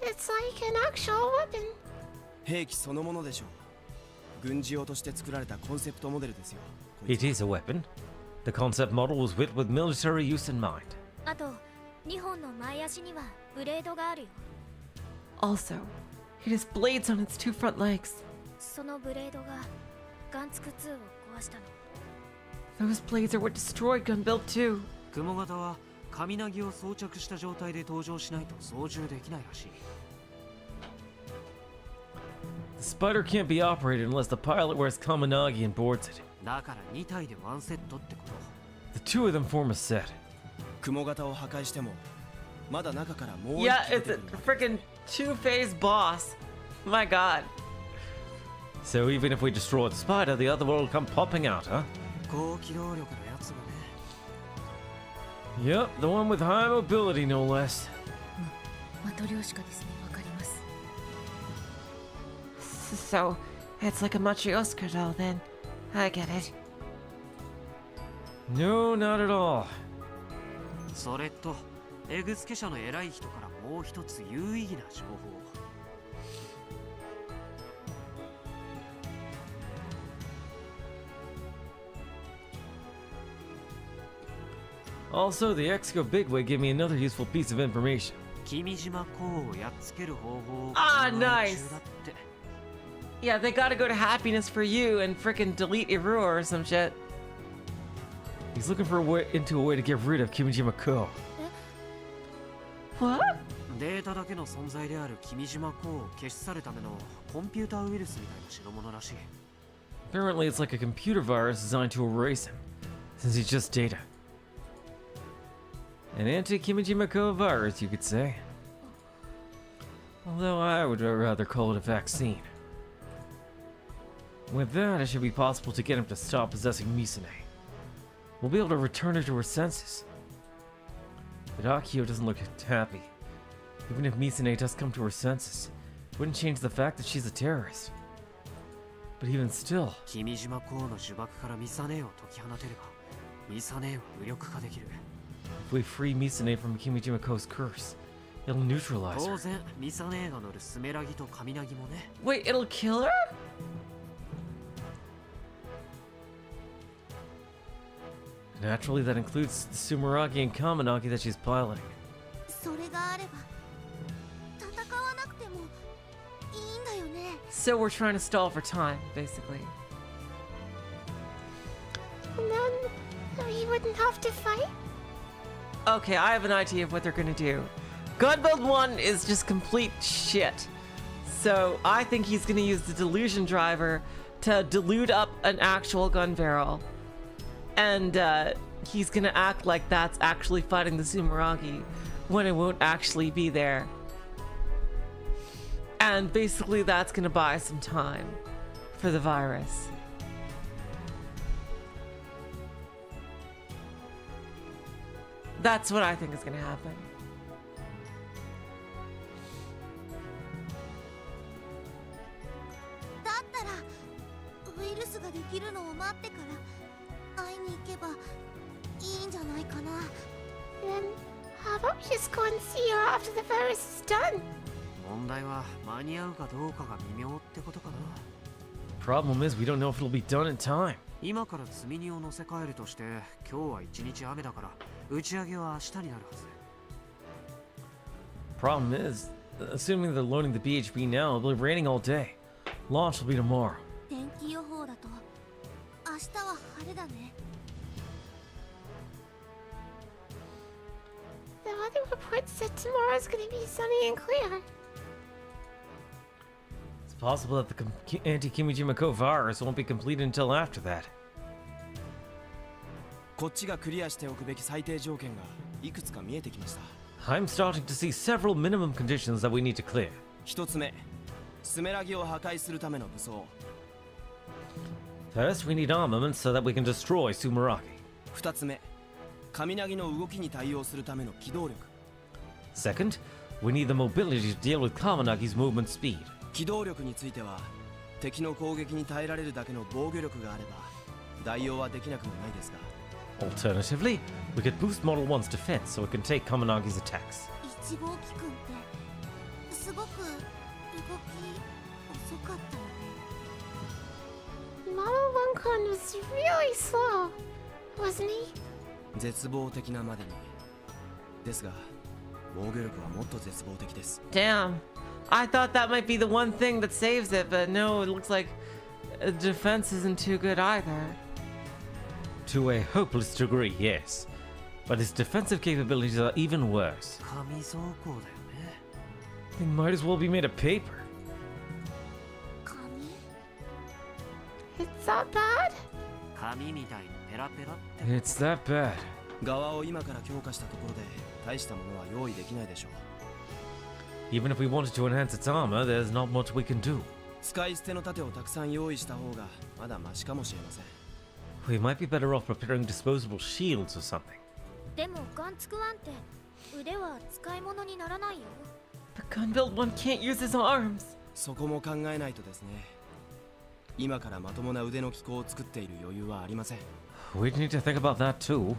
It's like an actual weapon. 兵器そのものでしょう。軍事用として作られたコンセプトモデルですよ。 It is a weapon. The concept model was built with military use in mind. あと2本の前足にはブレードがあるよ。 Also, it has blades on its 2 front legs. そのブレードがガンツク2を壊したの。 Those blades are what destroyed Gunbuild 2. 雲型は雷を装着した状態で登場しないと操縦できないらしい。 The spider can't be operated unless the pilot wears Kaminagi and boards it. だから2体でワンセットってこと。 The two of them form a set. 雲型を破壊してもまだ中からもう Yeah, it's a freaking 2-phase boss. My god. So even if we destroy the spider, the other will come popping out, huh? 高機動力のやつがね。 Yep, the one with high mobility, no less. マトリョーシカですね。わかります。 So, it's like a Matryoshka doll then. I get it. No, not at all. それとエグスケ社の偉い人からもう一つ有意義な情報。 Also, the Exco Bigwig gave me another useful piece of information. 君島港をやっつける方法を Ah, 考え nice. 中だって。 Yeah, they gotta go to happiness for you and frickin' delete Iruo or some shit. He's looking for a way to get rid of Kimijima Kou. What? データだけの存在である君島港を消し去るためのコンピューターウイルスみたいな代物らしい。 Apparently, it's like a computer virus designed to erase him, since he's just data. An anti-Kimijima Kou virus, you could say. Although I would rather call it a vaccine. With that, it should be possible to get him to stop possessing Misa-Nee. we'll be able to return her to her senses. But Akio doesn't look happy. Even if Misa-Nee does come to her senses, it wouldn't change the fact that she's a terrorist. But even still, Kimijima Kou の呪縛からMisa-Neeを解き放てれば、Misa-Neeを無力化できる。 if we free Misa-Nee from Kimijima Kou's curse, it'll neutralize 当 her. 然、Misa-Neeが乗るスメラギとカミナギもね。 Wait, it'll kill her? Naturally, that includes the Sumeragi and Kaminagi that she's piloting. それがあれば戦わなくてもいいんだよね。 So we're trying to stall for time, basically. And then we wouldn't have to fight? Okay, I have an idea of what they're gonna do. Gunbuild 1 is just complete shit. So I think he's gonna use the delusion driver to dilute up an actual gun barrel. And he's gonna act like that's actually fighting the Sumeragi when it won't actually be there. And basically that's gonna buy some time for the virus. That's what I think is gonna happen. だったらウイルスができるのを待ってから会いに行けばいいんじゃないかな。 Then how about we just go and see her after the virus is done? 問題は間に合うかどうかが微妙ってことかな。 Problem is, we don't know if it'll be done in time. 今から積み荷を乗せ替えるとして、今日は一日雨だから、打ち上げは明日になるはず。 Problem is, assuming they're loading the BHP now, it'll be raining all day. Launch will be tomorrow. 天気予報だと明日は晴れだね。 The weather report said tomorrow's gonna be sunny and clear. It's possible that the anti-Kimijima Kou virus won't be completed until after that. こっちがクリアしておくべき最低条件がいくつか見えてきました。 I'm starting to see several minimum conditions that we need to clear. 一つ目、スメラギを破壊するための武装。 First, we need armaments so that we can destroy Sumeragi. 二つ目、カミナギの動きに対応するための機動力。 Second, we need the mobility to deal with Kaminagi's movement speed. 機動力については敵の攻撃に耐えられるだけの防御力があれば代用はできなくもないですが。 Alternatively, we could boost Model 1's defense so it can take Kaminagi's attacks. 1号機くんってすごく動き遅かったよね。 Model 1 Kun was really slow, wasn't he? 絶望的なまでに。ですが防御力はもっと絶望的です。 Damn. I thought that might be the one thing that saves it, but no, it looks like defense isn't too good either. To a hopeless degree, yes. But his defensive capabilities are even worse. 紙装甲だよね。 They might as well be made of paper. 紙 It's that bad? 紙みたいにペラペラって。 It's that bad. 側を今から強化したところで大したものは用意できないでしょう。 Even if we wanted to enhance its armor, there's not much we can do. 使い捨ての盾をたくさん用意した方がまだマシかもしれません。 We might be better off preparing disposable shields or something. でもガンツクワンって腕は使い物にならないよ。 But Gunbuild 1 can't use his arms. そこも考えないとですね。今からまともな腕の機構を作っている余裕はありません。 We'd need to think about that too.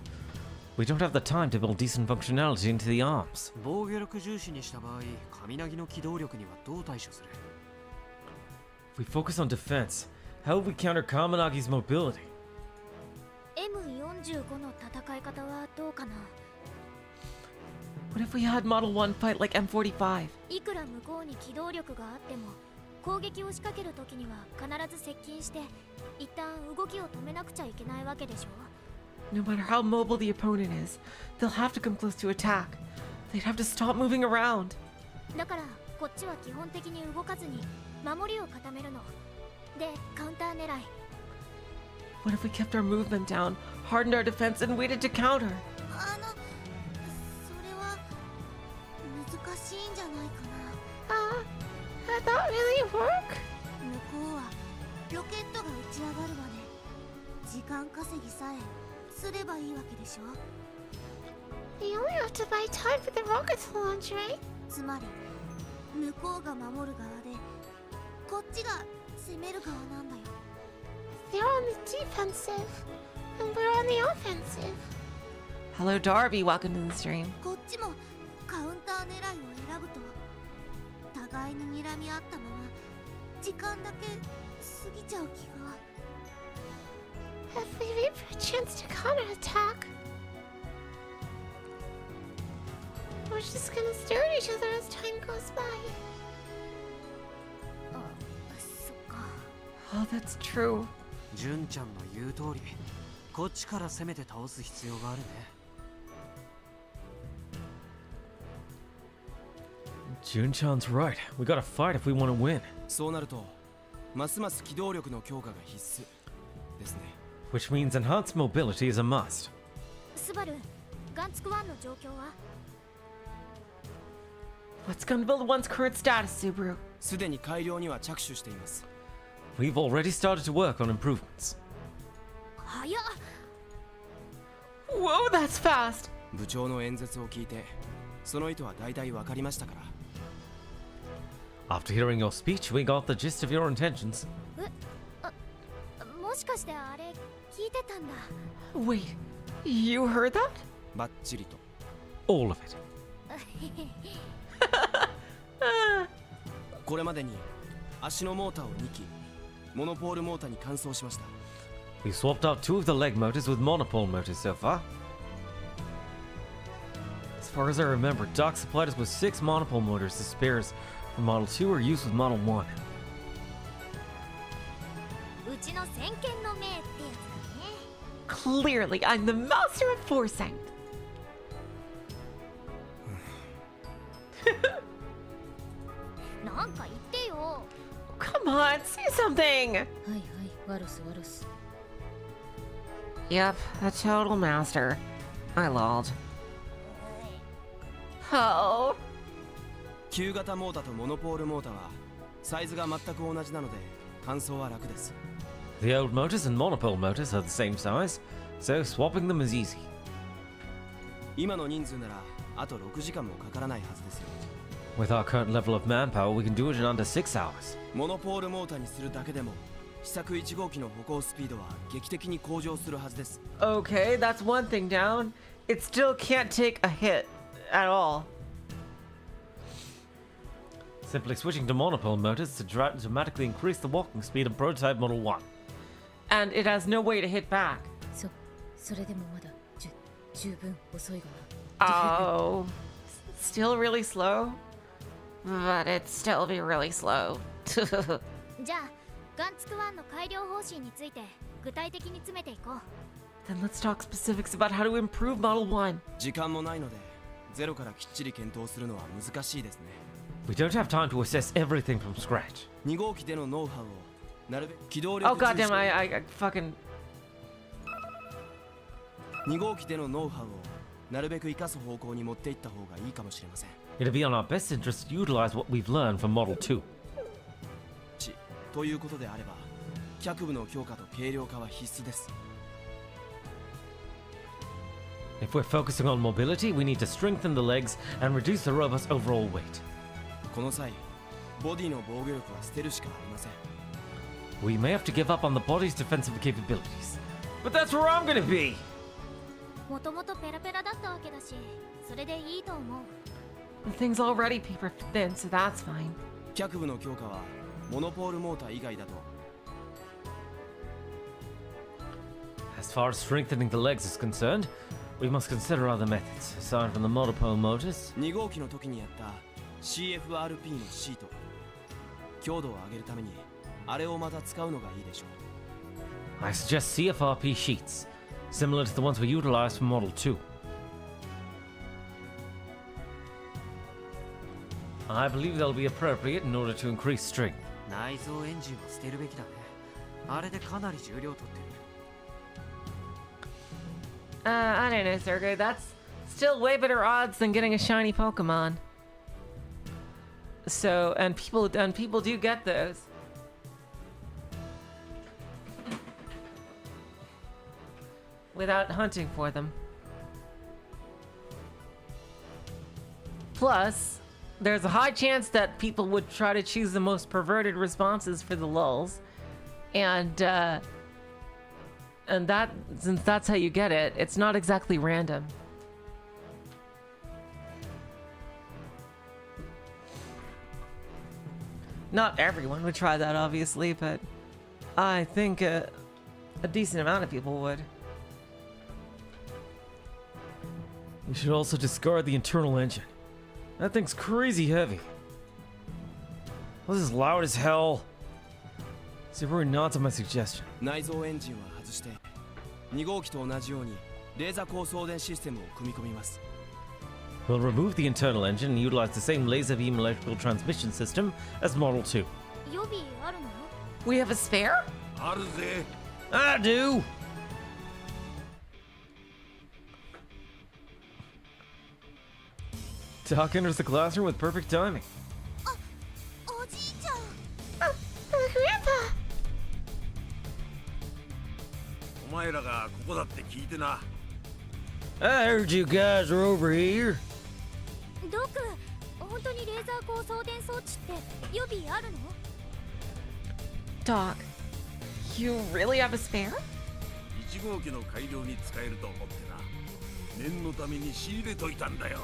We don't have the time to build decent functionality into the arms. 防御力重視にした場合、カミナギの機動力にはどう対処する？ If we focus on defense, how will we counter Kaminagi's mobility? M45 の戦い方はどうかな。 What if we had Model 1 fight like M45? いくら向こうに機動力があっても攻撃を仕掛けるときには必ず接近して一旦動きを止めなくちゃいけないわけでしょ。 No matter how mobile the opponent is, they'll have to come close to attack. They'd have to stop moving around. だからこっちは基本的に動かずに守りを固めるの。で、カウンター狙い。 What if we kept our movement down, hardened our defense, and waited to counter? それは難しいんじゃないかな。Would that really work? 向こうはロケットが打ち上がるまで時間稼ぎさえすればいいわけでしょ。 You only have to buy time for the rocket launch, right? つまり向こうが守る側でこっちが攻める側なんだよ。 They're on the defensive, and we're on the offensive. Hello, Darby. Welcome to the stream. こっちもカウンター狙いを選ぶと互いに睨み合ったまま時間だけ過ぎちゃう気が。 If we wait for a chance to counterattack, we're just gonna stare at each other as time goes by. そっか。 Oh, that's true. 純ちゃんの言う通り、こっちから攻めて倒す必要があるね。Jun-chan's right. We gotta fight if we want to win. そうなるとますます機動力の強化が必須ですね。 Which means enhanced mobility is a must. スバル、ガンツク1の状況は？ What's Gunbuild 1's current status, Subaru? すでに改良には着手しています。 We've already started to work on improvements. 早っ。 Whoa, that's fast. 部長の演説を聞いてその意図は大体わかりましたから。 After hearing your speech, we got the gist of your intentions. もしかしてあれ聞いてたんだ。 Wait, you heard that? バッチリと。 All of it. これまでに足のモーターを2機、モノポールモーターに換装しました。 We swapped out 2 of the leg motors with monopole motors so far. As far as I remember, Doc supplied us with 6 monopole motors as spares for Model 2 or used with Model 1. うちの先見の明ってやつだね。 Clearly, I'm the master of foresight. なんか言ってよ。 Come on, say something. はいはい、ワルスワルス。 Yep, a total master. I lolled. Oh. 旧型モーターとモノポールモーターはサイズが全く同じなので換装は楽です。 The old motors and monopole motors are the same size, so swapping them is easy. 今の人数ならあと6時間もかからないはずですよ。 With our current level of manpower, we can do it in under 6 hours. モノポールモーターにするだけでも試作1号機の歩行スピードは劇的に向上するはずです。 Okay, that's one thing down. It still can't take a hit at all. Simply switching to monopole motors to dramatically increase the walking speed of prototype Model 1. And it has no way to hit back. それでもまだ十分遅いがな。 Oh. Still really slow? But it'd still be really slow. じゃあガンツク1の改良方針について具体的に詰めていこう。 Then let's talk specifics about how to improve Model 1. 時間もないのでゼロからきっちり検討するのは難しいですね。 We don't have time to assess everything from scratch. 2号機でのノウハウをなるべく機動 Oh 力 goddamn, I fucking... 2号機でのノウハウをなるべく生かす方向に持っていった方がいいかもしれません。 It'll be on our best interest to utilize what we've learned from Model 2. ということであれば脚部の強化と軽量化は必須です。 If we're focusing on mobility, we need to strengthen the legs and reduce the robot's overall weight. この際ボディの防御力は捨てるしかありません。 We may have to give up on the body's defensive capabilities. But that's where I'm gonna be! もともとペラペラだったわけだし、それでいいと思う。 The thing's already paper thin, so that's fine. 脚部の強化はモノポールモーター以外だと As far as strengthening the legs is concerned, we must consider other methods, aside from the monopole motors. 2号機の時にやった CFRP のシート強度を上げるためにあれをまた使うのがいいでしょう。 I suggest CFRP sheets, similar to the ones we utilized for Model 2. I believe they'll be appropriate in order to increase strength. 内蔵エンジンは捨てるべきだね。あれでかなり重量取ってる。I don't know, Sergey. That's still way better odds than getting a shiny Pokemon. So, and people do get those. without hunting for them. Plus, there's a high chance that people would try to choose the most perverted responses for the lulz. And that, since that's how you get it, it's not exactly random. Not everyone would try that, obviously, but I think a decent amount of people would. We should also discard the internal engine. That thing's crazy heavy. This is loud as hell. Zero nods on my suggestion. 内蔵エンジンは外して2号機と同じようにレーザー高送電システムを組み込みます。 We'll remove the internal engine and utilize the same laser beam electrical transmission system as Model 2. 予備あるの？ We have a spare? あるぜ。 I do! Doc enters the classroom with perfect timing. おじいちゃん。 Grandpa! お前らがここだって聞いてな。 I heard you guys are over here. ドク、本当にレーザー高送電装置って予備あるの？ Doc, you really have a spare? 1号機の改良に使えると思ってな。念のために仕入れといたんだよ。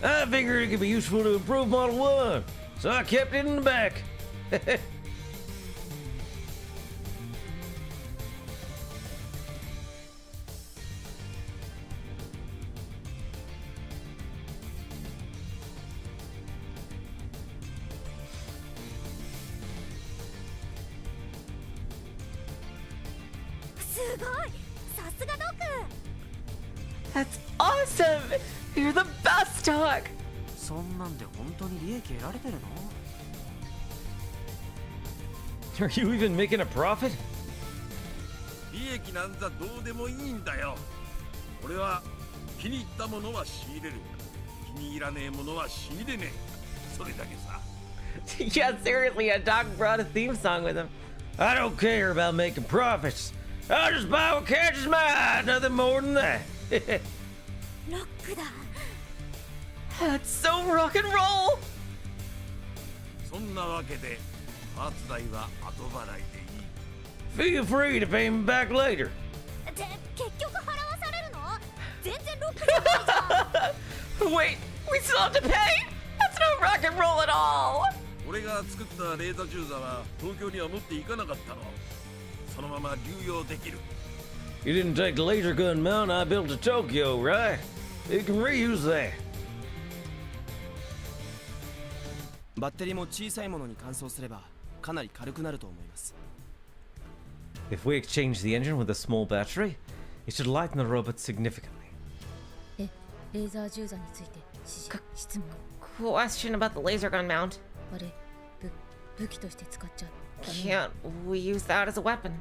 I figured it could be useful to improve Model 1, so I kept it in the back. すごい！さすがドク！ That's awesome! You're the best, Doc! そんなんで本当に利益得られてるの？ Are you even making a profit? 利益なんざどうでもいいんだよ。俺は気に入ったものは仕入れる。気に入らねえものは仕入れねえ。それだけさ。Yeah, seriously, a Doc brought a theme song with him. I don't care about making profits. I'll just buy what catches my eye, nothing more than that. ロックだ。 That's so rock and roll! そんなわけでパーツ代は後払いでいい。 Feel free to pay me back later. で、結局払わされるの？全然ロックじゃないじゃん。 Wait, we still have to pay? That's not rock and roll at all! 俺が作ったレーザー銃座は東京には持っていかなかったの。そのまま流用できる。 You didn't take the laser gun mount I built to Tokyo, right? You can reuse that. バッテリーも小さいものに換装すればかなり軽くなると思います。 If we exchange the engine with a small battery, it should lighten the robot significantly. レーザー銃座について質問。 Question about the laser gun mount. あれ、武器として使っちゃダメ。 Can't we use that as a weapon?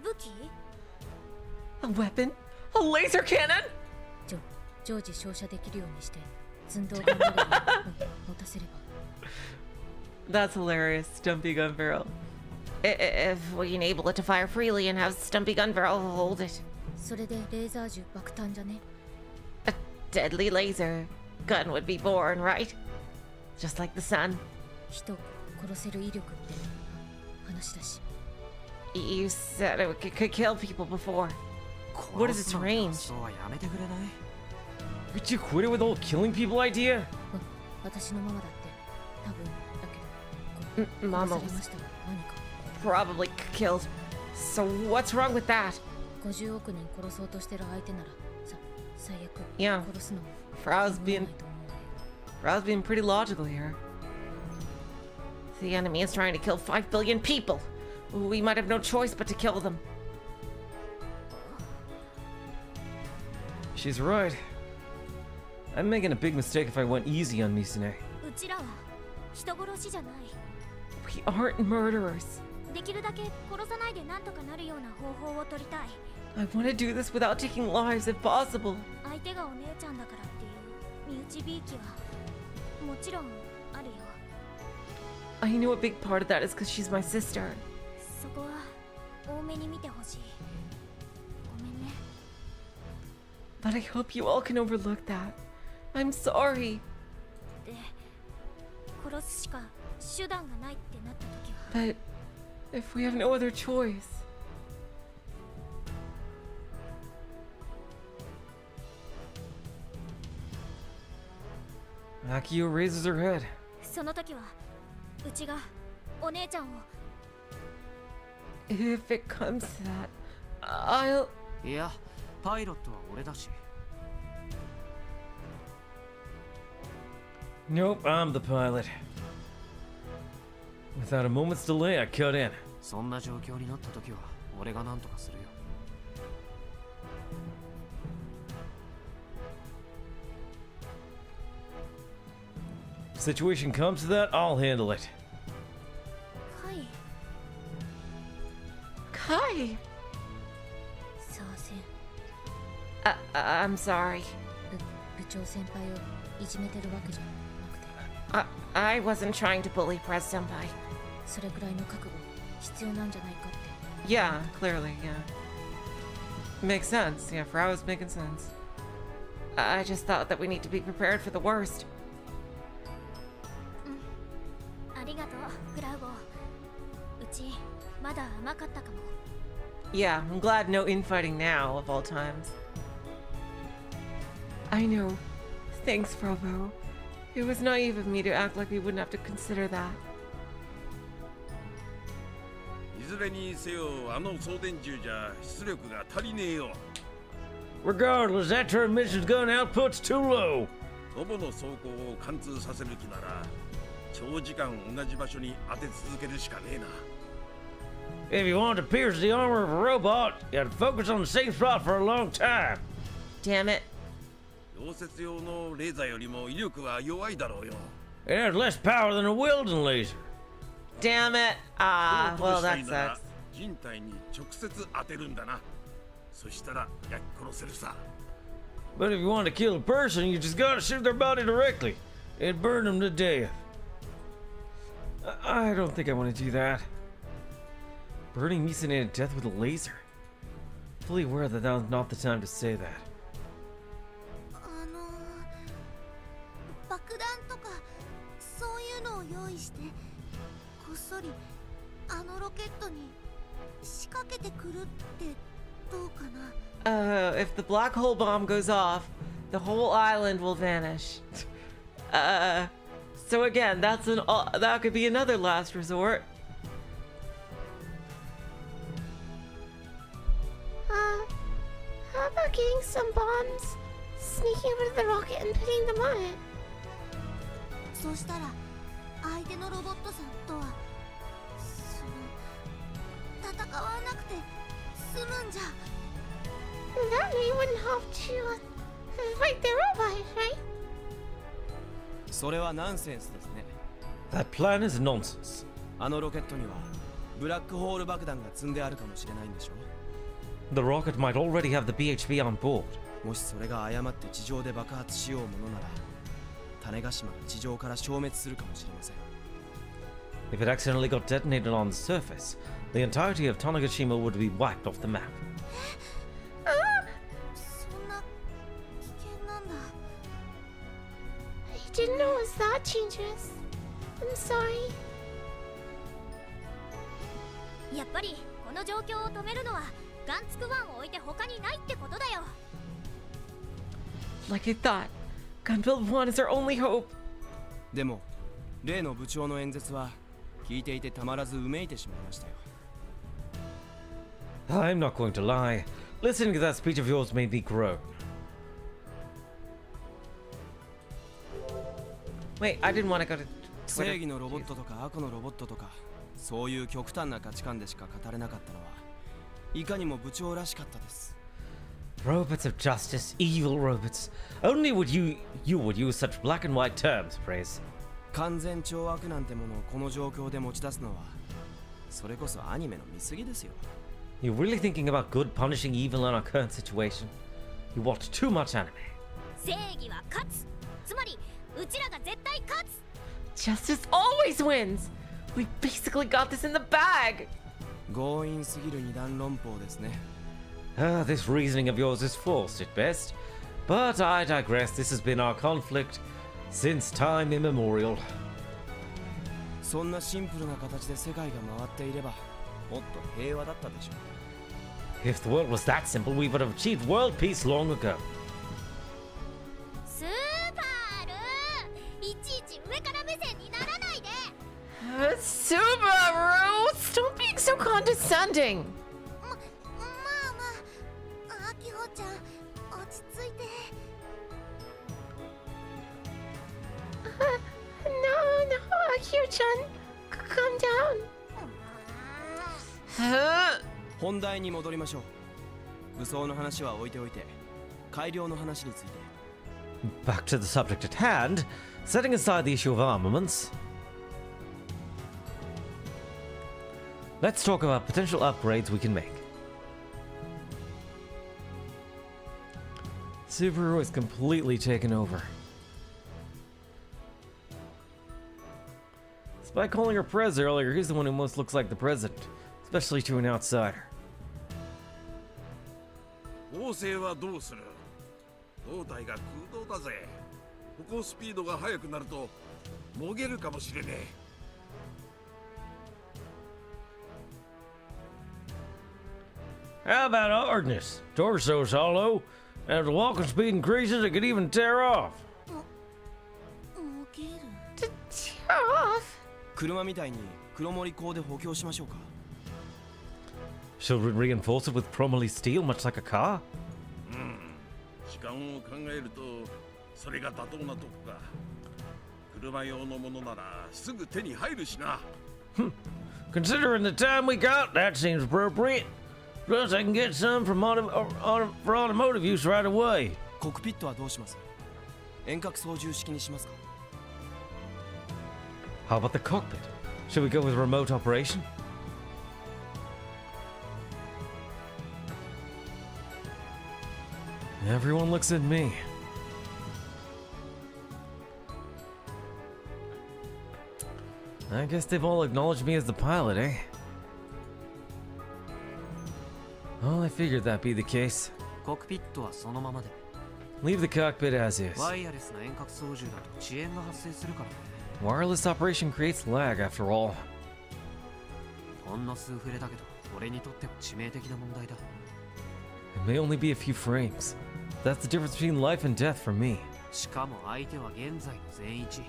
武器？ A weapon? A laser cannon? 常時照射できるようにして寸胴ガンバレルを持たせれば。 That's hilarious, Stumpy Gun Barrel. If we enable it to fire freely and have Stumpy Gun Barrel hold it. それでレーザー銃爆弾じゃね？ A deadly laser gun would be born, right? Just like the sun. 人殺せる威力って話だし。 You said it could kill people before. What is its range? そうはやめてくれない？ Would you quit it with the whole killing people idea? 私のママだって多分だけど。 Mama 殺されましたが何か。 Probably killed. So what's wrong with that? 50億人殺そうとしてる相手なら最悪 Yeah. 殺すのも Frau's 構わ being ないと思うが。 Frau's being pretty logical here. The enemy is trying to kill 5 billion people. We might have no choice but to kill them. She's right. I'm making a big mistake if I went easy on Misa-Nee. うちらは人殺しじゃない。 We aren't murderers. できるだけ殺さないでなんとかなるような方法を取りたい。 I want to do this without taking lives if possible. 相手がお姉ちゃんだからっていう身内びいきはもちろんあるよ。 I know a big part of that is because she's my sister. そこは多めに見てほしい。ごめんね。 But I hope you all can overlook that. I'm sorry. で、殺すしか手段がないってなった時は。 But if we have no other choice. Akio raises her head. その時はうちがお姉ちゃんを。 If it comes to that, I'll... いや、パイロットは俺だし。 Nope, I'm the pilot. Without a moment's delay, I cut in. そんな状況になった時は俺が何とかするよ。 Situation comes to that, I'll handle it. はい。 Kai! すいません。 I'm sorry. 部長先輩をいじめてるわけじゃなくて。 I wasn't trying to bully Press Senpai. それくらいの覚悟必要なんじゃないかって。 Yeah, clearly, yeah. Makes sense. Yeah, Frau is making sense. I just thought that we need to be prepared for the worst. ありがとう、フラウボ。うちまだ甘かったかも。 Yeah, I'm glad no infighting now of all times. I know. Thanks, Bravo. It was naive of me to act like we wouldn't have to consider that. いずれにせよあの送電銃じゃ出力が足りねえよ。 Regardless, that transmission's gun output's too low. ロボの走行を貫通させる気なら長時間同じ場所に当て続けるしかねえな。 If you want to pierce the armor of a robot, you have to focus on the same spot for a long time. Damn it. 溶接用のレーザーよりも威力は弱いだろうよ。 It has less power than a welding laser. Damn it. Ah, well, that sucks. 人体に直接当てるんだな。そしたら焼き殺せるさ。 But if you want to kill a person, you just gotta shoot their body directly and burn them to death. I don't think I want to do that. Burning Misa-Nee to death with a laser. Fully aware that now's not the time to say that. 爆弾とかそういうのを用意してこっそりあのロケットに仕掛けてくるってどうかな。 If the black hole bomb goes off, the whole island will vanish. So again, that could be another last resort. How about getting some bombs, sneaking over to the rocket and putting them on it? そうしたら相手のロボットさんとは戦わなくて済むんじゃ。 That we wouldn't have to fight the robot, right? それはナンセンスですね。 That plan is nonsense. あのロケットにはブラックホール爆弾が積んであるかもしれないんでしょ。 The rocket might already have the BHP on board. もしそれが誤って地上で爆発しようものなら、種子島が地上から消滅するかもしれません。 If it accidentally got detonated on the surface, the entirety of Tanegashima would be wiped off the map. そんな危険なんだ。 I didn't know it was that dangerous. I'm sorry. やっぱりこの状況を止めるのはガンツクワンを置いて他にないってことだよ。 Like I thought, Gunbuild 1 is our only hope. でも例の部長の演説は聞いていてたまらずうめいてしまいましたよ。 I'm not going to lie. Listening to that speech of yours made me groan. Wait, I didn't want to go to 正 Twitter. 義のロボットとか悪のロボットとかそういう極端な価値観でしか語れなかったのはいかにも部長らしかったです。 Robots of justice, evil robots. Only you would use such black and white terms, Praise. 完全懲悪なんてものをこの状況で持ち出すのはそれこそアニメの見過ぎですよ。 You're really thinking about good punishing evil in our current situation? You watch too much anime. 正義は勝つ。つまりうちらが絶対勝つ。 Justice always wins! We basically got this in the bag! 強引すぎる二段論法ですね。This reasoning of yours is forced at best. But I digress. This has been our conflict since time immemorial. そんなシンプルな形で世界が回っていればもっと平和だったでしょう。 If the world was that simple, we would have achieved world peace long ago. スーパールいちいち上から目線にならないで。 Subaru, stop being so condescending. まあ秋穂ちゃん落ち着いて。No, Akio-chan, calm down. 本題に戻りましょう。武装の話は置いておいて改良の話について。 Back to the subject at hand, setting aside the issue of armaments. Let's talk about potential upgrades we can make. Subaru is completely taken over. Despite calling her Prez earlier, he's the one who most looks like the president, especially to an outsider. 構成はどうする？胴体が空洞だぜ。歩行スピードが速くなるともげるかもしれねえ。 How about hardness? Torso's hollow, and if the walking speed increases, it could even tear off. もげる。 Tear off? 車みたいに黒森鋼で補強しましょうか。 Should we reinforce it with chromoly steel, much like a car? 時間を考えるとそれが妥当なとこか。車用のものならすぐ手に入るしな。Considering the time we got, that seems appropriate. Plus, I can get some for automotive use right away. コックピットはどうします？遠隔操縦式にしますか？ How about the cockpit? Should we go with remote operation? Everyone looks at me. I guess they've all acknowledged me as the pilot, eh? Well, I figured that'd be the case. コックピットはそのままで。 Leave the cockpit as is. ワイヤレスな遠隔操縦だと遅延が発生するからね。 Wireless operation creates lag after all. ほんの数フレだけど、俺にとっては致命的な問題だ。 It may only be a few frames. That's the difference between life and death for me. しかも相手は現在の全一。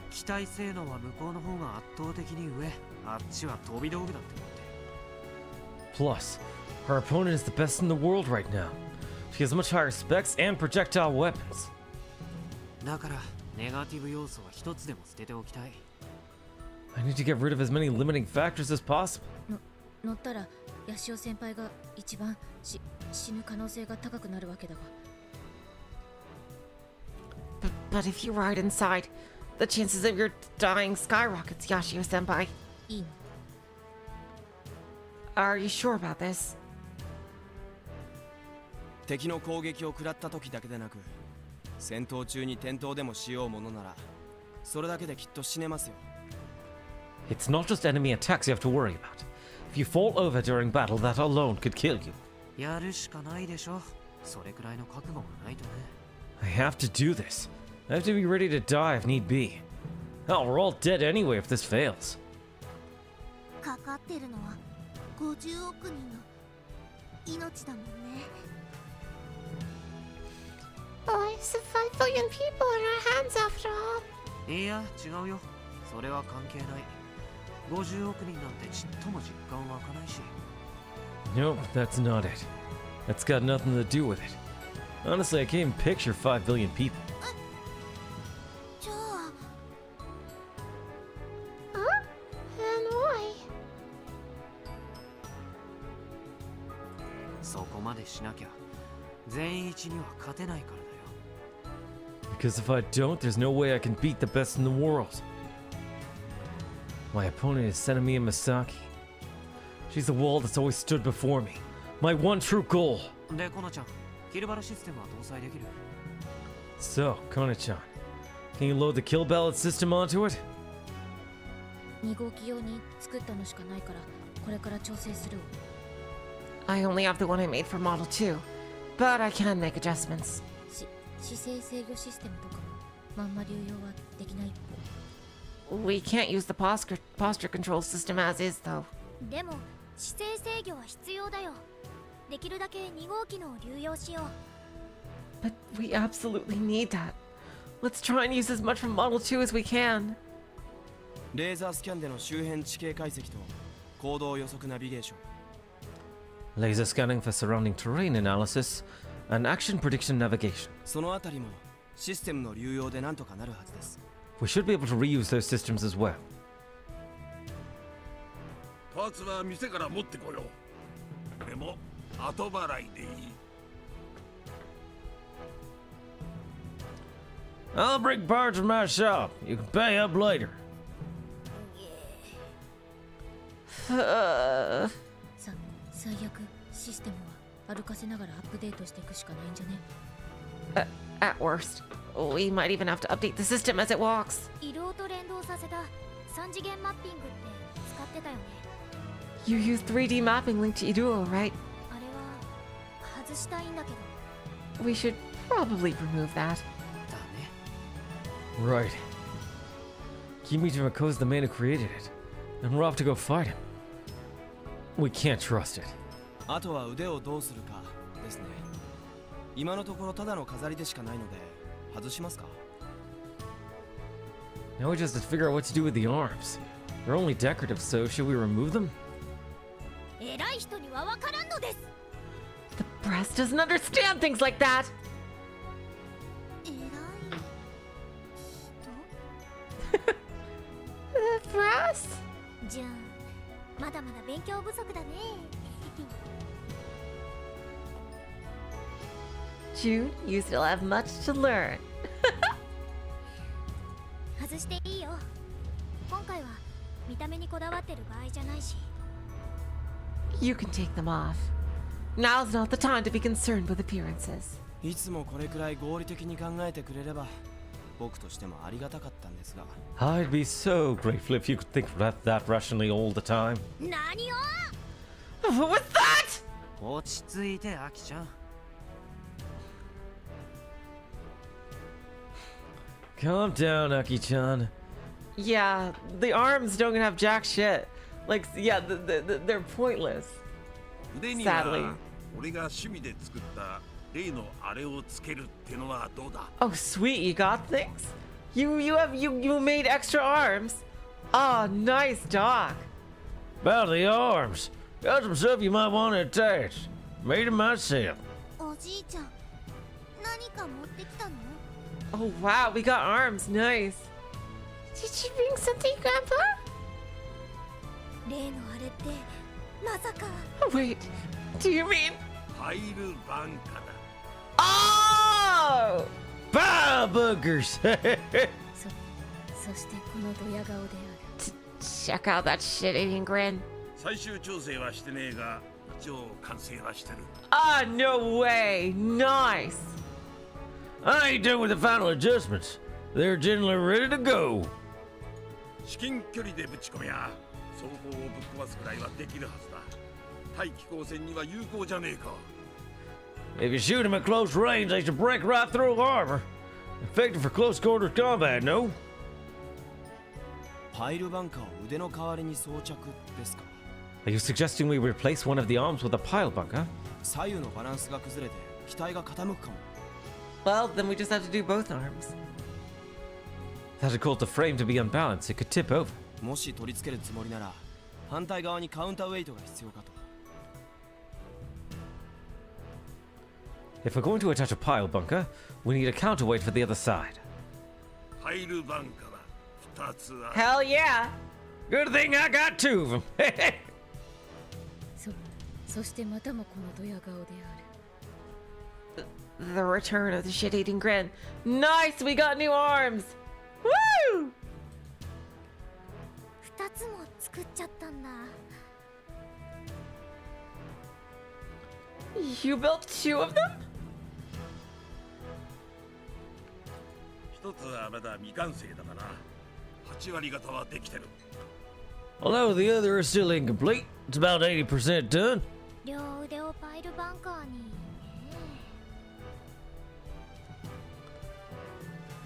機体性能は向こうの方が圧倒的に上。あっちは飛び道具だって思って。 Plus, her opponent is the best in the world right now. She has much higher specs and projectile weapons. だから、ネガティブ要素は一つでも捨てておきたい。 I need to get rid of as many limiting factors as possible. 乗ったらヤシオ先輩が一番死ぬ可能性が高くなるわけだが。 But if you ride inside, the chances of your dying skyrockets, Yashio-senpai. いいの？ Are you sure about this? 敵の攻撃を食らった時だけでなく、戦闘中に転倒でもしようものなら、それだけできっと死ねますよ。 It's not just enemy attacks you have to worry about. If you fall over during battle, that alone could kill you. やるしかないでしょ。それくらいの覚悟がないとね。 I have to do this. I have to be ready to die if need be. Hell, we're all dead anyway if this fails. かかってるのは50億人の命だもんね。Boys, 5 billion people in our hands after all. いや、違うよ。それは関係ない。50億人なんてちっとも実感湧かないし。 Nope, that's not it. That's got nothing to do with it. Honestly, I can't even picture 5 billion people. じゃあ Huh? And why? そこまでしなきゃ全一には勝てないからだよ。 Because if I don't, there's no way I can beat the best in the world. My opponent is Senami Misaki. She's the wall that's always stood before me. My one true goal. で、コナちゃん、キルバルシステムは搭載できる？ So, Kona-chan, can you load the kill ballot system onto it? 2号機用に作ったのしかないから、これから調整するわ。I only have the one I made for Model 2, but I can make adjustments. 姿勢制御システムとかもまんま流用はできないっぽ。 We can't use the posture control system as is, though. でも姿勢制御は必要だよ。できるだけ2号機能を流用しよう。 But we absolutely need that. Let's try and use as much from Model 2 as we can. レーザースキャンでの周辺地形解析と行動予測ナビゲーション。 Laser scanning for surrounding terrain analysis and action prediction navigation. そのあたりもシステムの流用でなんとかなるはずです。 We should be able to reuse those systems as well. パーツは店から持ってこよう。でも後払いでいい。 I'll bring parts from my shop. You can pay up later. 最悪システムは歩かせながらアップデートしていくしかないんじゃね。 At worst, we might even have to update the system as it walks. 移動と連動させた3次元マッピングって使ってたよね。 You use 3D mapping linked to Iruo, right? あれは外したいんだけど。 We should probably remove that. だね。 Right. Kimijima Kou's the man who created it, and we're off to go fight him. We can't trust it. あとは腕をどうするかですね。今のところただの飾りでしかないので外しますか？ Now we just have to figure out what to do with the arms. They're only decorative, so should we remove them? 偉い人にはわからんのです。 The press doesn't understand things like that. 偉い人？ The press? じゃあまだまだ勉強不足だね。June, you still have much to learn. 外していいよ。今回は見た目にこだわってる場合じゃないし。 You can take them off. Now's not the time to be concerned with appearances. いつもこれくらい合理的に考えてくれれば僕としてもありがたかったんですが。 I'd be so grateful if you could think that rationally all the time. 何を？ What was that? 落ち着いてアキちゃん。 Calm down, Aki-chan. Yeah, the arms don't have jack shit. Like, yeah, they're pointless. 腕に Sadly. は俺が趣味で作った例のあれをつけるってのはどうだ？ Oh, sweet, you got things? You made extra arms. Oh, nice, Doc. About the arms. Got some stuff you might want to attach. Made it myself. おじいちゃん、何か持ってきたの？ Oh, wow, we got arms. Nice. Did you bring something, Grandpa? 例のあれってまさか。 Oh, wait, do you mean? ファイルバンカだ。 Oh! Pile bunkers! そしてこのドヤ顔である。 Check out that shit-eating grin. 最終調整はしてねえが、一応完成はしてる。 Ah, no way. Nice. I ain't done with the final adjustments. They're generally ready to go. 至近距離でぶち込みゃ、装甲をぶっ壊すくらいはできるはずだ。対機構戦には有効じゃねえか。 If you shoot them at close range, they should break right through armor. Effective for close quarters combat, no? パイルバンカーを腕の代わりに装着ですか？ Are you suggesting we replace one of the arms with a pile bunker? 左右のバランスが崩れて機体が傾くかも。 Well, then we just have to do both arms. That had caused the frame to be unbalanced. It could tip over. もし取り付けるつもりなら反対側にカウンターウェイトが必要かと。 If we're going to attach a pile bunker, we need a counterweight for the other side. ファイルバンカは2つある。 Hell yeah. Good thing I got two of them. そしてまたもこのドヤ顔である。 The return of the shit-eating grin. Nice, we got new arms. Woo! 2つも作っちゃったんだ。 You built 2 of them? 1つはまだ未完成だから8割方はできてる。 Although the other is still incomplete. It's about 80% done. 両腕をパイルバンカーにね。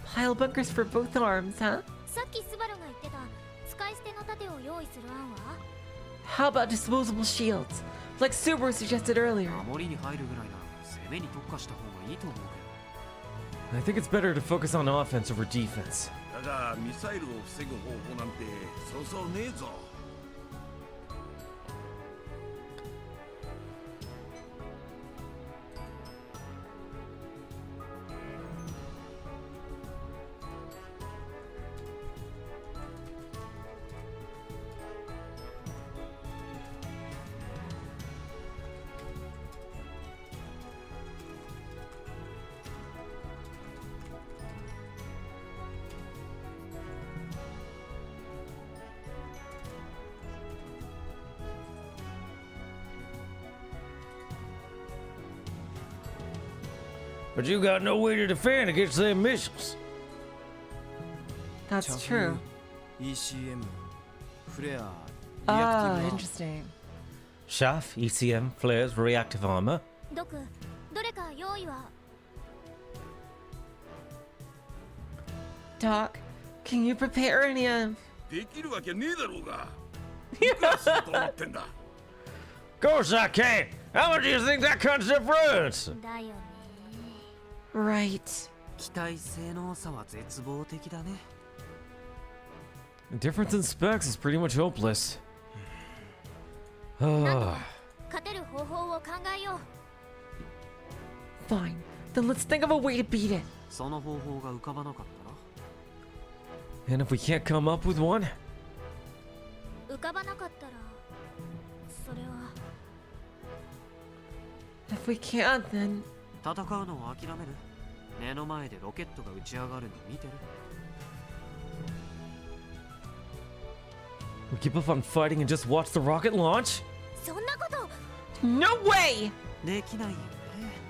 Pile bunkers for both arms, huh? さっきスバルが言ってた使い捨ての盾を用意する案は？ How about disposable shields? Like Subaru suggested earlier. 守りに入るぐらいなら攻めに特化した方がいいと思うけど。 I think it's better to focus on offense over defense. だがミサイルを防ぐ方法なんてそうそうねえぞ。 But you got no way to defend against them missiles. That's true. ECM フレア Ah, リアクティブ interesting. Chaff, ECM, flares, reactive armor. ドク、どれか用意は？ Doc, can you prepare any できるわけねえだろうが。いくらすると思ってんだ。 Of course I can. How much do you think that concept runs? だよね。 Right. 機体性能差は絶望的だね。 The difference in specs is pretty much hopeless. なんと Ah. か勝てる方法を考えよう。 Fine. Then let's think of a way to beat it. その方法が浮かばなかったら？ And if we can't come up with one? 浮かばなかったら、それは。 If we can't, then 戦うのを諦める？目の前でロケットが打ち上がるの見てる？ We give up on fighting and just watch the rocket launch? そんなこと。 no way! できないよね。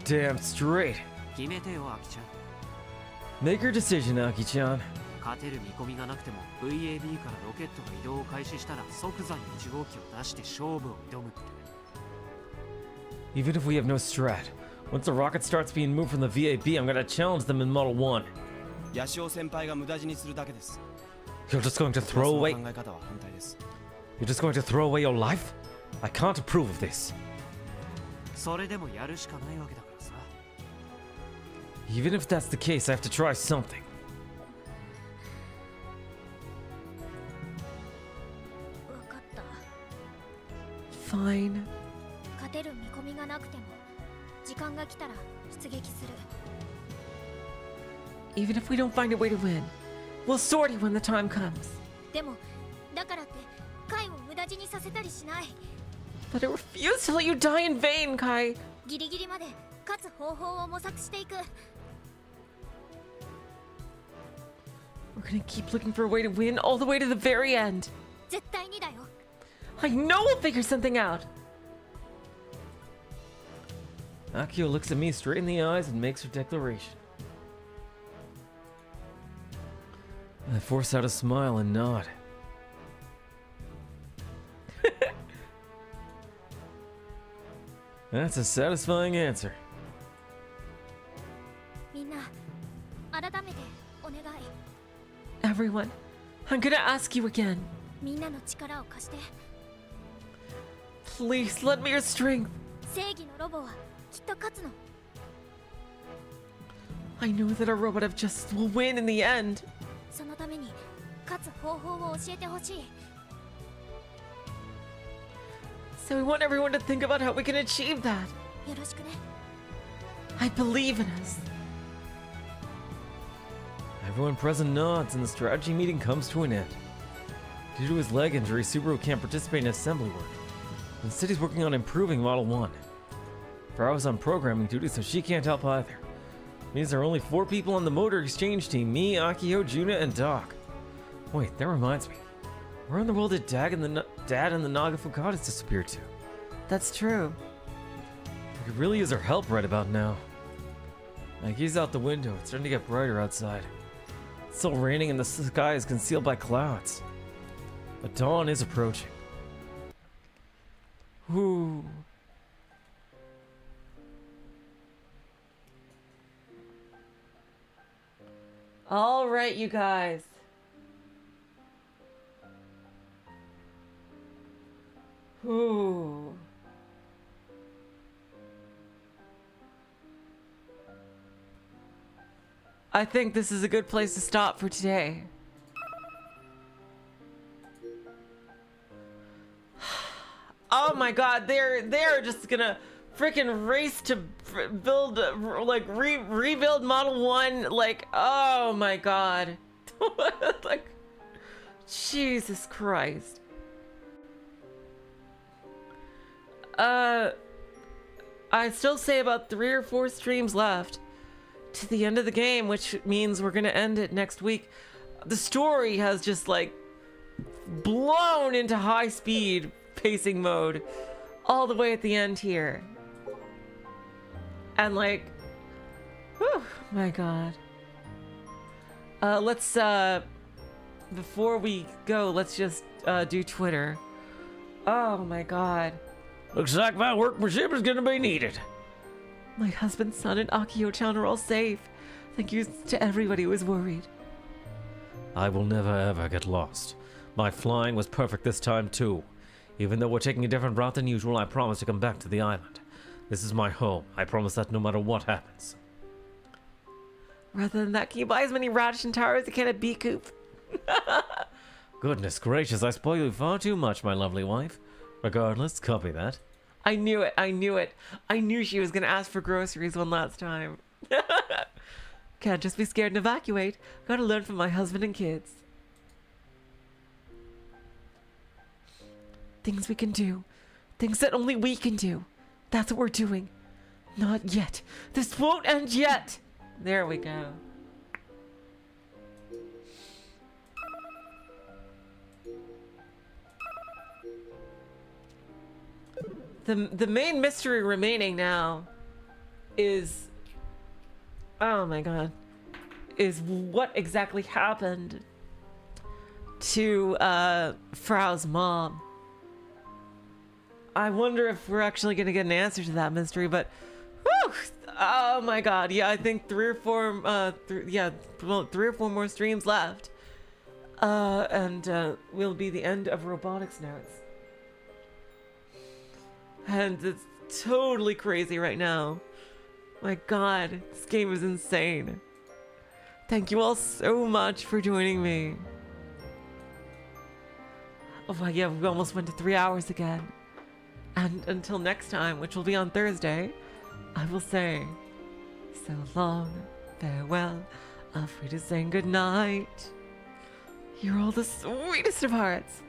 Damn straight. 決めてよ、アキちゃん。 Make your decision, Aki-chan. 勝てる見込みがなくても VAB からロケットが移動を開始したら即座に1号機を出して勝負を挑むって。 Even if we have no strat, once the rocket starts being moved from the VAB, I'm gonna challenge them in Model 1. ヤシオ先輩が無駄死にするだけです。 You're just going to throw その away... 考え方は反対です。 You're just going to throw away your life? I can't approve of this. それでもやるしかないわけだからさ。 Even if that's the case, I have to try something. わかった。 fine. 勝てる見込みがなくても、時間が来たら出撃する。 Even if we don't find a way to win, we'll sort it when the time comes. でも、だからって、カイを無駄死にさせたりしない。 But I refuse to let you die in vain, Kai. ギリギリまで勝つ方法を模索していく。 We're gonna keep looking for a way to win all the way to the very end. 絶対にだよ。 I know we'll figure something out. Akio looks at me straight in the eyes and makes her declaration. I force out a smile and nod. That's a satisfying answer. みんな、改めてお願い。 Everyone, I'm gonna ask you again. みんなの力を貸して。 Please let me your strength. 正義のロボはきっと勝つの。 I know that our robot of justice will win in the end. そのために勝つ方法を教えてほしい。 So we want everyone to think about how we can achieve that. よろしくね。 I believe in us. Everyone present nods and the strategy meeting comes to an end. Due to his leg injury, Subaru can't participate in assembly work. Instead, he's working on improving Model 1. Farah's on programming duty, so she can't help either. Means there are only 4 people on the motor exchange team: me, Akio, Juna, and Doc. Wait, that reminds me. Where in the world did Dad and the Naga Fukadas disappear to? That's true. We could really use our help right about now. I gaze out the window. It's starting to get brighter outside. It's still raining and the sky is concealed by clouds. But dawn is approaching. Ooh. All right, you guys. Ooh. I think this is a good place to stop for today. Oh my god, they're just gonna freaking race to build rebuild Model 1, like, oh my god. Like, Jesus Christ. I still say about 3 or 4 streams left to the end of the game, which means we're gonna end it next week. The story has just like blown into high speed pacing mode all the way at the end here. And like, whew, my god. Let's before we go, let's just do Twitter. Oh my god. Looks like my workmanship is gonna be needed. My husband, son, and Akio-chan are all safe. Thank you to everybody who was worried. I will never ever get lost. My flying was perfect this time too. Even though we're taking a different route than usual, I promise to come back to the island. This is my home. I promise that no matter what happens. Rather than that, can you buy as many ration towers as you can at B-Coop? Goodness gracious, I spoil you far too much, my lovely wife. Regardless, copy that. I knew it. I knew it. I knew she was going to ask for groceries one last time. Can't just be scared and evacuate. Gotta learn from my husband and kids. Things we can do. Things that only we can do. That's what we're doing. Not yet. This won't end yet. There we go. The main mystery remaining now is, oh my god, is what exactly happened to Frau's mom. I wonder if we're actually gonna get an answer to that mystery, but whew, oh my god, yeah, I think 3 or 4 3 or 4 more streams left, and will be the end of Robotics Notes. And it's totally crazy right now. My god, this game is insane. Thank you all so much for joining me. Oh my, yeah, we almost went to 3 hours again. And until next time, which will be on Thursday, I will say so long, farewell, afraid to say goodnight. You're all the sweetest of hearts.